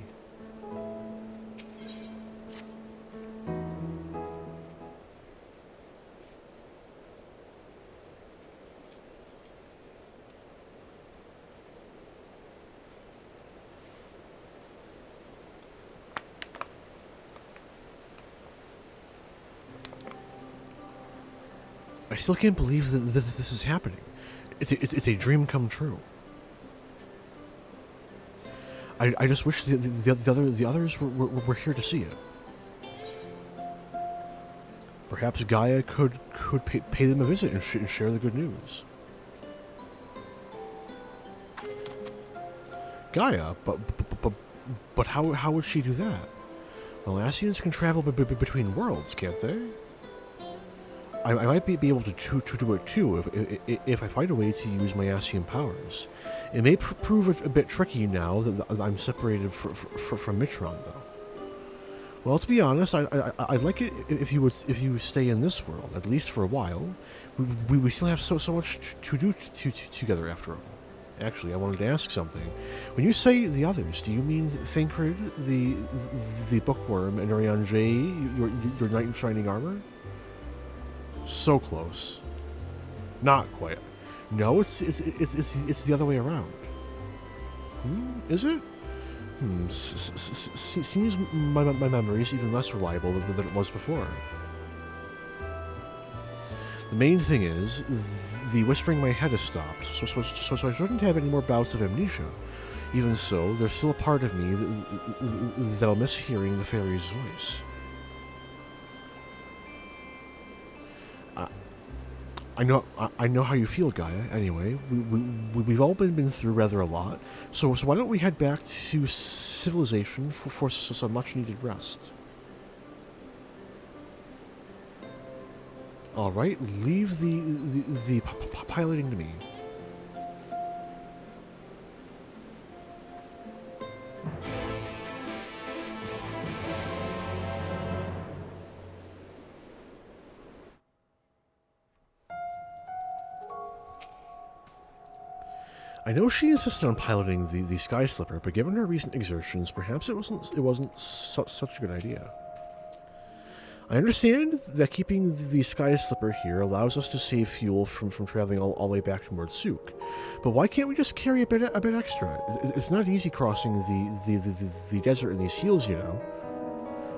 [SPEAKER 1] I still can't believe that this is happening. It's a dream come true. I just wish the others were here to see it. Perhaps Gaia could pay them a visit and share the good news. Gaia, but how would she do that? Well, Ascians can travel between worlds, can't they? I might be able to do it too if I find a way to use my Ascian powers. It may prove a bit tricky now that I'm separated from Mitron, though. Well, to be honest, I'd like it if you stay in this world, at least for a while. We still have so much to do together after all. Actually, I wanted to ask something. When you say the others, do you mean Thancred, the Bookworm, and Urianger, your knight in shining armor? So close. Not quite. No, it's the other way around. Is it? Seems my memory is even less reliable than it was before. The main thing is, the whispering in my head has stopped, so I shouldn't have any more bouts of amnesia. Even so, there's still a part of me that'll miss hearing the fairy's voice. I know how you feel, Gaia. Anyway, we've all been through rather a lot, so why don't we head back to civilization for some much-needed rest? All right, leave the piloting to me. I know she insisted on piloting the Sky Slipper, but given her recent exertions, perhaps it wasn't such a good idea. I understand that keeping the Sky Slipper here allows us to save fuel from traveling all the way back to Mordsuk, but why can't we just carry a bit extra? It's not easy crossing the desert in these heels, you know.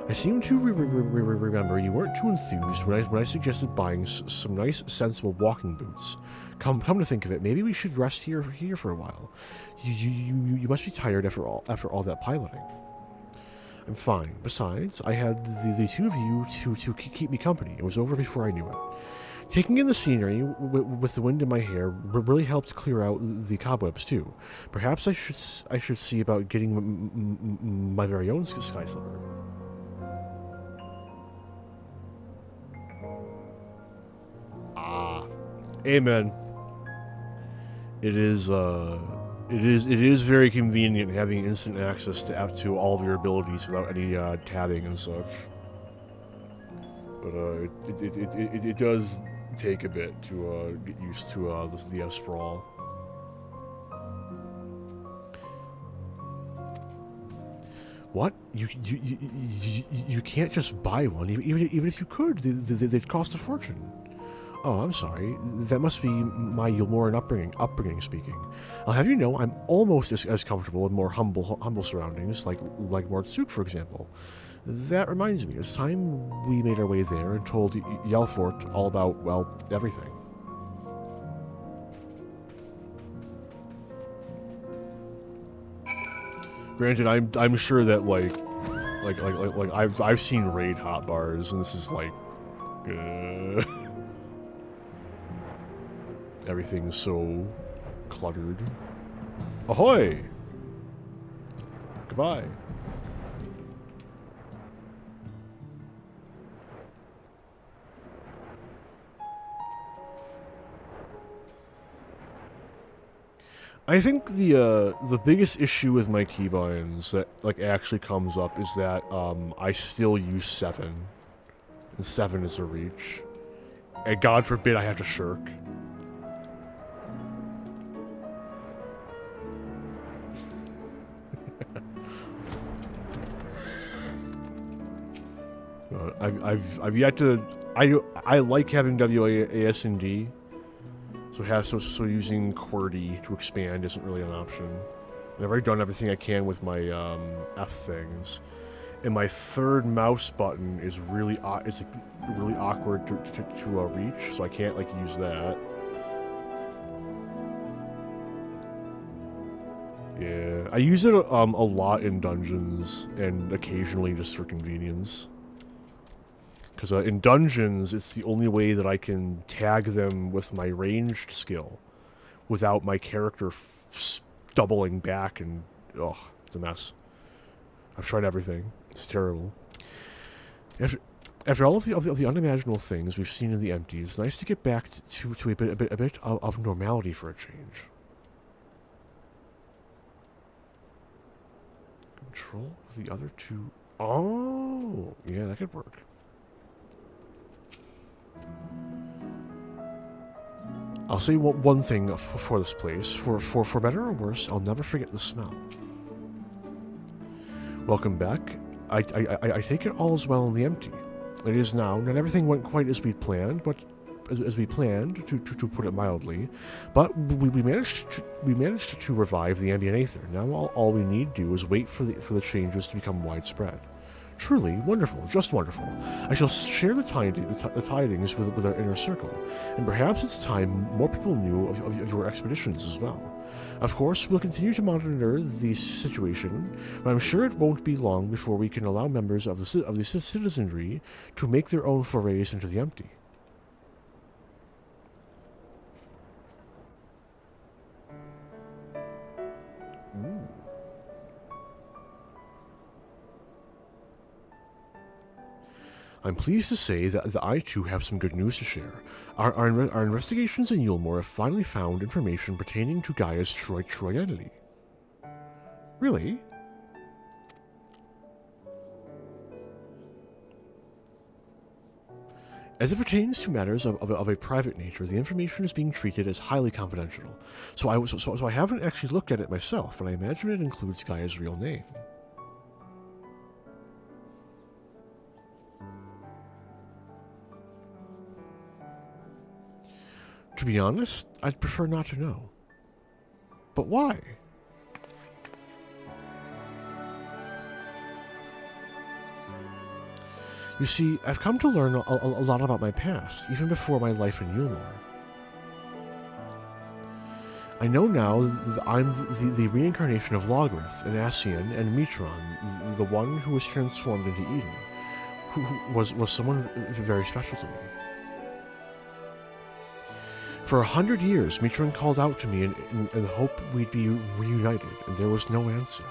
[SPEAKER 1] I seem to remember you weren't too enthused when I suggested buying some nice, sensible walking boots. Come to think of it, maybe we should rest here for a while. You must be tired after all that piloting. I'm fine. Besides, I had the two of you to keep me company. It was over before I knew it. Taking in the scenery with the wind in my hair really helped clear out the cobwebs too. Perhaps I should see about getting my very own sky slipper. Ah, amen. It is very convenient having instant access to all of your abilities without any tabbing and such. But it does take a bit to get used to the sprawl. What? You can't just buy one, even if you could. They'd cost a fortune. Oh, I'm sorry. That must be my Yulmoran upbringing speaking. I'll have you know, I'm almost as comfortable in more humble surroundings, like Mortsuk, for example. That reminds me, it's time we made our way there and told Yelfort all about, well, everything. Granted, I'm sure that like I've seen raid hotbars, and this is like everything's so cluttered. Ahoy! Goodbye. I think the biggest issue with my keybinds that like actually comes up is that I still use 7, and 7 is a reach, and God forbid I have to shirk. I've yet to. I like having WASD. So using QWERTY to expand isn't really an option. And I've already done everything I can with my F things, and my third mouse button is really really awkward to reach, so I can't like use that. Yeah, I use it a lot in dungeons and occasionally just for convenience. Because in dungeons, it's the only way that I can tag them with my ranged skill without my character doubling back, and oh, it's a mess. I've tried everything. It's terrible. After all of the unimaginable things we've seen in the empties, it's nice to get back to a bit of normality for a change. Control the other two. Oh, yeah, that could work. I'll say one thing for this place. For better or worse, I'll never forget the smell. Welcome back. I take it all is well in the empty. It is now. Not everything went quite as we planned, but as we planned, to put it mildly. But we managed to revive the ambient aether. Now all we need to do is wait for the changes to become widespread. Truly wonderful, just wonderful. I shall share the tidings with our inner circle, and perhaps it's time more people knew of your expeditions as well. Of course, we'll continue to monitor the situation, but I'm sure it won't be long before we can allow members of the citizenry to make their own forays into the empty. Ooh. I'm pleased to say that I too have some good news to share. Our investigations in Yulmore have finally found information pertaining to Gaia's Troyenli. Really? As it pertains to matters of a private nature, the information is being treated as highly confidential. So I haven't actually looked at it myself, but I imagine it includes Gaia's real name. To be honest, I'd prefer not to know. But why? You see, I've come to learn a lot about my past, even before my life in Yulmore. I know now that I'm the reincarnation of Logrith, and Ascian, and Mitron, the one who was transformed into Eden, who was someone very special to me. For 100 years, Mitron called out to me in hope we'd be reunited, and there was no answer.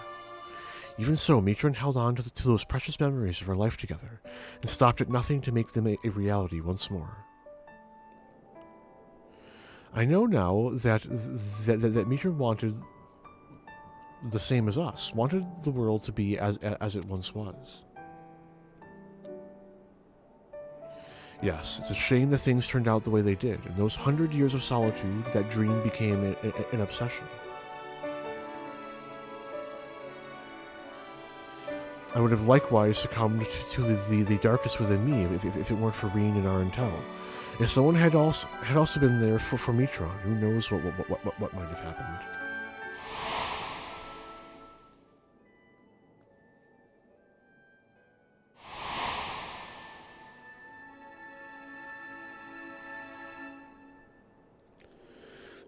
[SPEAKER 1] Even so, Mitron held on to those precious memories of our life together, and stopped at nothing to make them a reality once more. I know now that Mitron wanted the same as us, wanted the world to be as it once was. Yes, it's a shame that things turned out the way they did. In those 100 years of solitude, that dream became an obsession. I would have likewise succumbed to the darkness within me if it weren't for Reen and Arentel. If someone had also been there for Mitron, who knows what might have happened.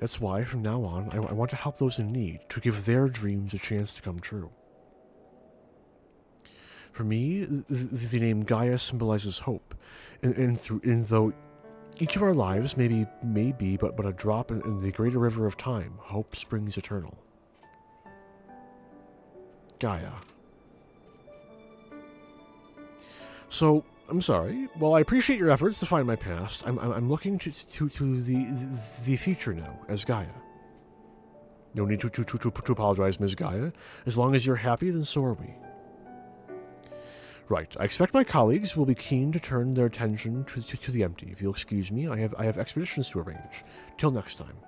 [SPEAKER 1] That's why, from now on, I want to help those in need, to give their dreams a chance to come true. For me, the name Gaia symbolizes hope, and though each of our lives may be but a drop in the greater river of time, hope springs eternal. Gaia. So, I'm sorry. While I appreciate your efforts to find my past, I'm looking to the future now as Gaia. No need to apologize, Ms. Gaia. As long as you're happy, then so are we. Right. I expect my colleagues will be keen to turn their attention to the empty. If you'll excuse me, I have expeditions to arrange. Till next time.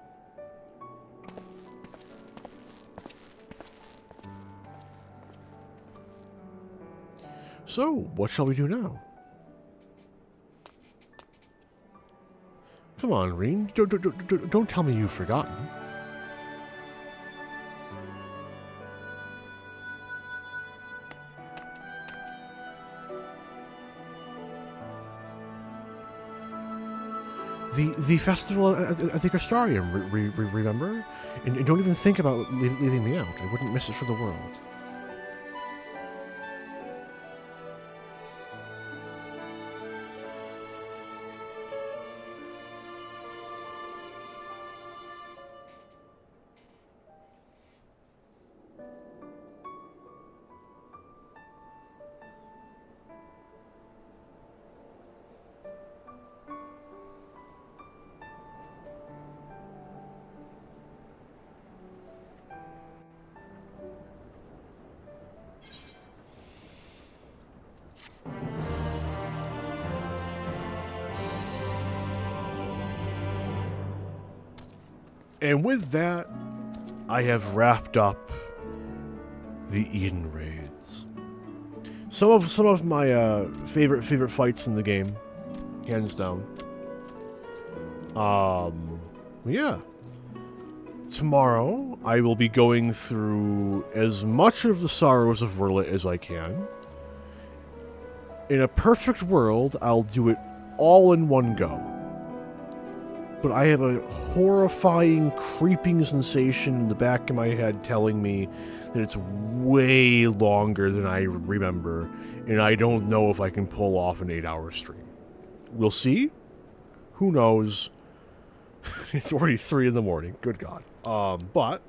[SPEAKER 1] So, what shall we do now? Come on, Reen. Don't tell me you've forgotten. The festival at the Crystarium, remember? And don't even think about leaving me out. I wouldn't miss it for the world. And with that, I have wrapped up the Eden raids. Some of my favorite fights in the game, hands down. Yeah. Tomorrow, I will be going through as much of the Sorrows of Verlet as I can. In a perfect world, I'll do it all in one go. But I have a horrifying, creeping sensation in the back of my head telling me that it's way longer than I remember, and I don't know if I can pull off an 8-hour stream. We'll see. Who knows? It's already 3 in the morning. Good God. But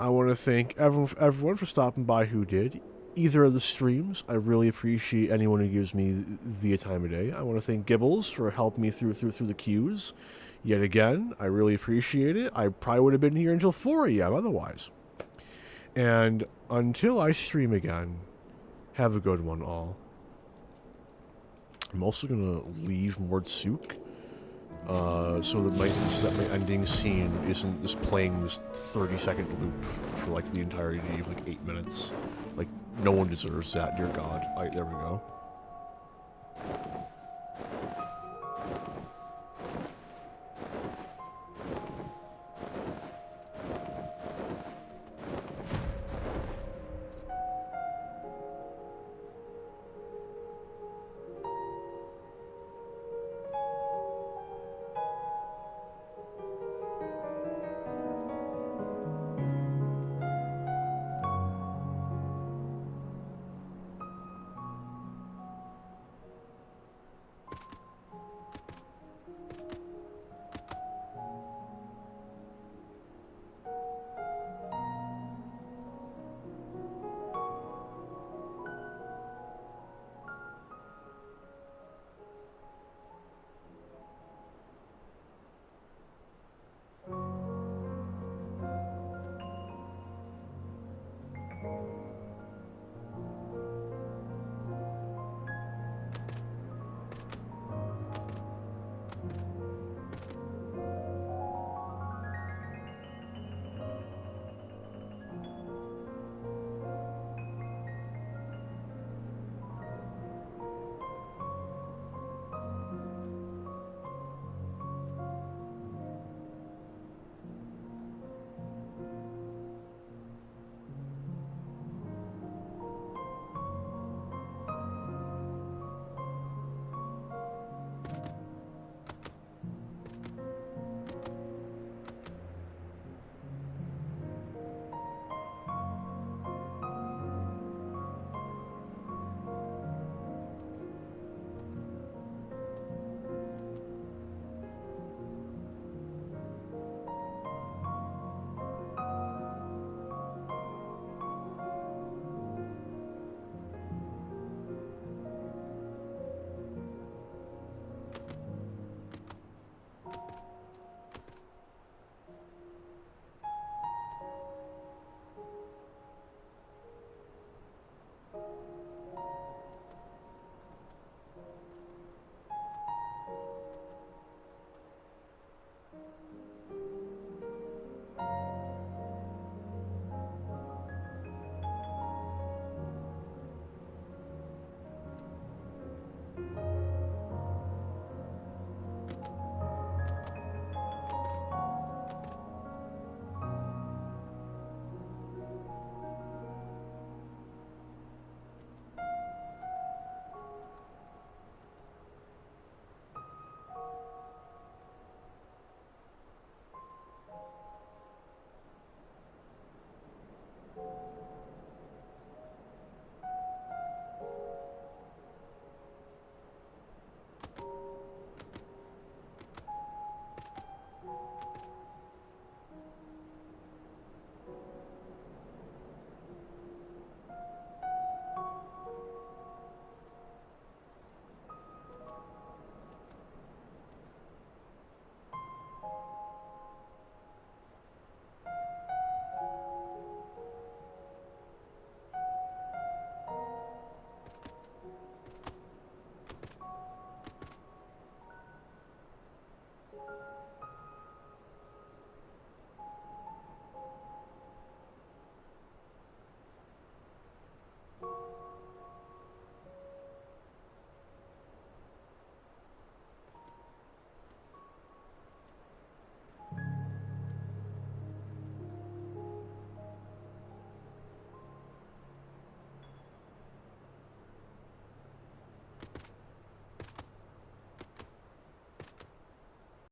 [SPEAKER 1] I want to thank everyone for stopping by who did. Either of the streams, I really appreciate anyone who gives me the time of day. I want to thank Gibbles for helping me through the queues. Yet again, I really appreciate it. I probably would have been here until 4 a.m. otherwise. And until I stream again, have a good one, all. I'm also going to leave Mordsuk, so that my ending scene isn't just playing this 30-second loop for like the entirety of like 8 minutes. Like, no one deserves that, dear God. There we go.